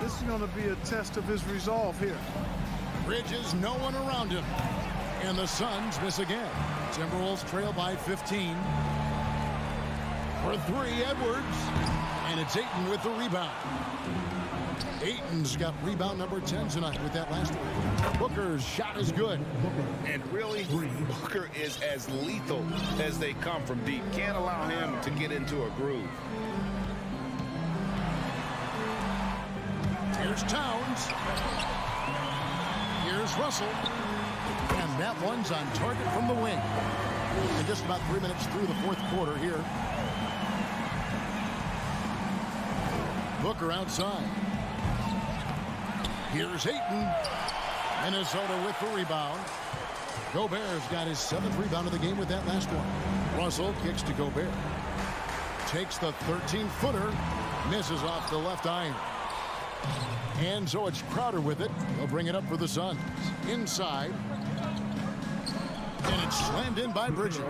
C: This is going to be a test of his resolve here.
F: Bridges, no one around him. And the Suns miss again. Timberwolves trail by 15. For three, Edwards. And it's Ayton with the rebound. Ayton's got rebound number 10 tonight with that last one. Booker's shot is good.
J: And really, Booker is as lethal as they come from deep. Can't allow him to get into a groove.
F: Here's Towns. Here's Russell. And that one's on target from the wing. And just about 3 minutes through the fourth quarter here. Booker outside. Here's Ayton. Minnesota with the rebound. Gobert's got his 7th rebound of the game with that last one. Russell kicks to Gobert. Takes the 13-footer. Misses off the left iron. And so it's Crowder with it. They'll bring it up for the Suns. Inside. And it's slammed in by Bridges.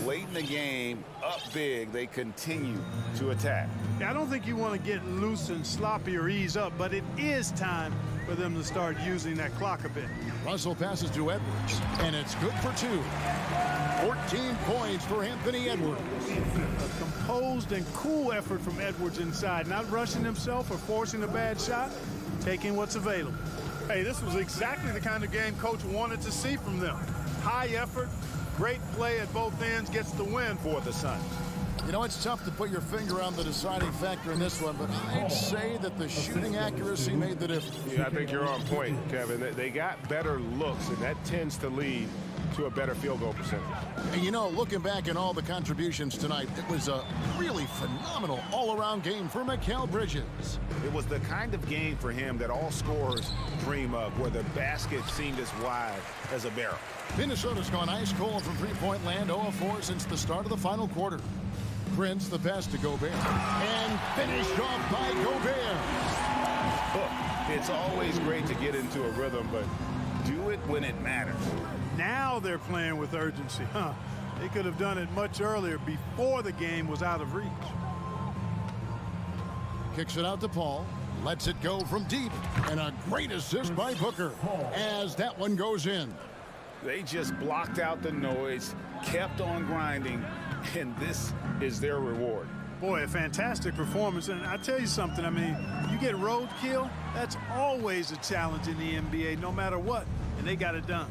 J: Late in the game, up big, they continue to attack.
C: I don't think you want to get loose and sloppy or ease up, but it is time for them to start using that clock a bit.
F: Russell passes to Edwards, and it's good for 2. 14 points for Anthony Edwards.
C: A composed and cool effort from Edwards inside, not rushing himself or forcing a bad shot, taking what's available. Hey, this was exactly the kind of game Coach wanted to see from them. High effort, great play at both ends, gets the win for the Suns.
F: You know, it's tough to put your finger on the deciding factor in this one, but I'd say that the shooting accuracy made the difference.
G: Yeah, I think you're on point, Kevin. They got better looks, and that tends to lead to a better field goal percentage.
F: And you know, looking back at all the contributions tonight, it was a really phenomenal all-around game for Mikal Bridges.
J: It was the kind of game for him that all scorers dream of, where the basket seemed as wide as a barrel.
F: Minnesota's gone ice cold from three-point land, 0-4 since the start of the final quarter. Prince, the pass to Gobert. And finished off by Gobert.
J: Look, it's always great to get into a rhythm, but do it when it matters.
C: Now they're playing with urgency, huh?
L: They could have done it much earlier before the game was out of reach.
F: Kicks it out to Paul. Lets it go from deep. And a great assist by Booker as that one goes in.
J: They just blocked out the noise, kept on grinding, and this is their reward.
L: Boy, a fantastic performance. And I tell you something, I mean, you get roadkill, that's always a challenge in the NBA, no matter what. And they got it done.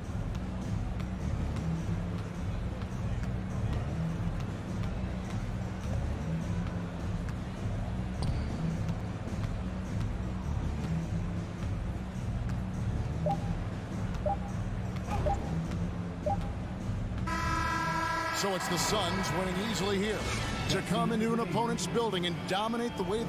F: So it's the Suns winning easily here to come into an opponent's building and dominate the way.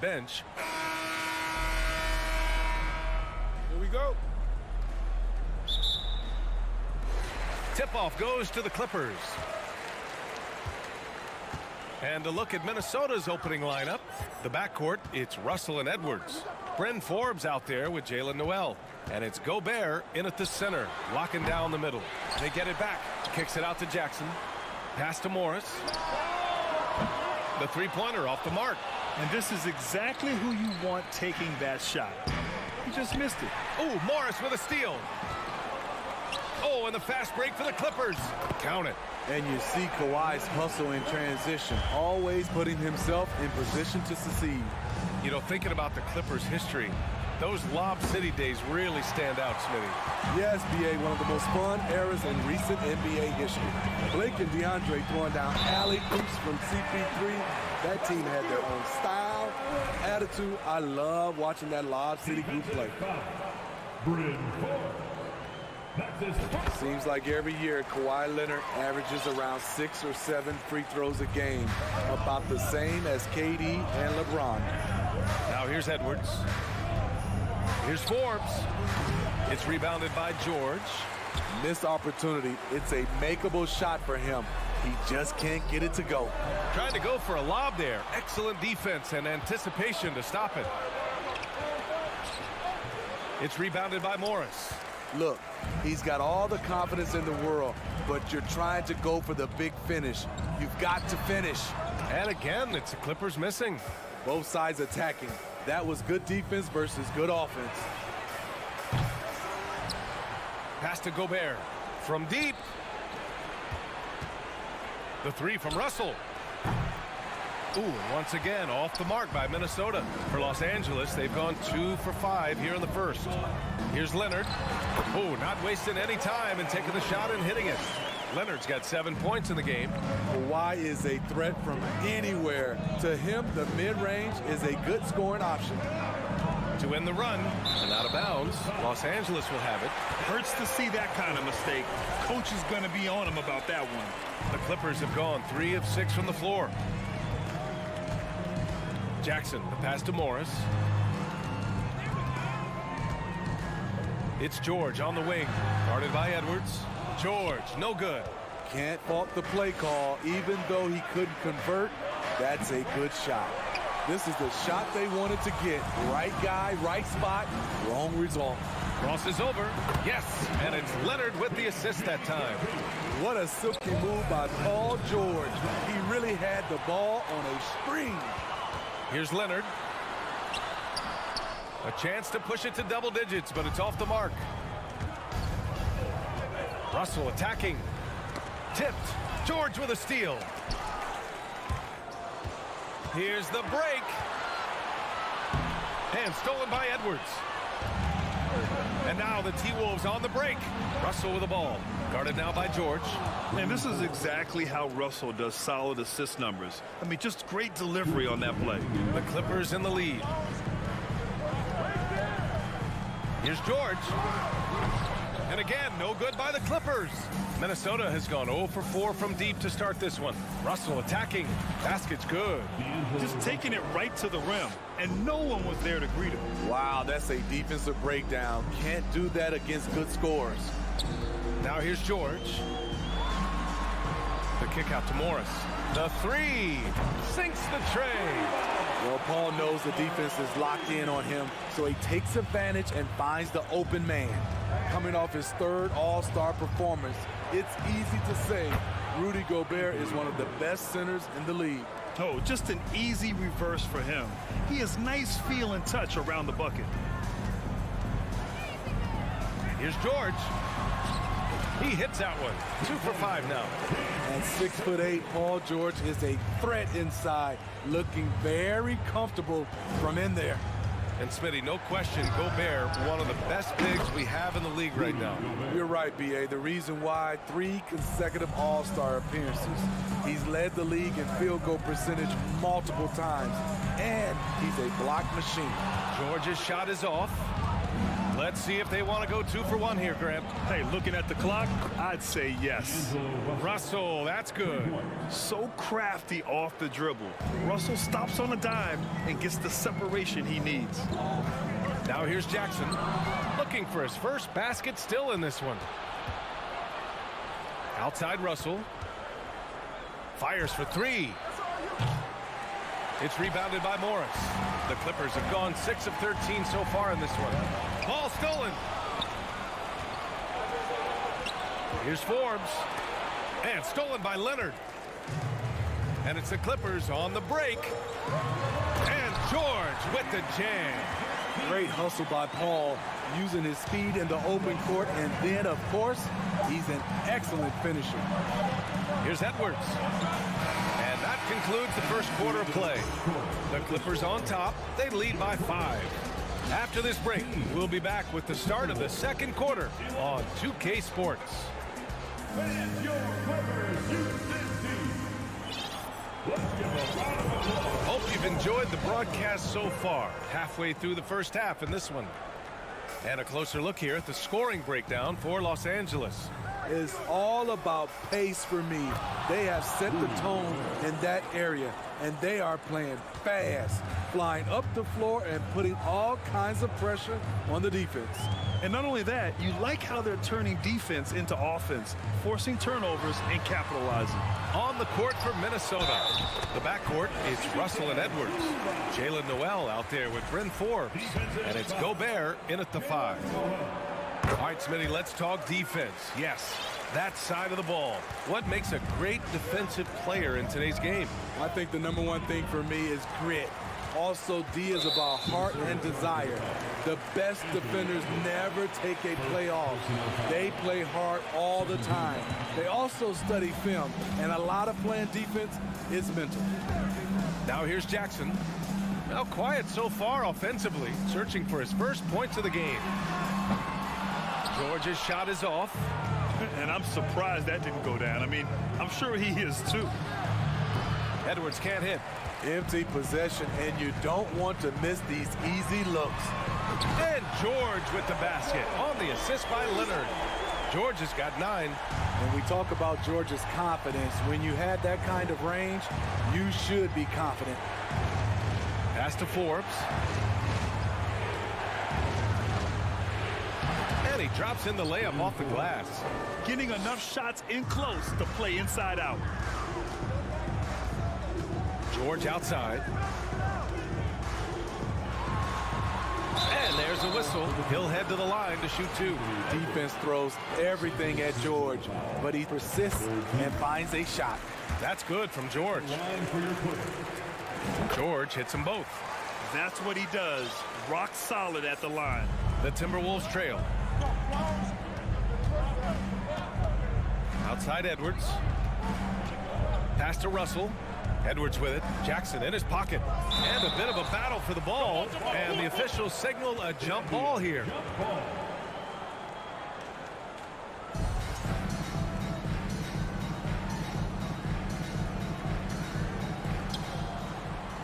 A: bench.
J: Here we go.
A: Tip-off goes to the Clippers. And a look at Minnesota's opening lineup. The backcourt, it's Russell and Edwards. Bryn Forbes out there with Jalen Noel. And it's Gobert in at the center, locking down the middle. They get it back. Kicks it out to Jackson. Pass to Morris. The three-pointer off the mark.
C: And this is exactly who you want taking that shot. He just missed it.
A: Oh, Morris with a steal. Oh, and the fast break for the Clippers. Count it.
K: And you see Kawhi's hustle in transition, always putting himself in position to succeed.
A: You know, thinking about the Clippers' history, those Lob City days really stand out, Smitty.
K: Yes, B.A., one of the most fun eras in recent NBA history. Blake and DeAndre throwing down alley-oops from CP3. That team had their own style, attitude. I love watching that Lob City group play. Seems like every year Kawhi Leonard averages around 6 or 7 free throws a game, about the same as KD and LeBron.
A: Now here's Edwards. Here's Forbes. It's rebounded by George.
K: Missed opportunity. It's a makeable shot for him. He just can't get it to go.
A: Trying to go for a lob there. Excellent defense and anticipation to stop it. It's rebounded by Morris.
K: Look, he's got all the confidence in the world, but you're trying to go for the big finish. You've got to finish.
A: And again, it's the Clippers missing.
K: Both sides attacking. That was good defense versus good offense.
A: Pass to Gobert. From deep. The three from Russell. Ooh, and once again, off the mark by Minnesota. For Los Angeles, they've gone 2 for 5 here in the first. Here's Leonard. Oh, not wasting any time and taking the shot and hitting it. Leonard's got 7 points in the game.
K: Kawhi is a threat from anywhere. To him, the mid-range is a good scoring option.
A: To end the run, and out of bounds, Los Angeles will have it.
C: Hurts to see that kind of mistake. Coach is going to be on him about that one.
A: The Clippers have gone 3 of 6 from the floor. Jackson, the pass to Morris. It's George on the wing, guarded by Edwards. George, no good.
K: Can't fault the play call, even though he couldn't convert. That's a good shot. This is the shot they wanted to get. Right guy, right spot, wrong result.
A: Crosses over. Yes, and it's Leonard with the assist that time.
K: What a silky move by Paul George. He really had the ball on a string.
A: Here's Leonard. A chance to push it to double digits, but it's off the mark. Russell attacking. Tipped. George with a steal. Here's the break. And stolen by Edwards. And now the T-Wolves on the break. Russell with the ball. Guarded now by George.
C: And this is exactly how Russell does solid assist numbers. I mean, just great delivery on that play.
A: The Clippers in the lead. Here's George. And again, no good by the Clippers. Minnesota has gone 0 for 4 from deep to start this one. Russell attacking. Basket's good.
C: Just taking it right to the rim. And no one was there to greet him.
K: Wow, that's a defensive breakdown. Can't do that against good scores.
A: Now here's George. The kick out to Morris. The three. Sinks the tray.
K: Well, Paul knows the defense is locked in on him, so he takes advantage and finds the open man. Coming off his third All-Star performance, it's easy to say Rudy Gobert is one of the best centers in the league.
C: Oh, just an easy reverse for him. He has nice feel and touch around the bucket.
A: Here's George. He hits that one. 2 for 5 now.
K: At 6'8", Paul George is a threat inside, looking very comfortable from in there.
A: And Smitty, no question, Gobert, one of the best bigs we have in the league right now.
K: You're right, B.A. The reason why 3 consecutive All-Star appearances. He's led the league in field goal percentage multiple times, and he's a block machine.
A: George's shot is off. Let's see if they want to go 2 for 1 here, Graham.
C: Hey, looking at the clock, I'd say yes.
A: Russell, that's good.
C: So crafty off the dribble. Russell stops on a dime and gets the separation he needs.
A: Now here's Jackson, looking for his first basket, still in this one. Outside Russell. Fires for 3. It's rebounded by Morris. The Clippers have gone 6 of 13 so far in this one. Ball stolen. Here's Forbes. And stolen by Leonard. And it's the Clippers on the break. And George with the jam.
K: Great hustle by Paul, using his speed in the open court, and then, of course, he's an excellent finisher.
A: Here's Edwards. And that concludes the first quarter of play. The Clippers on top. They lead by 5. After this break, we'll be back with the start of the second quarter on 2K Sports. Hope you've enjoyed the broadcast so far. Halfway through the first half in this one. And a closer look here at the scoring breakdown for Los Angeles.
K: It's all about pace for me. They have set the tone in that area, and they are playing fast, flying up the floor and putting all kinds of pressure on the defense.
C: And not only that, you like how they're turning defense into offense, forcing turnovers and capitalizing.
A: On the court for Minnesota. The backcourt, it's Russell and Edwards. Jalen Noel out there with Bryn Forbes. And it's Gobert in at the 5. All right, Smitty, let's talk defense. Yes, that side of the ball. What makes a great defensive player in today's game?
K: I think the number one thing for me is grit. Also, D is about heart and desire. The best defenders never take a play off. They play hard all the time. They also study film, and a lot of playing defense is mental.
A: Now here's Jackson. Well, quiet so far offensively, searching for his first points of the game. George's shot is off.
C: And I'm surprised that didn't go down. I mean, I'm sure he is too.
A: Edwards can't hit.
K: Empty possession, and you don't want to miss these easy looks.
A: And George with the basket on the assist by Leonard. George has got 9.
K: When we talk about George's confidence, when you have that kind of range, you should be confident.
A: Pass to Forbes. And he drops in the layup off the glass.
C: Getting enough shots in close to play inside out.
A: George outside. And there's a whistle. He'll head to the line to shoot 2.
K: Defense throws everything at George, but he persists and finds a shot.
A: That's good from George. George hits them both.
C: That's what he does. Rock solid at the line.
A: The Timberwolves trail. Outside Edwards. Pass to Russell. Edwards with it. Jackson in his pocket. And a bit of a battle for the ball. And the officials signal a jump ball here.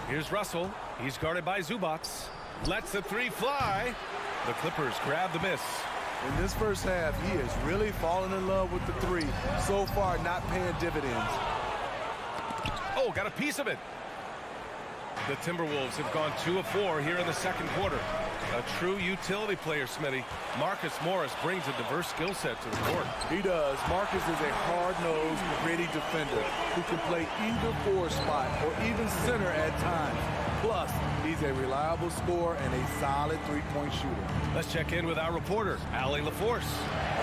A: Here's Russell. He's guarded by Zubac. Lets the 3 fly. The Clippers grab the miss.
K: In this first half, he has really fallen in love with the 3. So far, not paying dividends.
A: Oh, got a piece of it. The Timberwolves have gone 2 of 4 here in the second quarter. A true utility player, Smitty. Marcus Morris brings a diverse skill set to the court.
K: He does. Marcus is a hard-nosed, gritty defender who can play either 4 spot or even center at times. Plus, he's a reliable scorer and a solid 3-point shooter.
A: Let's check in with our reporter, Allie LaForce.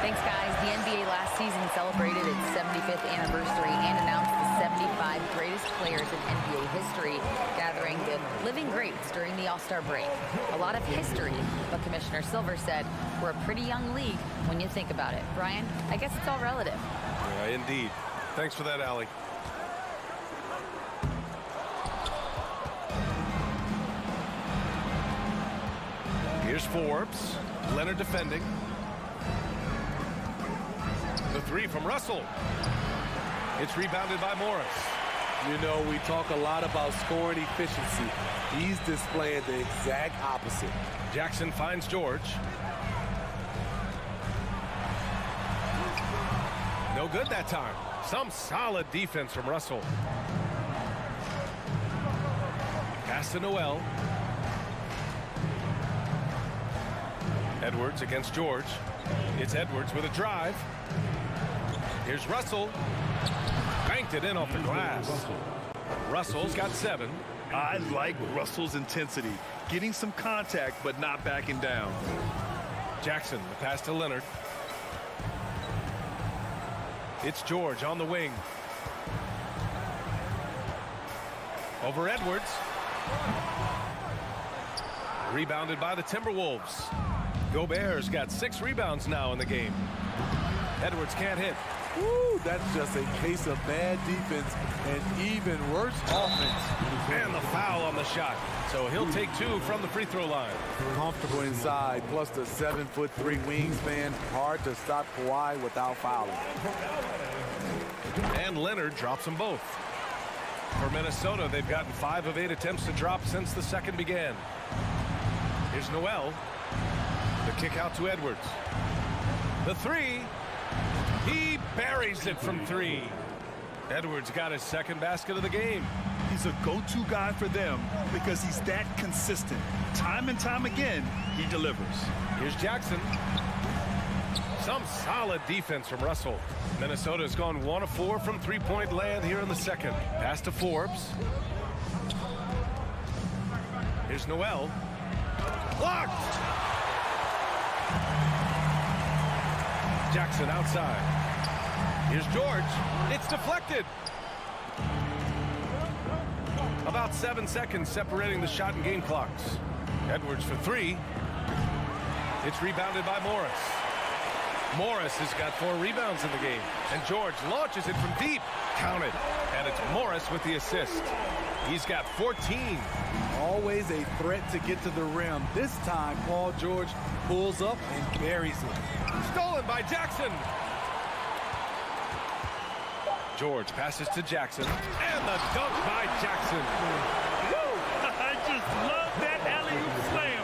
M: Thanks, guys. The NBA last season celebrated its 75th anniversary and announced the 75 greatest players in NBA history, gathering the living greats during the All-Star break. A lot of history, but Commissioner Silver said we're a pretty young league when you think about it. Brian, I guess it's all relative.
A: Yeah, indeed. Thanks for that, Allie. Here's Forbes. Leonard defending. The 3 from Russell. It's rebounded by Morris.
K: You know, we talk a lot about scoring efficiency. He's displaying the exact opposite.
A: Jackson finds George. No good that time. Some solid defense from Russell. Pass to Noel. Edwards against George. It's Edwards with a drive. Here's Russell. Banked it in off the glass. Russell's got 7.
C: I like Russell's intensity. Getting some contact, but not backing down.
A: Jackson, the pass to Leonard. It's George on the wing. Over Edwards. Rebounded by the Timberwolves. Gobert's got 6 rebounds now in the game. Edwards can't hit.
K: Woo, that's just a case of bad defense and even worse offense.
A: And the foul on the shot. So he'll take 2 from the free throw line.
K: Comfortable inside, plus the 7'3" wingspan. Hard to stop Kawhi without fouling.
A: And Leonard drops them both. For Minnesota, they've gotten 5 of 8 attempts to drop since the second began. Here's Noel. The kick out to Edwards. The 3. He buries it from 3. Edwards got his second basket of the game.
C: He's a go-to guy for them because he's that consistent. Time and time again, he delivers.
A: Here's Jackson. Some solid defense from Russell. Minnesota's gone 1 of 4 from three-point land here in the second. Pass to Forbes. Here's Noel. Blocked! Jackson outside. Here's George. It's deflected. About 7 seconds separating the shot and game clocks. Edwards for 3. It's rebounded by Morris. Morris has got 4 rebounds in the game. And George launches it from deep. Count it. And it's Morris with the assist. He's got 14.
K: Always a threat to get to the rim. This time, Paul George pulls up and buries it.
A: Stolen by Jackson. George passes to Jackson. And the dunk by Jackson.
C: Woo! I just love that alley-oop slam.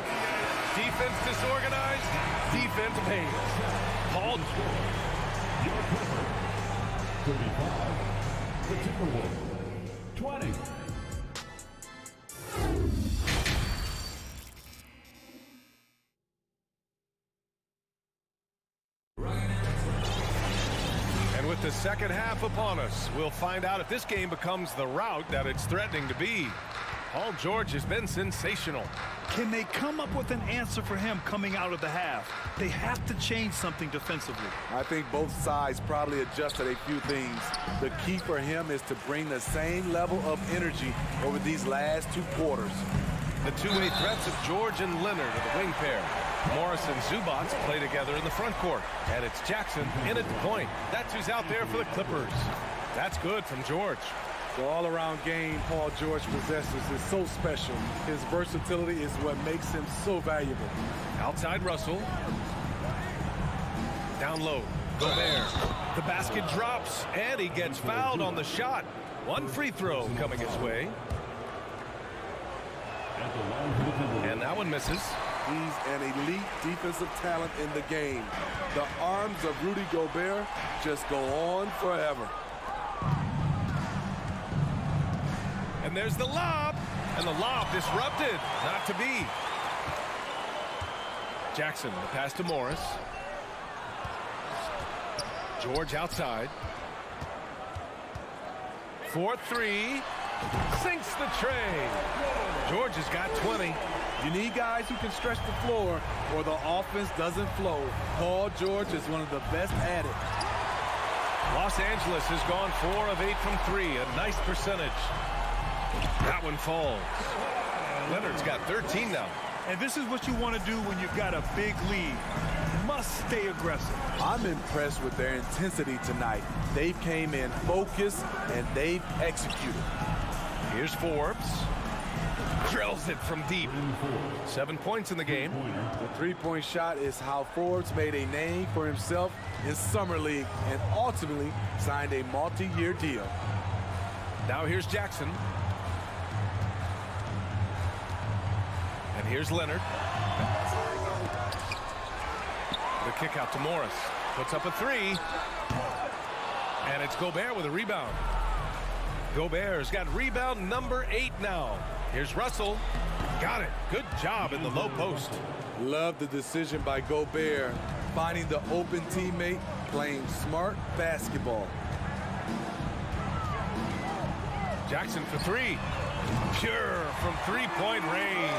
A: Defense disorganized. Defense pays. Paul.
D: 35. The Timberwolves. 20.
A: With the second half upon us, we'll find out if this game becomes the rout that it's threatening to be. Paul George has been sensational.
C: Can they come up with an answer for him coming out of the half? They have to change something defensively.
K: I think both sides probably adjusted a few things. The key for him is to bring the same level of energy over these last 2 quarters.
A: The two-way threats of George and Leonard are the wing pair. Morris and Zubats play together in the front court. And it's Jackson in at the point. That's who's out there for the Clippers. That's good from George.
K: The all-around game Paul George possesses is so special. His versatility is what makes him so valuable.
A: Outside Russell. Down low. Gobert. The basket drops, and he gets fouled on the shot. 1 free throw coming his way. And that one misses.
K: He's an elite defensive talent in the game. The arms of Rudy Gobert just go on forever.
A: And there's the lob. And the lob disrupted. Not to be. Jackson, the pass to Morris. George outside. 4-3. Sinks the tray. George has got 20.
K: You need guys who can stretch the floor or the offense doesn't flow. Paul George is one of the best at it.
A: Los Angeles has gone 4 of 8 from 3. A nice percentage. That one falls. Leonard's got 13 now.
C: And this is what you want to do when you've got a big lead. Must stay aggressive.
K: I'm impressed with their intensity tonight. They came in focused and they've executed.
A: Here's Forbes. Drills it from deep. 7 points in the game.
K: The three-point shot is how Forbes made a name for himself in Summer League and ultimately signed a multi-year deal.
A: Now here's Jackson. And here's Leonard. The kick out to Morris. Puts up a 3. And it's Gobert with a rebound. Gobert's got rebound number 8 now. Here's Russell. Got it. Good job in the low post.
K: Love the decision by Gobert, finding the open teammate, playing smart basketball.
A: Jackson for 3. Pure from three-point range.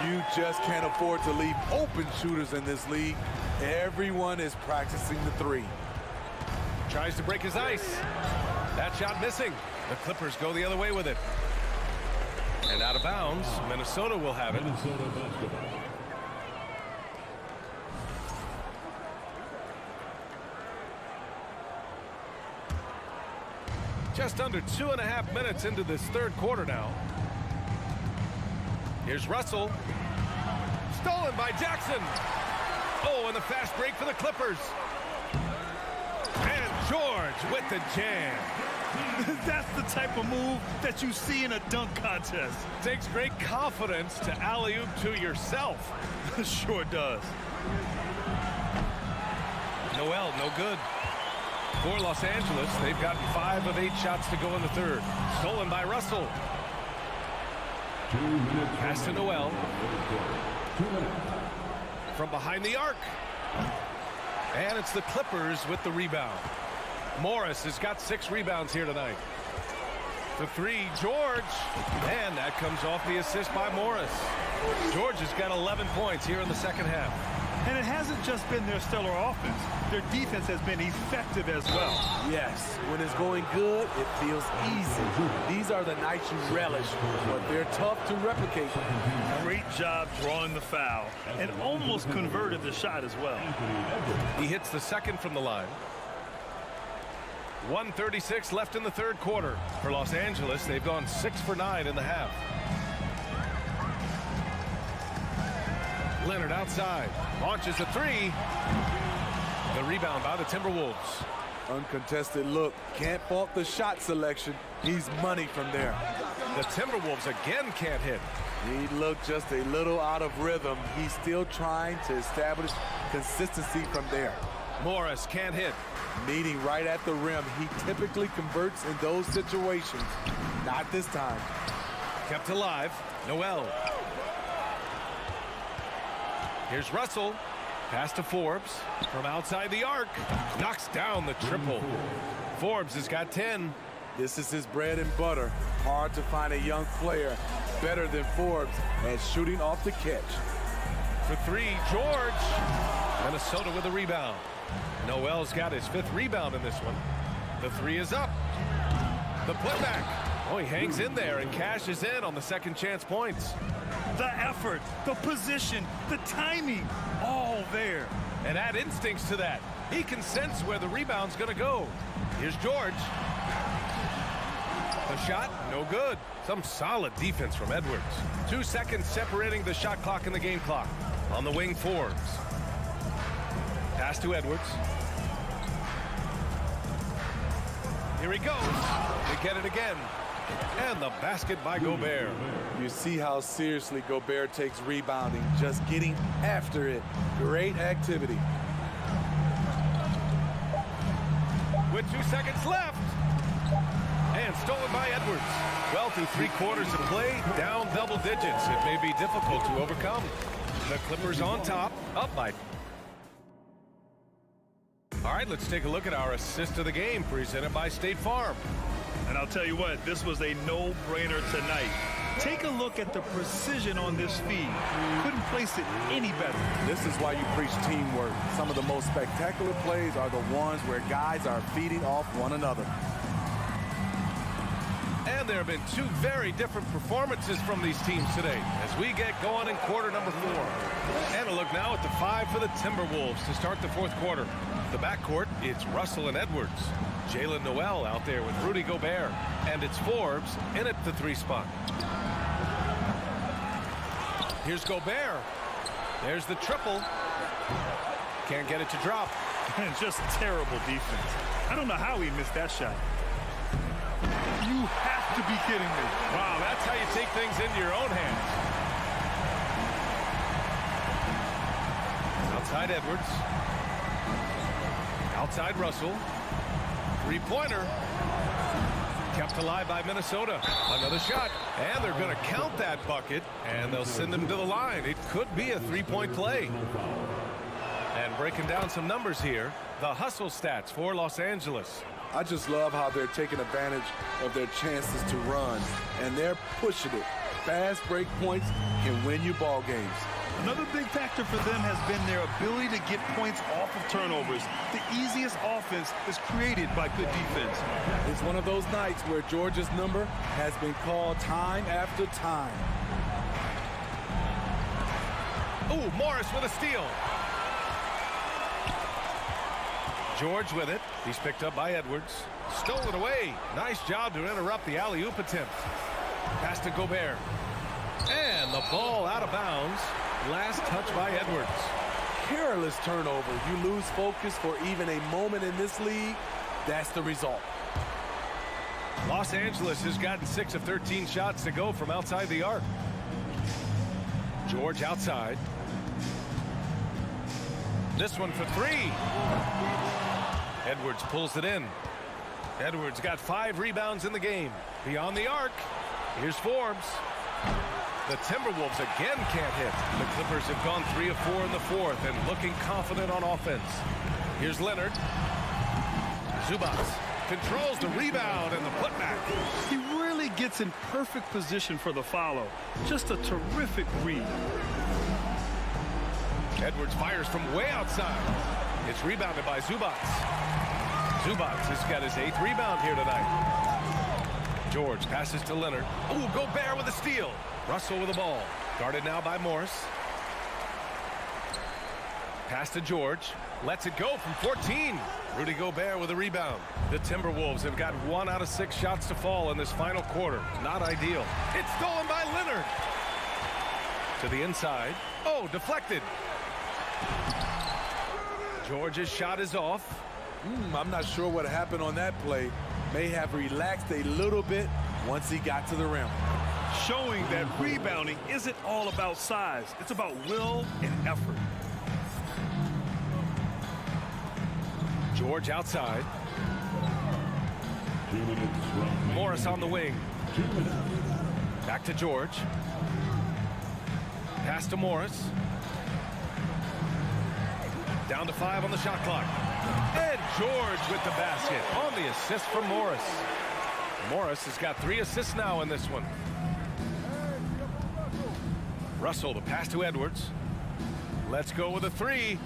K: You just can't afford to leave open shooters in this league. Everyone is practicing the 3.
A: Tries to break his ice. That shot missing. The Clippers go the other way with it. And out of bounds, Minnesota will have it. Just under 2.5 minutes into this third quarter now. Here's Russell. Stolen by Jackson. Oh, and the fast break for the Clippers. And George with the jam.
C: That's the type of move that you see in a dunk contest.
A: Takes great confidence to alley-oop to yourself.
C: Sure does.
A: Noel, no good. For Los Angeles, they've gotten 5 of 8 shots to go in the third. Stolen by Russell. Pass to Noel. From behind the arc. And it's the Clippers with the rebound. Morris has got 6 rebounds here tonight. The 3, George. And that comes off the assist by Morris. George has got 11 points here in the second half.
C: And it hasn't just been their stellar offense. Their defense has been effective as well.
K: Yes, when it's going good, it feels easy. These are the nights you relish, but they're tough to replicate.
C: Great job drawing the foul and almost converted the shot as well.
A: He hits the second from the line. 1:36 left in the third quarter. For Los Angeles, they've gone 6 for 9 in the half. Leonard outside. Launches a 3. The rebound by the Timberwolves.
K: Uncontested look. Can't fault the shot selection. He's money from there.
A: The Timberwolves again can't hit.
K: He looked just a little out of rhythm. He's still trying to establish consistency from there.
A: Morris can't hit.
K: Meeting right at the rim. He typically converts in those situations. Not this time.
A: Kept alive. Noel. Here's Russell. Pass to Forbes. From outside the arc. Knocks down the triple. Forbes has got 10.
K: This is his bread and butter. Hard to find a young player better than Forbes at shooting off the catch.
A: For 3, George. Minnesota with a rebound. Noel's got his 5th rebound in this one. The 3 is up. The putback. Oh, he hangs in there and cashes in on the second chance points.
C: The effort, the position, the timing, all there.
A: And add instincts to that. He can sense where the rebound's going to go. Here's George. The shot, no good. Some solid defense from Edwards. 2 seconds separating the shot clock and the game clock. On the wing, Forbes. Pass to Edwards. Here he goes. They get it again. And the basket by Gobert.
K: You see how seriously Gobert takes rebounding, just getting after it. Great activity.
A: With 2 seconds left. And stolen by Edwards. Well, through 3 quarters of play, down double digits. It may be difficult to overcome. The Clippers on top, up by. All right, let's take a look at our assist of the game, presented by State Farm.
C: And I'll tell you what, this was a no-brainer tonight. Take a look at the precision on this feed. Couldn't place it any better.
K: This is why you preach teamwork. Some of the most spectacular plays are the ones where guys are feeding off one another.
A: And there have been 2 very different performances from these teams today as we get going in quarter number 4. And a look now at the 5 for the Timberwolves to start the fourth quarter. The backcourt, it's Russell and Edwards. Jalen Noel out there with Rudy Gobert. And it's Forbes in at the 3 spot. Here's Gobert. There's the triple. Can't get it to drop.
C: And just terrible defense. I don't know how he missed that shot. You have to be kidding me.
A: Wow, that's how you take things into your own hands. Outside Edwards. Outside Russell. Three-pointer. Kept alive by Minnesota. Another shot. And they're going to count that bucket. And they'll send him to the line. It could be a three-point play. And breaking down some numbers here. The hustle stats for Los Angeles.
K: I just love how they're taking advantage of their chances to run. And they're pushing it. Fast break points can win you ball games.
C: Another big factor for them has been their ability to get points off of turnovers. The easiest offense is created by good defense.
K: It's one of those nights where Georgia's number has been called time after time.
A: Ooh, Morris with a steal. George with it. He's picked up by Edwards. Stolen away. Nice job to interrupt the alley-oop attempt. Pass to Gobert. And the ball out of bounds. Last touch by Edwards.
K: Careless turnover. You lose focus for even a moment in this league. That's the result.
A: Los Angeles has gotten 6 of 13 shots to go from outside the arc. George outside. This one for 3. Edwards pulls it in. Edwards got 5 rebounds in the game. Beyond the arc. Here's Forbes. The Timberwolves again can't hit. The Clippers have gone 3 of 4 in the fourth and looking confident on offense. Here's Leonard. Zubats controls the rebound and the putback.
C: He really gets in perfect position for the follow. Just a terrific read.
A: Edwards fires from way outside. It's rebounded by Zubats. Zubats has got his 8th rebound here tonight. George passes to Leonard. Ooh, Gobert with a steal. Russell with the ball. Guarded now by Morris. Pass to George. Lets it go from 14. Rudy Gobert with a rebound. The Timberwolves have got 1 out of 6 shots to fall in this final quarter. Not ideal. It's stolen by Leonard. To the inside. Oh, deflected. George's shot is off.
K: I'm not sure what happened on that play. May have relaxed a little bit once he got to the rim.
C: Showing that rebounding isn't all about size. It's about will and effort.
A: George outside. Morris on the wing. Back to George. Pass to Morris. Down to 5 on the shot clock. And George with the basket on the assist from Morris. Morris has got 3 assists now in this one. Russell, the pass to Edwards. Let's go with a 3.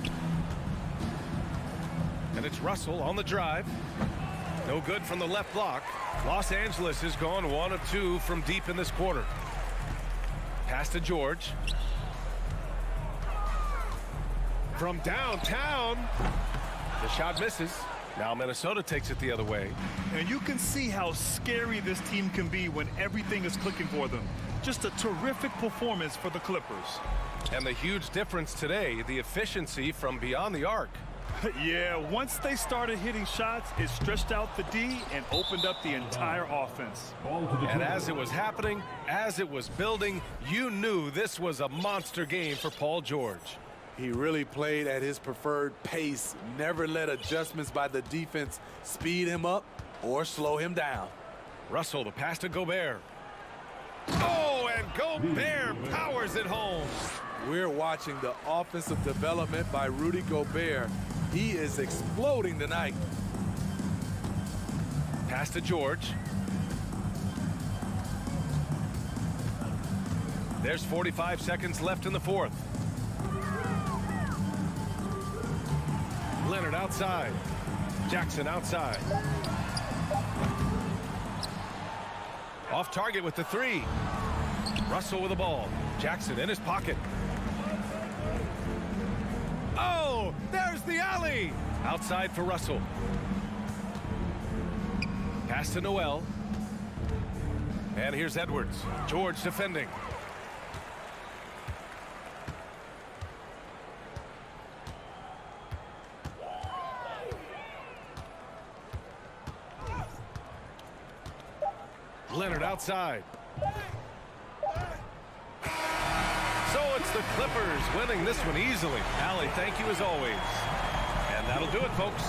A: And it's Russell on the drive. No good from the left block. Los Angeles has gone 1 of 2 from deep in this quarter. Pass to George. From downtown. The shot misses. Now Minnesota takes it the other way.
C: And you can see how scary this team can be when everything is clicking for them. Just a terrific performance for the Clippers.
A: And the huge difference today, the efficiency from beyond the arc.
C: Yeah, once they started hitting shots, it stretched out the D and opened up the entire offense.
A: And as it was happening, as it was building, you knew this was a monster game for Paul George.
K: He really played at his preferred pace, never let adjustments by the defense speed him up or slow him down.
A: Russell, the pass to Gobert. Oh, and Gobert powers it home.
K: We're watching the offensive development by Rudy Gobert. He is exploding tonight.
A: Pass to George. There's 45 seconds left in the fourth. Leonard outside. Jackson outside. Off target with the 3. Russell with the ball. Jackson in his pocket. Oh, there's the alley. Outside for Russell. Pass to Noel. And here's Edwards. George defending. Leonard outside. So it's the Clippers winning this one easily. Allie, thank you as always. And that'll do it, folks.